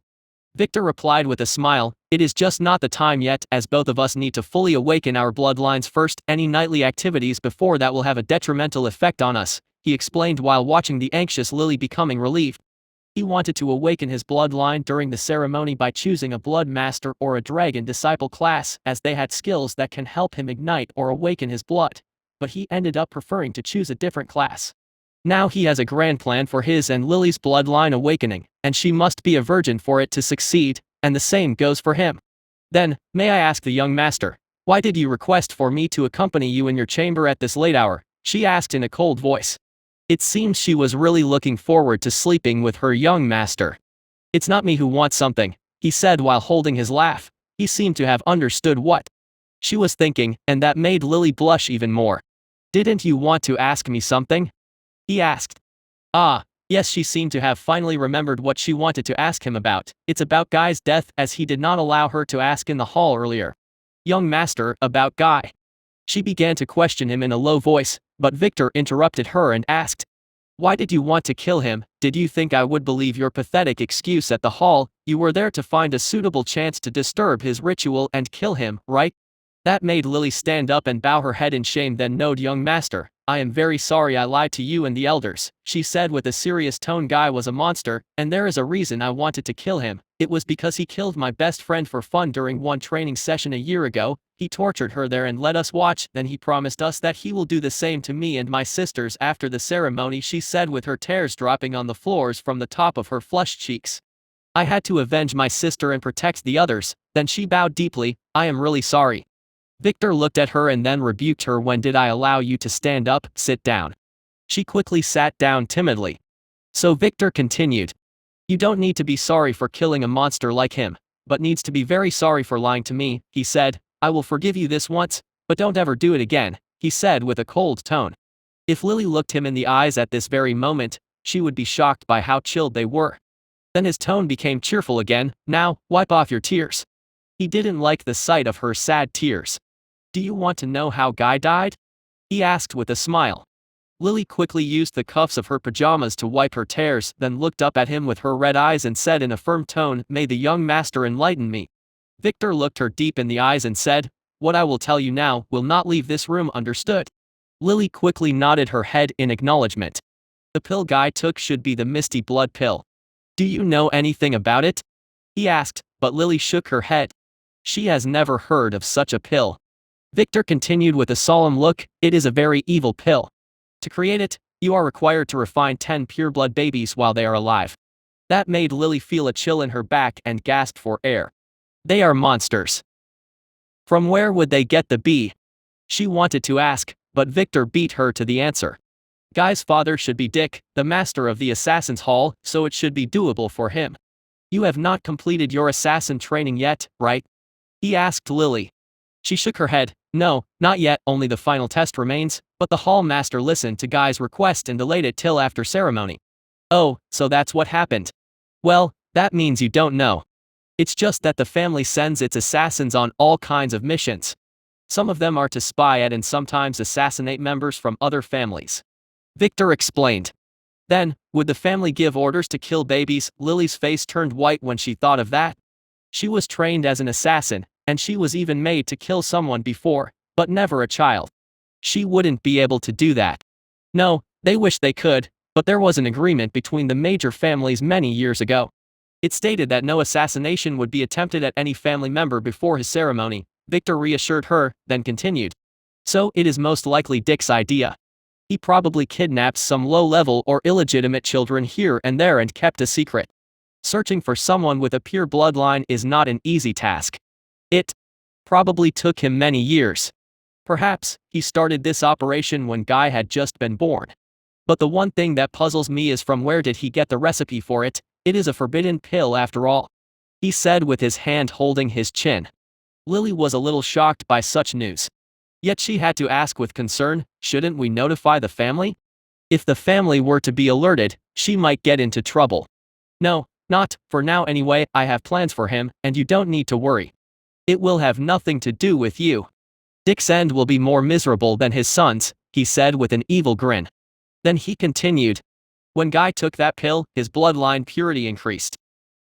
Victor replied with a smile. "It is just not the time yet, as both of us need to fully awaken our bloodlines first. Any nightly activities before that will have a detrimental effect on us," he explained while watching the anxious Lily becoming relieved. He wanted to awaken his bloodline during the ceremony by choosing a blood master or a dragon disciple class, as they had skills that can help him ignite or awaken his blood, but he ended up preferring to choose a different class. Now he has a grand plan for his and Lily's bloodline awakening, and she must be a virgin for it to succeed, and the same goes for him. "Then, may I ask the young master, why did you request for me to accompany you in your chamber at this late hour?" she asked in a cold voice. It seemed she was really looking forward to sleeping with her young master. "It's not me who wants something," he said while holding his laugh. He seemed to have understood what she was thinking, and that made Lily blush even more. "Didn't you want to ask me something?" he asked. "Ah, yes," she seemed to have finally remembered what she wanted to ask him about. "It's about Guy's death," as he did not allow her to ask in the hall earlier. "Young master, about Guy." She began to question him in a low voice, but Victor interrupted her and asked, "Why did you want to kill him? Did you think I would believe your pathetic excuse at the hall? You were there to find a suitable chance to disturb his ritual and kill him, right?" That made Lily stand up and bow her head in shame. "Then no, young master, I am very sorry I lied to you and the elders," she said with a serious tone. "Guy was a monster, and there is a reason I wanted to kill him. It was because he killed my best friend for fun during one training session a year ago. He tortured her there and let us watch, then he promised us that he will do the same to me and my sisters after the ceremony," she said with her tears dropping on the floors from the top of her flushed cheeks. "I had to avenge my sister and protect the others." Then she bowed deeply. "I am really sorry." Victor looked at her and then rebuked her. "When did I allow you to stand up? Sit down." She quickly sat down timidly. So Victor continued, "You don't need to be sorry for killing a monster like him, but needs to be very sorry for lying to me," he said. "I will forgive you this once, but don't ever do it again," he said with a cold tone. If Lily looked him in the eyes at this very moment, she would be shocked by how chilled they were. Then his tone became cheerful again. "Now, wipe off your tears." He didn't like the sight of her sad tears. "Do you want to know how Guy died?" he asked with a smile. Lily quickly used the cuffs of her pajamas to wipe her tears, then looked up at him with her red eyes and said in a firm tone, "May the young master enlighten me." Victor looked her deep in the eyes and said, "What I will tell you now will not leave this room, understood?" Lily quickly nodded her head in acknowledgement. "The pill Guy took should be the Misty Blood pill. Do you know anything about it?" he asked, but Lily shook her head. She has never heard of such a pill. Victor continued with a solemn look, "It is a very evil pill. To create it, you are required to refine 10 pureblood babies while they are alive." That made Lily feel a chill in her back and gasp for air. "They are monsters. From where would they get the bee?" she wanted to ask, but Victor beat her to the answer. "Guy's father should be Dick, the master of the Assassin's Hall, so it should be doable for him." "You have not completed your assassin training yet, right?" he asked Lily. She shook her head. "No, not yet, only the final test remains," but the hall master listened to Guy's request and delayed it till after ceremony. "Oh, so that's what happened. Well, that means you don't know. It's just that the family sends its assassins on all kinds of missions. Some of them are to spy at and sometimes assassinate members from other families," Victor explained. "Then, would the family give orders to kill babies?" Lily's face turned white when she thought of that. She was trained as an assassin, and she was even made to kill someone before, but never a child. She wouldn't be able to do that. No, they wish they could, but there was an agreement between the major families many years ago. It stated that no assassination would be attempted at any family member before his ceremony, Victor reassured her, then continued. "So it is most likely Dick's idea. He probably kidnapped some low-level or illegitimate children here and there and kept a secret. Searching for someone with a pure bloodline is not an easy task. It probably took him many years. Perhaps he started this operation when Guy had just been born." But the one thing that puzzles me is from where did he get the recipe for it? It is a forbidden pill after all," he said with his hand holding his chin. Lily was a little shocked by such news. Yet she had to ask with concern, "Shouldn't we notify the family? If the family were to be alerted, she might get into trouble." "No, not for now anyway. I have plans for him, and you don't need to worry. It will have nothing to do with you. Dick's end will be more miserable than his son's," he said with an evil grin. Then he continued. "When Guy took that pill, his bloodline purity increased.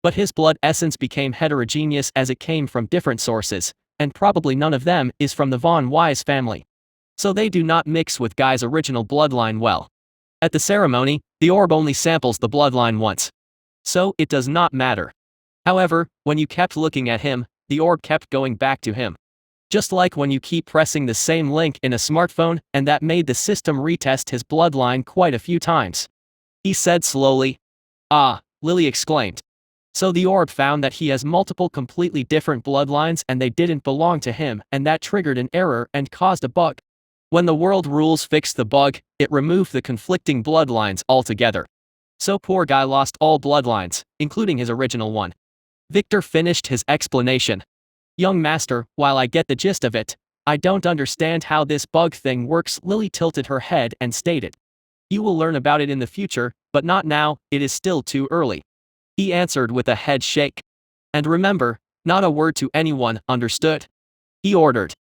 But his blood essence became heterogeneous as it came from different sources, and probably none of them is from the Von Wise family. So they do not mix with Guy's original bloodline well. At the ceremony, the orb only samples the bloodline once. So it does not matter. However, when you kept looking at him, the orb kept going back to him. Just like when you keep pressing the same link in a smartphone, and that made the system retest his bloodline quite a few times," he said slowly. "Ah," Lily exclaimed. "So the orb found that he has multiple completely different bloodlines and they didn't belong to him, and that triggered an error and caused a bug. When the world rules fixed the bug, it removed the conflicting bloodlines altogether. So poor Guy lost all bloodlines, including his original one." Victor finished his explanation. "Young master, while I get the gist of it, I don't understand how this bug thing works." Lily tilted her head and stated. "You will learn about it in the future, but not now, it is still too early," he answered with a head shake. "And remember, not a word to anyone, understood?" he ordered.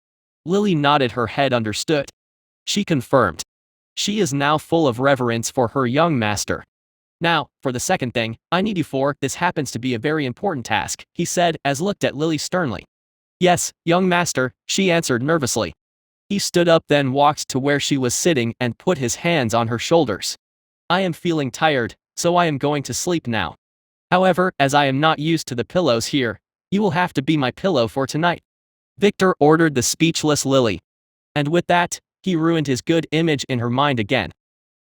Lily nodded her head. Understood. She confirmed. She is now full of reverence for her young master. "Now, for the second thing, I need you for. This happens to be a very important task," he said as looked at Lily sternly. "Yes, young master," she answered nervously. He stood up then walked to where she was sitting and put his hands on her shoulders. "I am feeling tired, so I am going to sleep now. However, as I am not used to the pillows here, you will have to be my pillow for tonight," Victor ordered the speechless Lily. And with that, he ruined his good image in her mind again.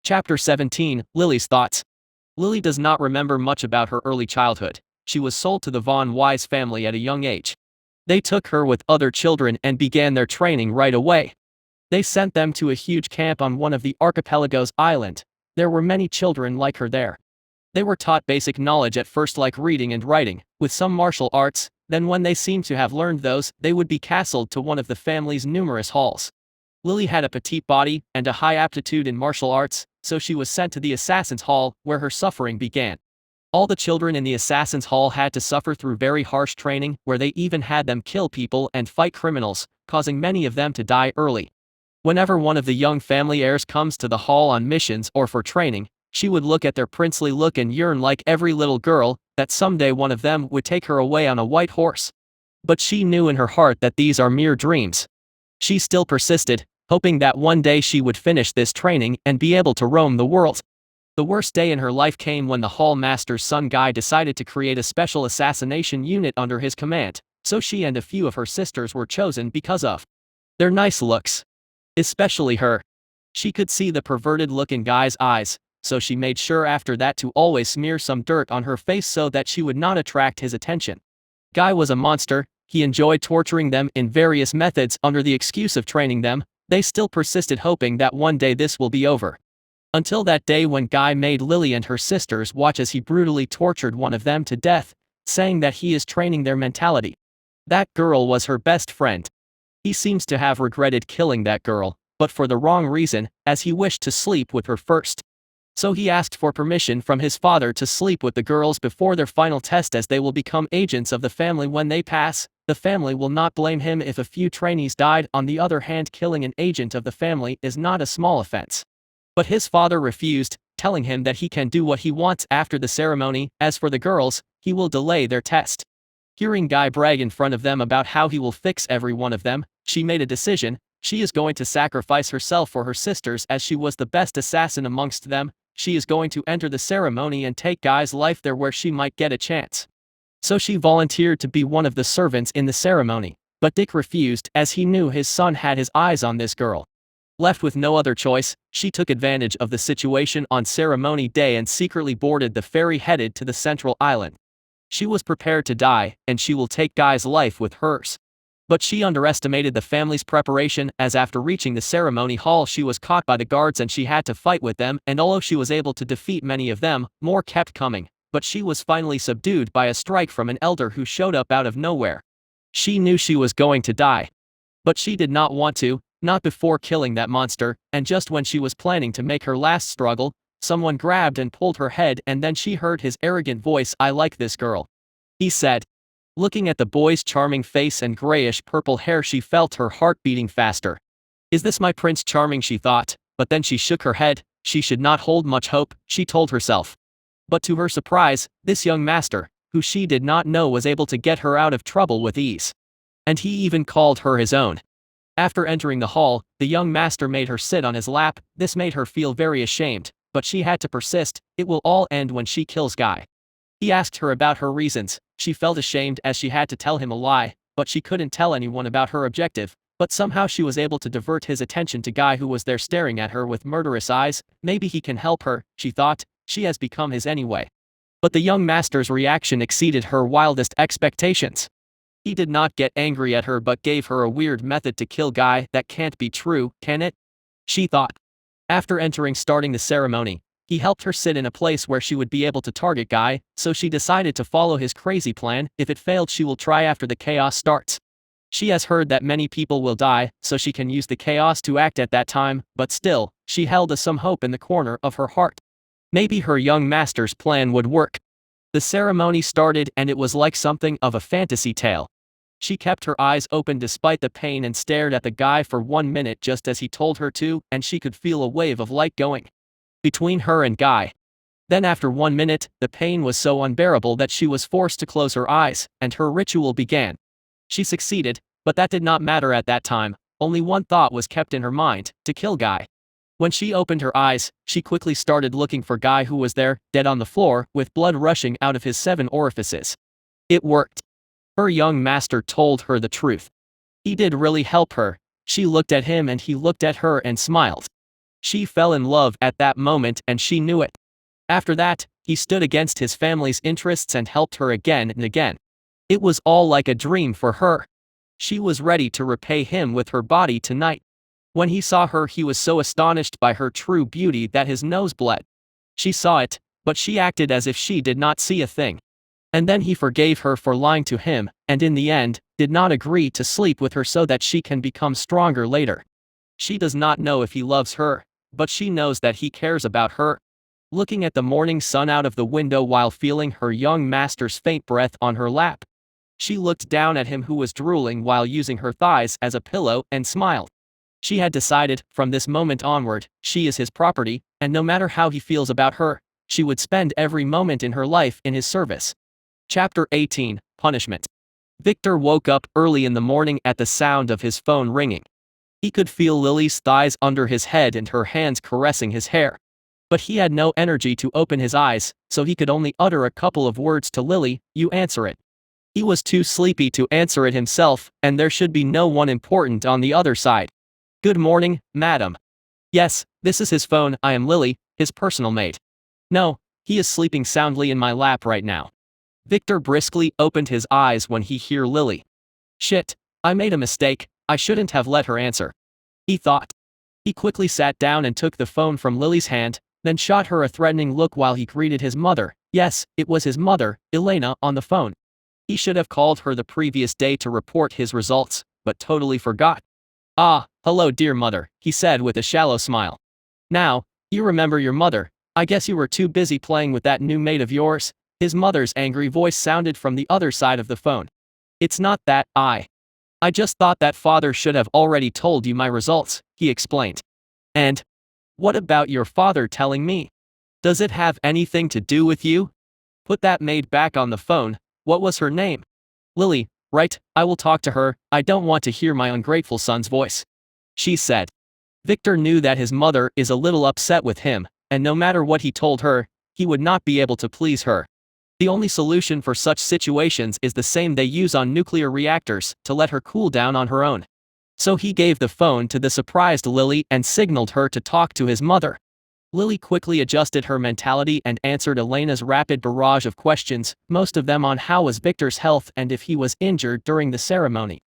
Chapter 17, Lily's Thoughts. Lily does not remember much about her early childhood. She was sold to the Von Wise family at a young age. They took her with other children and began their training right away. They sent them to a huge camp on one of the archipelago's island. There were many children like her there. They were taught basic knowledge at first like reading and writing, with some martial arts, then when they seemed to have learned those, they would be castled to one of the family's numerous halls. Lily had a petite body and a high aptitude in martial arts, so she was sent to the Assassin's Hall, where her suffering began. All the children in the Assassin's Hall had to suffer through very harsh training, where they even had them kill people and fight criminals, causing many of them to die early. Whenever one of the young family heirs comes to the hall on missions or for training, she would look at their princely look and yearn like every little girl, that someday one of them would take her away on a white horse. But she knew in her heart that these are mere dreams. She still persisted, hoping that one day she would finish this training and be able to roam the world. The worst day in her life came when the hall master's son Guy decided to create a special assassination unit under his command, so she and a few of her sisters were chosen because of their nice looks. Especially her. She could see the perverted look in Guy's eyes, so she made sure after that to always smear some dirt on her face so that she would not attract his attention. Guy was a monster. He enjoyed torturing them in various methods under the excuse of training them. They still persisted, hoping that one day this will be over. Until that day when Guy made Lily and her sisters watch as he brutally tortured one of them to death, saying that he is training their mentality. That girl was her best friend. He seems to have regretted killing that girl, but for the wrong reason, as he wished to sleep with her first. So he asked for permission from his father to sleep with the girls before their final test, as they will become agents of the family when they pass. The family will not blame him if a few trainees died. On the other hand, killing an agent of the family is not a small offense. But his father refused, telling him that he can do what he wants after the ceremony. As for the girls, he will delay their test. Hearing Guy brag in front of them about how he will fix every one of them, she made a decision. She is going to sacrifice herself for her sisters, as she was the best assassin amongst them. She is going to enter the ceremony and take Guy's life there where she might get a chance. So she volunteered to be one of the servants in the ceremony, but Dick refused, as he knew his son had his eyes on this girl. Left with no other choice, she took advantage of the situation on ceremony day and secretly boarded the ferry headed to the central island. She was prepared to die, and she will take Guy's life with hers. But she underestimated the family's preparation, as after reaching the ceremony hall she was caught by the guards and she had to fight with them, and although she was able to defeat many of them, more kept coming. But she was finally subdued by a strike from an elder who showed up out of nowhere. She knew she was going to die. But she did not want to, not before killing that monster, and just when she was planning to make her last struggle, someone grabbed and pulled her head, and then she heard his arrogant voice. "I like this girl," he said. Looking at the boy's charming face and grayish-purple hair, she felt her heart beating faster. "Is this my Prince Charming?" she thought, but then she shook her head. She should not hold much hope, she told herself. But to her surprise, this young master, who she did not know, was able to get her out of trouble with ease. And he even called her his own. After entering the hall, the young master made her sit on his lap. This made her feel very ashamed, but she had to persist. "It will all end when she kills Guy." He asked her about her reasons. She felt ashamed as she had to tell him a lie, but she couldn't tell anyone about her objective. But somehow she was able to divert his attention to Guy, who was there staring at her with murderous eyes. Maybe he can help her, she thought. She has become his anyway. But the young master's reaction exceeded her wildest expectations. He did not get angry at her but gave her a weird method to kill Guy. "That can't be true, can it?" she thought. After starting the ceremony, he helped her sit in a place where she would be able to target Guy, so she decided to follow his crazy plan. If it failed, she will try after the chaos starts. She has heard that many people will die, so she can use the chaos to act at that time, but still, she held some hope in the corner of her heart. Maybe her young master's plan would work. The ceremony started, and it was like something of a fantasy tale. She kept her eyes open despite the pain and stared at the Guy for 1 minute just as he told her to, and she could feel a wave of light going between her and Guy. Then after 1 minute, the pain was so unbearable that she was forced to close her eyes, and her ritual began. She succeeded, but that did not matter at that time. Only one thought was kept in her mind: to kill Guy. When she opened her eyes, she quickly started looking for Guy, who was there, dead on the floor, with blood rushing out of his 7 orifices. It worked. Her young master told her the truth. He did really help her. She looked at him and he looked at her and smiled. She fell in love at that moment, and she knew it. After that, he stood against his family's interests and helped her again and again. It was all like a dream for her. She was ready to repay him with her body tonight. When he saw her, he was so astonished by her true beauty that his nose bled. She saw it, but she acted as if she did not see a thing. And then he forgave her for lying to him, and in the end, did not agree to sleep with her so that she can become stronger later. She does not know if he loves her, but she knows that he cares about her. Looking at the morning sun out of the window while feeling her young master's faint breath on her lap, she looked down at him, who was drooling while using her thighs as a pillow, and smiled. She had decided, from this moment onward, she is his property, and no matter how he feels about her, she would spend every moment in her life in his service. Chapter 18, Punishment. Victor woke up early in the morning at the sound of his phone ringing. He could feel Lily's thighs under his head and her hands caressing his hair. But he had no energy to open his eyes, so he could only utter a couple of words to Lily: "You answer it." He was too sleepy to answer it himself, and there should be no one important on the other side. "Good morning, madam." "Yes, this is his phone. I am Lily, his personal maid." "No, he is sleeping soundly in my lap right now." Victor briskly opened his eyes when he heard Lily. "Shit, I made a mistake. I shouldn't have let her answer," he thought. He quickly sat down and took the phone from Lily's hand, then shot her a threatening look while he greeted his mother. Yes, it was his mother, Elena, on the phone. He should have called her the previous day to report his results, but totally forgot. "Ah, hello dear mother," he said with a shallow smile. "Now, you remember your mother. I guess you were too busy playing with that new maid of yours." His mother's angry voice sounded from the other side of the phone. "It's not that, I just thought that father should have already told you my results," he explained. "And what about your father telling me? Does it have anything to do with you?" "Put that maid back on the phone. What was her name?" "Lily, right, I will talk to her. I don't want to hear my ungrateful son's voice," she said. Victor knew that his mother is a little upset with him, and no matter what he told her, he would not be able to please her. The only solution for such situations is the same they use on nuclear reactors: to let her cool down on her own. So he gave the phone to the surprised Lily and signaled her to talk to his mother. Lily quickly adjusted her mentality and answered Elena's rapid barrage of questions, most of them on how was Victor's health and if he was injured during the ceremony.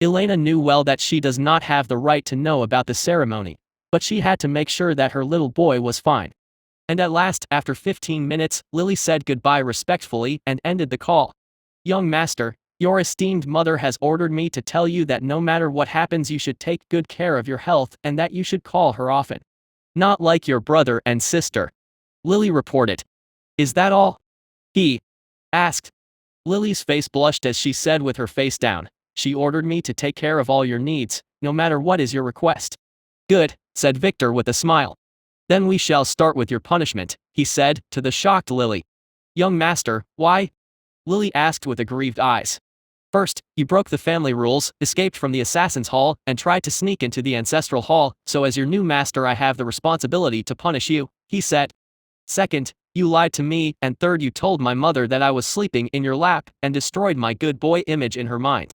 Elena knew well that she does not have the right to know about the ceremony, but she had to make sure that her little boy was fine. And at last, after 15 minutes, Lily said goodbye respectfully and ended the call. "Young master, your esteemed mother has ordered me to tell you that no matter what happens you should take good care of your health and that you should call her often. Not like your brother and sister," Lily reported. "Is that all?" he asked. Lily's face blushed as she said with her face down, "She ordered me to take care of all your needs, no matter what is your request." "Good," said Victor with a smile. "Then we shall start with your punishment," he said, to the shocked Lily. "Young master, why?" Lily asked with aggrieved eyes. "First, you broke the family rules, escaped from the assassin's hall, and tried to sneak into the ancestral hall, so as your new master I have the responsibility to punish you," he said. "Second, you lied to me, and third you told my mother that I was sleeping in your lap and destroyed my good boy image in her mind.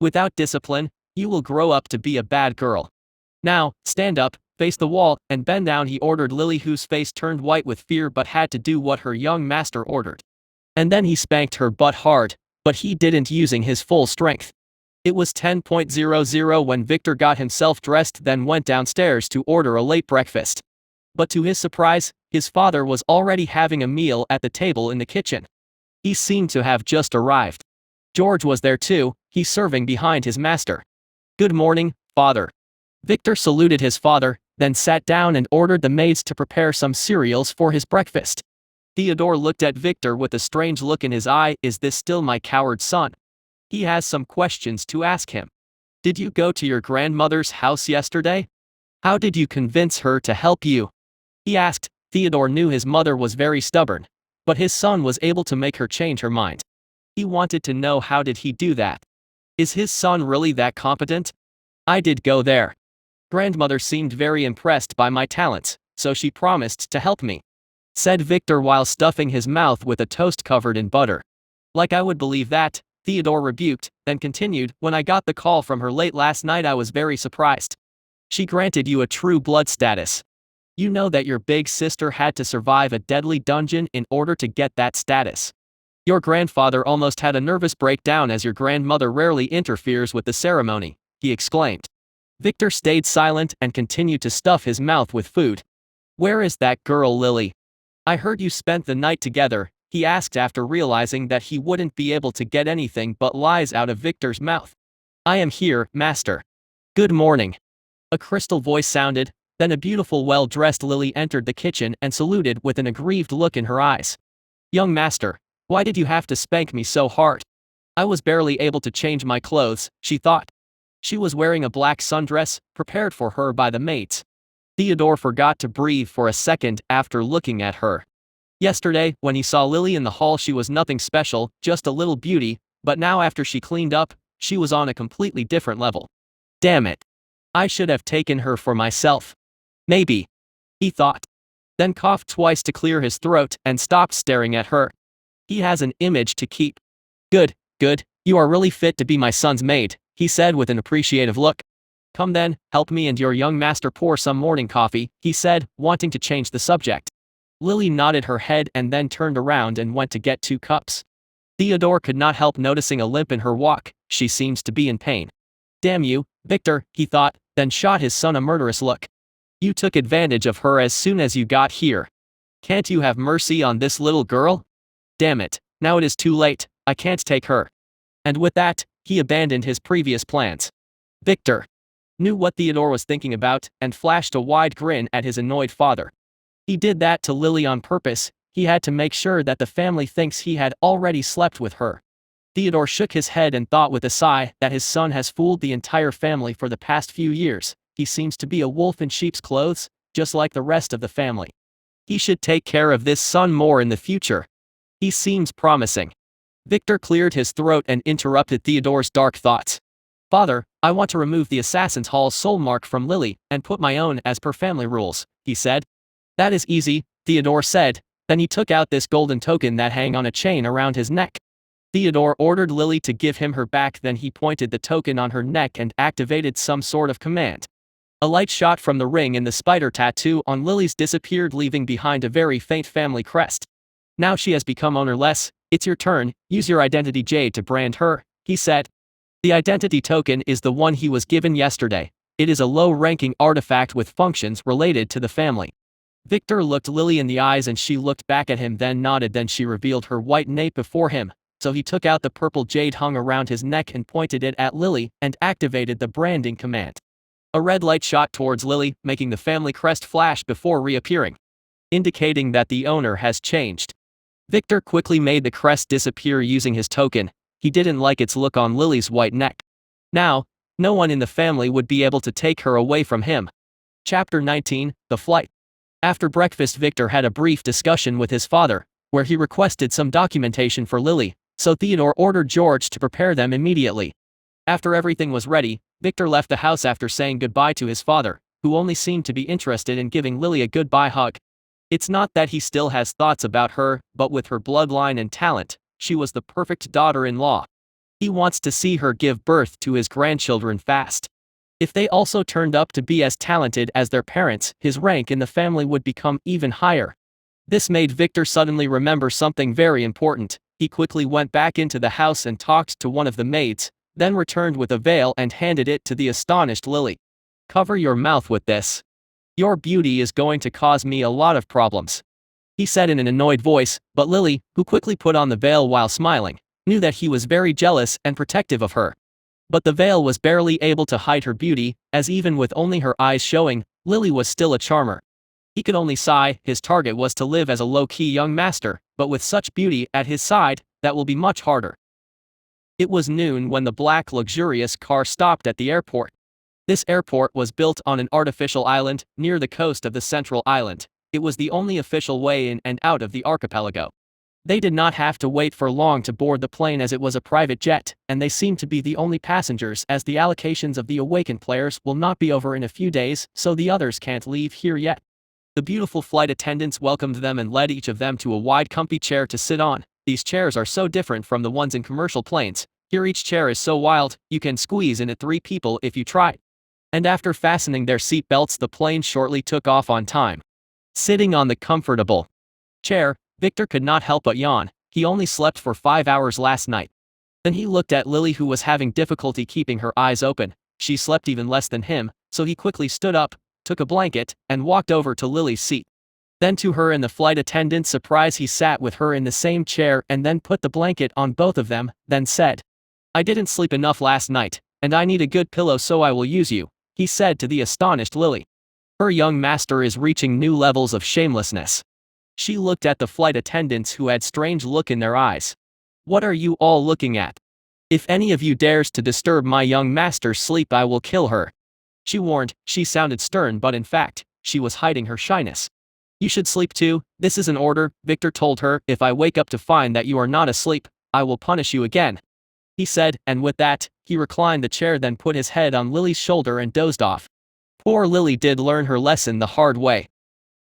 Without discipline, you will grow up to be a bad girl. Now, stand up, face the wall, and bend down," he ordered Lily, whose face turned white with fear but had to do what her young master ordered. And then he spanked her butt hard, but he didn't using his full strength. It was 10:00 when Victor got himself dressed then went downstairs to order a late breakfast. But to his surprise, his father was already having a meal at the table in the kitchen. He seemed to have just arrived. George was there too, he serving behind his master. "Good morning, father." Victor saluted his father, then sat down and ordered the maids to prepare some cereals for his breakfast. Theodore looked at Victor with a strange look in his eye. "Is this still my coward son? He has some questions to ask him. Did you go to your grandmother's house yesterday? How did you convince her to help you?" he asked. Theodore knew his mother was very stubborn, but his son was able to make her change her mind. He wanted to know how did he do that. Is his son really that competent? "I did go there. Grandmother seemed very impressed by my talents, so she promised to help me," said Victor while stuffing his mouth with a toast covered in butter. "Like I would believe that," Theodore rebuked, then continued, "When I got the call from her late last night I was very surprised. She granted you a true blood status. You know that your big sister had to survive a deadly dungeon in order to get that status. Your grandfather almost had a nervous breakdown as your grandmother rarely interferes with the ceremony," he exclaimed. Victor stayed silent and continued to stuff his mouth with food. "Where is that girl Lily? I heard you spent the night together," he asked after realizing that he wouldn't be able to get anything but lies out of Victor's mouth. "I am here, master." "Good morning." A crystal voice sounded, then a beautiful well-dressed Lily entered the kitchen and saluted with an aggrieved look in her eyes. "Young master, why did you have to spank me so hard? I was barely able to change my clothes," she thought. She was wearing a black sundress, prepared for her by the maids. Theodore forgot to breathe for a second after looking at her. Yesterday, when he saw Lily in the hall she was nothing special, just a little beauty, but now after she cleaned up, she was on a completely different level. "Damn it. I should have taken her for myself. Maybe," he thought. Then coughed twice to clear his throat and stopped staring at her. He has an image to keep. Good, you are really fit to be my son's maid," he said with an appreciative look. "Come then, help me and your young master pour some morning coffee," he said, wanting to change the subject. Lily nodded her head and then turned around and went to get 2 cups. Theodore could not help noticing a limp in her walk. She seems to be in pain. "Damn you, Victor," he thought, then shot his son a murderous look. "You took advantage of her as soon as you got here. Can't you have mercy on this little girl? Damn it, now it is too late, I can't take her." And with that, he abandoned his previous plans. Victor knew what Theodore was thinking about and flashed a wide grin at his annoyed father. He did that to Lily on purpose. He had to make sure that the family thinks he had already slept with her. Theodore shook his head and thought with a sigh that his son has fooled the entire family for the past few years. He seems to be a wolf in sheep's clothes, just like the rest of the family. He should take care of this son more in the future. He seems promising. Victor cleared his throat and interrupted Theodore's dark thoughts. "Father, I want to remove the Assassin's Hall soul mark from Lily and put my own as per family rules," he said. "That is easy," Theodore said. Then he took out this golden token that hang on a chain around his neck. Theodore ordered Lily to give him her back, then he pointed the token on her neck and activated some sort of command. A light shot from the ring and the spider tattoo on Lily's disappeared, leaving behind a very faint family crest. "Now she has become ownerless, it's your turn, use your identity jade to brand her," he said. The identity token is the one he was given yesterday. It is a low-ranking artifact with functions related to the family. Victor looked Lily in the eyes and she looked back at him, then nodded. Then she revealed her white nape before him, so he took out the purple jade hung around his neck and pointed it at Lily and activated the branding command. A red light shot towards Lily, making the family crest flash before reappearing, indicating that the owner has changed. Victor quickly made the crest disappear using his token. He didn't like its look on Lily's white neck. Now, no one in the family would be able to take her away from him. Chapter 19, The Flight. After breakfast, Victor had a brief discussion with his father, where he requested some documentation for Lily, so Theodore ordered George to prepare them immediately. After everything was ready, Victor left the house after saying goodbye to his father, who only seemed to be interested in giving Lily a goodbye hug. It's not that he still has thoughts about her, but with her bloodline and talent, she was the perfect daughter-in-law. He wants to see her give birth to his grandchildren fast. If they also turned up to be as talented as their parents, his rank in the family would become even higher. This made Victor suddenly remember something very important. He quickly went back into the house and talked to one of the maids, then returned with a veil and handed it to the astonished Lily. "Cover your mouth with this. Your beauty is going to cause me a lot of problems," he said in an annoyed voice, but Lily, who quickly put on the veil while smiling, knew that he was very jealous and protective of her. But the veil was barely able to hide her beauty, as even with only her eyes showing, Lily was still a charmer. He could only sigh. His target was to live as a low-key young master, but with such beauty at his side, that will be much harder. It was noon when the black luxurious car stopped at the airport. This airport was built on an artificial island, near the coast of the central island. It was the only official way in and out of the archipelago. They did not have to wait for long to board the plane as it was a private jet, and they seemed to be the only passengers as the allocations of the awakened players will not be over in a few days, so the others can't leave here yet. The beautiful flight attendants welcomed them and led each of them to a wide comfy chair to sit on. These chairs are so different from the ones in commercial planes. Here each chair is so wild, you can squeeze in it 3 people if you try. And after fastening their seat belts, the plane shortly took off on time. Sitting on the comfortable chair, Victor could not help but yawn. He only slept for 5 hours last night. Then he looked at Lily, who was having difficulty keeping her eyes open. She slept even less than him, so he quickly stood up, took a blanket, and walked over to Lily's seat. Then to her and the flight attendant's surprise, he sat with her in the same chair and then put the blanket on both of them, then said, "I didn't sleep enough last night, and I need a good pillow, so I will use you," he said to the astonished Lily. Her young master is reaching new levels of shamelessness. She looked at the flight attendants, who had strange look in their eyes. "What are you all looking at? If any of you dares to disturb my young master's sleep, I will kill her," she warned. She sounded stern, but in fact, she was hiding her shyness. "You should sleep too. This is an order," Victor told her. "If I wake up to find that you are not asleep, I will punish you again," he said, and with that, he reclined the chair, then put his head on Lily's shoulder and dozed off. Poor Lily did learn her lesson the hard way.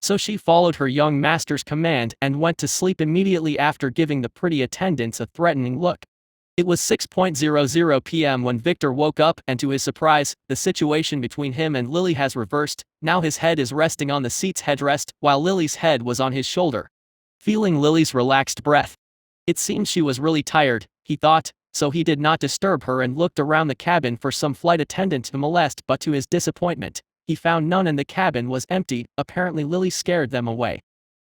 So she followed her young master's command and went to sleep immediately after giving the pretty attendants a threatening look. It was 6:00 p.m. when Victor woke up, and to his surprise, the situation between him and Lily has reversed. Now his head is resting on the seat's headrest, while Lily's head was on his shoulder. Feeling Lily's relaxed breath, it seems she was really tired, he thought, so he did not disturb her and looked around the cabin for some flight attendant to molest, but to his disappointment, he found none and the cabin was empty. Apparently Lily scared them away.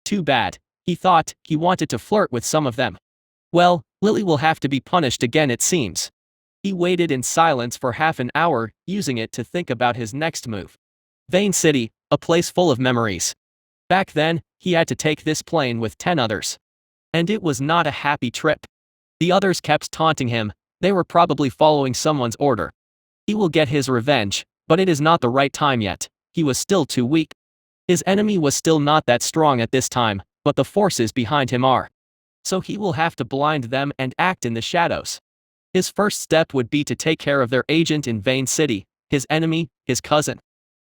Too bad, he thought. He wanted to flirt with some of them. Well, Lily will have to be punished again, it seems. He waited in silence for half an hour, using it to think about his next move. Vane City, a place full of memories. Back then, he had to take this plane with 10 others. And it was not a happy trip. The others kept taunting him. They were probably following someone's order. He will get his revenge, but it is not the right time yet. He was still too weak. His enemy was still not that strong at this time, but the forces behind him are. So he will have to blind them and act in the shadows. His first step would be to take care of their agent in Vane City, his enemy, his cousin.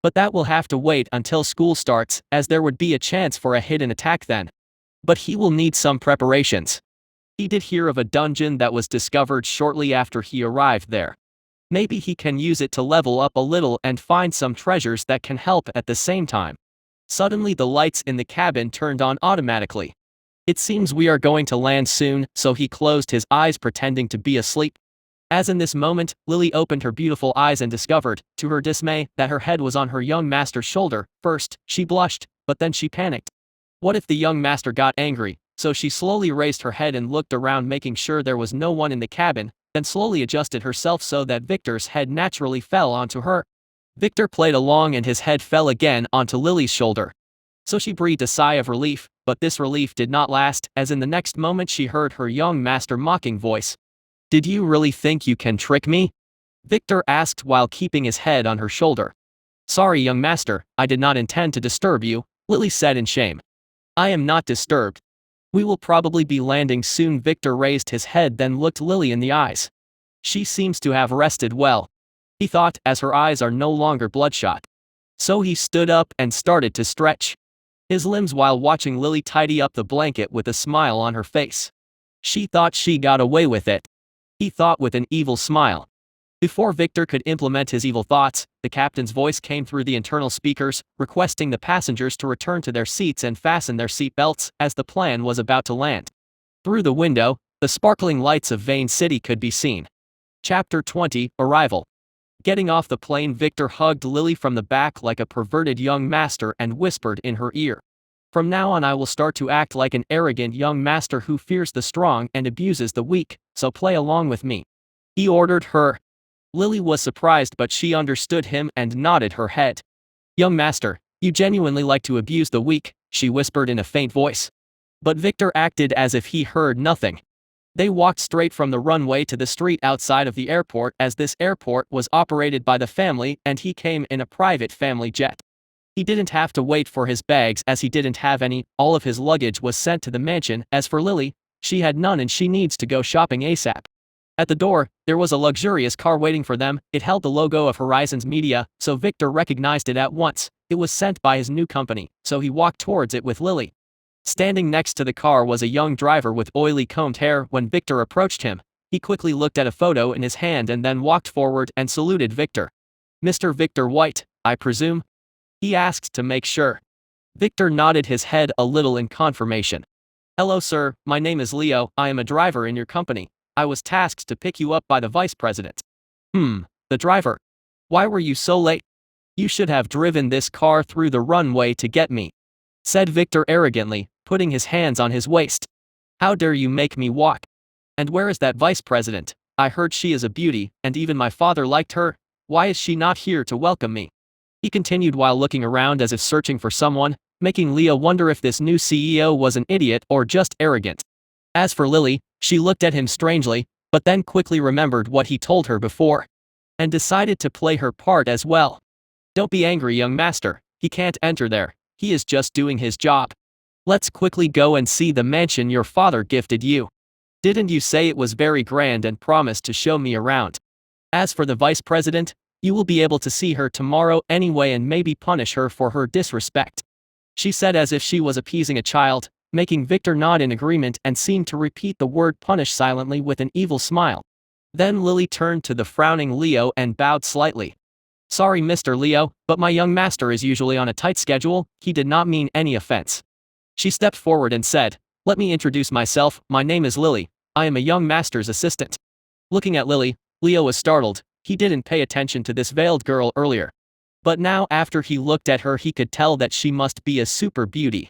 But that will have to wait until school starts, as there would be a chance for a hidden attack then. But he will need some preparations. He did hear of a dungeon that was discovered shortly after he arrived there. Maybe he can use it to level up a little and find some treasures that can help at the same time. Suddenly the lights in the cabin turned on automatically. It seems we are going to land soon, so he closed his eyes pretending to be asleep. As in this moment, Lily opened her beautiful eyes and discovered, to her dismay, that her head was on her young master's shoulder. First, she blushed, but then she panicked. What if the young master got angry? So she slowly raised her head and looked around, making sure there was no one in the cabin, then slowly adjusted herself so that Victor's head naturally fell onto her. Victor played along and his head fell again onto Lily's shoulder. So she breathed a sigh of relief, but this relief did not last, as in the next moment she heard her young master mocking voice. "Did you really think you can trick me?" Victor asked while keeping his head on her shoulder. "Sorry, young master, I did not intend to disturb you," Lily said in shame. "I am not disturbed. We will probably be landing soon." Victor raised his head then looked Lily in the eyes. "She seems to have rested well," he thought, as her eyes are no longer bloodshot. So he stood up and started to stretch his limbs while watching Lily tidy up the blanket with a smile on her face. She thought she got away with it, he thought with an evil smile. Before Victor could implement his evil thoughts, the captain's voice came through the internal speakers, requesting the passengers to return to their seats and fasten their seat belts, as the plane was about to land. Through the window, the sparkling lights of Vane City could be seen. Chapter 20, Arrival. Getting off the plane, Victor hugged Lily from the back like a perverted young master and whispered in her ear. "From now on I will start to act like an arrogant young master who fears the strong and abuses the weak, so play along with me," he ordered her. Lily was surprised, but she understood him and nodded her head. "Young master, you genuinely like to abuse the weak," she whispered in a faint voice. But Victor acted as if he heard nothing. They walked straight from the runway to the street outside of the airport, as this airport was operated by the family and he came in a private family jet. He didn't have to wait for his bags as he didn't have any, all of his luggage was sent to the mansion. As for Lily, she had none and she needs to go shopping ASAP. At the door, there was a luxurious car waiting for them. It held the logo of Horizons Media, so Victor recognized it at once. It was sent by his new company, so he walked towards it with Lily. Standing next to the car was a young driver with oily combed hair. When Victor approached him, he quickly looked at a photo in his hand and then walked forward and saluted Victor. "Mr. Victor White, I presume?" he asked to make sure. Victor nodded his head a little in confirmation. "Hello sir, my name is Leo, I am a driver in your company. I was tasked to pick you up by the vice president." The driver. "Why were you so late? You should have driven this car through the runway to get me," said Victor arrogantly, putting his hands on his waist. "How dare you make me walk? And where is that vice president? I heard she is a beauty, and even my father liked her. Why is she not here to welcome me?" he continued while looking around as if searching for someone, making Leo wonder if this new CEO was an idiot or just arrogant. As for Lily, she looked at him strangely, but then quickly remembered what he told her before, and decided to play her part as well. "Don't be angry, young master, he can't enter there, he is just doing his job. Let's quickly go and see the mansion your father gifted you. Didn't you say it was very grand and promised to show me around? As for the vice president, you will be able to see her tomorrow anyway and maybe punish her for her disrespect," she said as if she was appeasing a child, making Victor nod in agreement and seemed to repeat the word punish silently with an evil smile. Then Lily turned to the frowning Leo and bowed slightly. "Sorry Mr. Leo, but my young master is usually on a tight schedule, he did not mean any offense." She stepped forward and said, "Let me introduce myself, my name is Lily, I am a young master's assistant." Looking at Lily, Leo was startled, he didn't pay attention to this veiled girl earlier. But now after he looked at her he could tell that she must be a super beauty.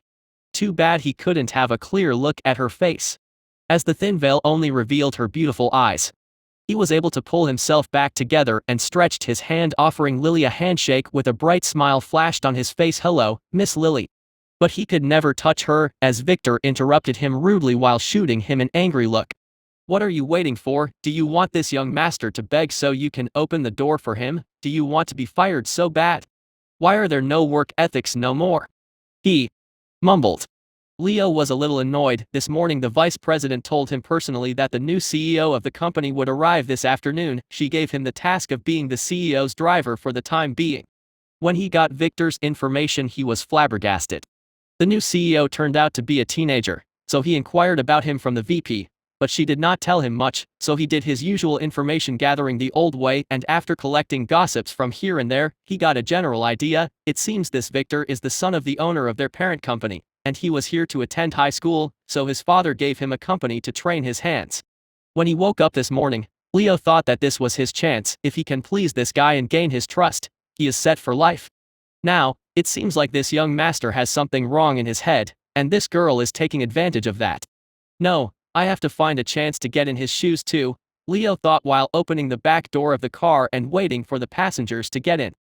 Too bad he couldn't have a clear look at her face, as the thin veil only revealed her beautiful eyes. He was able to pull himself back together and stretched his hand, offering Lily a handshake with a bright smile flashed on his face. "Hello, Miss Lily." But he could never touch her, as Victor interrupted him rudely while shooting him an angry look. "What are you waiting for? Do you want this young master to beg so you can open the door for him? Do you want to be fired so bad? Why are there no work ethics no more?" he mumbled. Leo was a little annoyed. This morning the vice president told him personally that the new CEO of the company would arrive this afternoon. She gave him the task of being the CEO's driver for the time being. When he got Victor's information he was flabbergasted. The new CEO turned out to be a teenager, so he inquired about him from the VP, but she did not tell him much, so he did his usual information gathering the old way, and after collecting gossips from here and there, he got a general idea. It seems this Victor is the son of the owner of their parent company, and he was here to attend high school, so his father gave him a company to train his hands. When he woke up this morning, Leo thought that this was his chance. If he can please this guy and gain his trust, he is set for life. Now, it seems like this young master has something wrong in his head, and this girl is taking advantage of that. No, I have to find a chance to get in his shoes too, Leo thought while opening the back door of the car and waiting for the passengers to get in.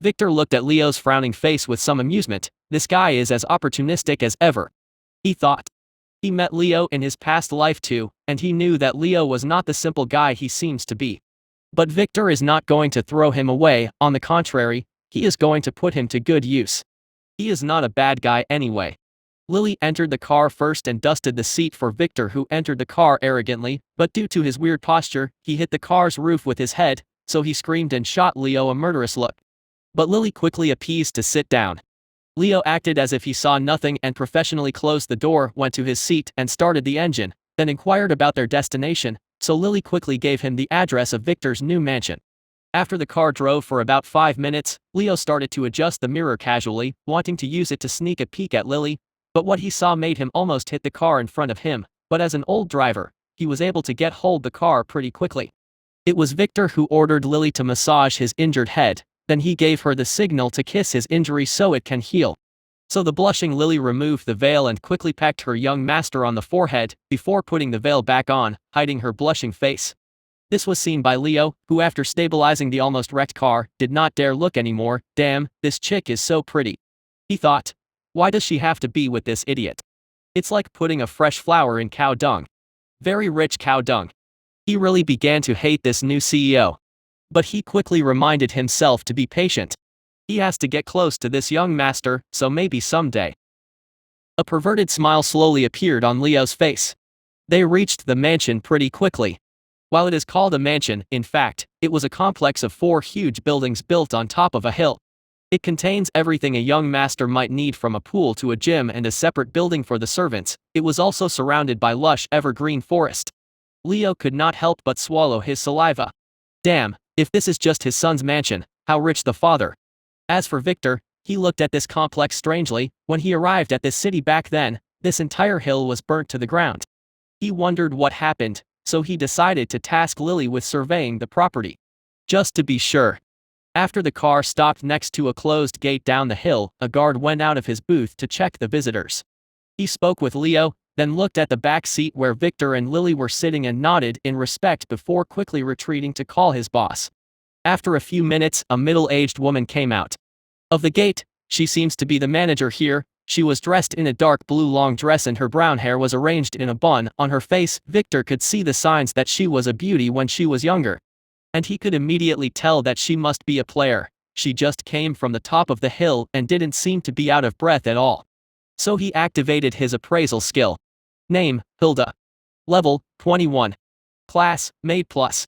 Victor looked at Leo's frowning face with some amusement. This guy is as opportunistic as ever, he thought. He met Leo in his past life too, and he knew that Leo was not the simple guy he seems to be. But Victor is not going to throw him away, on the contrary, he is going to put him to good use. He is not a bad guy anyway. Lily entered the car first and dusted the seat for Victor, who entered the car arrogantly, but due to his weird posture, he hit the car's roof with his head, so he screamed and shot Leo a murderous look. But Lily quickly appeased to sit down. Leo acted as if he saw nothing and professionally closed the door, went to his seat and started the engine, then inquired about their destination, so Lily quickly gave him the address of Victor's new mansion. After the car drove for about 5 minutes, Leo started to adjust the mirror casually, wanting to use it to sneak a peek at Lily, but what he saw made him almost hit the car in front of him, but as an old driver, he was able to get hold the car pretty quickly. It was Victor who ordered Lily to massage his injured head, then he gave her the signal to kiss his injury so it can heal. So the blushing Lily removed the veil and quickly pecked her young master on the forehead, before putting the veil back on, hiding her blushing face. This was seen by Leo, who after stabilizing the almost wrecked car, did not dare look anymore. Damn, this chick is so pretty, he thought. Why does she have to be with this idiot? It's like putting a fresh flower in cow dung. Very rich cow dung. He really began to hate this new CEO. But he quickly reminded himself to be patient. He has to get close to this young master, so maybe someday. A perverted smile slowly appeared on Leo's face. They reached the mansion pretty quickly. While it is called a mansion, in fact, it was a complex of 4 huge buildings built on top of a hill. It contains everything a young master might need, from a pool to a gym and a separate building for the servants. It was also surrounded by lush evergreen forest. Leo could not help but swallow his saliva. Damn, if this is just his son's mansion, how rich the father. As for Victor, he looked at this complex strangely. When he arrived at this city back then, this entire hill was burnt to the ground. He wondered what happened, so he decided to task Lily with surveying the property. Just to be sure. After the car stopped next to a closed gate down the hill, a guard went out of his booth to check the visitors. He spoke with Leo, then looked at the back seat where Victor and Lily were sitting and nodded in respect before quickly retreating to call his boss. After a few minutes, a middle-aged woman came out of the gate. She seems to be the manager here. She was dressed in a dark blue long dress and her brown hair was arranged in a bun. On her face, Victor could see the signs that she was a beauty when she was younger. And he could immediately tell that she must be a player. She just came from the top of the hill and didn't seem to be out of breath at all. So he activated his appraisal skill. Name, Hilda. Level, 21. Class, Maid Plus.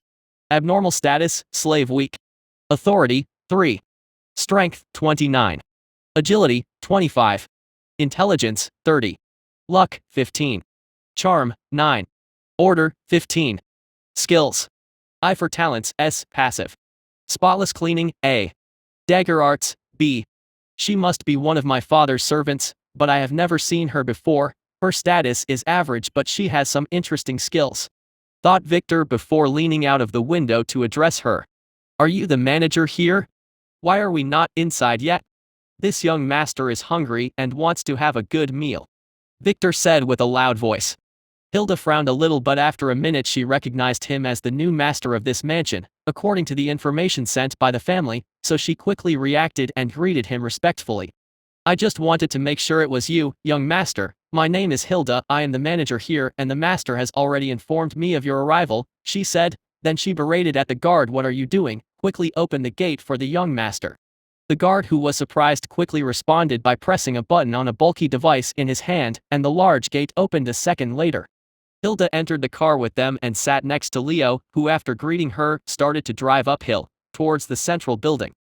Abnormal status, Slave Weak. Authority, 3. Strength, 29. Agility, 25. Intelligence, 30. Luck, 15. Charm, 9. Order, 15. Skills. I for talents, S, passive. Spotless cleaning, A. Dagger arts, B. She must be one of my father's servants, but I have never seen her before. Her status is average, but she has some interesting skills, thought Victor before leaning out of the window to address her. Are you the manager here? Why are we not inside yet? This young master is hungry and wants to have a good meal, Victor said with a loud voice. Hilda frowned a little, but after a minute she recognized him as the new master of this mansion, according to the information sent by the family, so she quickly reacted and greeted him respectfully. I just wanted to make sure it was you, young master. My name is Hilda, I am the manager here and the master has already informed me of your arrival, she said. Then she berated at the guard. What are you doing? Quickly open the gate for the young master. The guard, who was surprised, quickly responded by pressing a button on a bulky device in his hand, and the large gate opened a second later. Hilda entered the car with them and sat next to Leo, who after greeting her, started to drive uphill, towards the central building.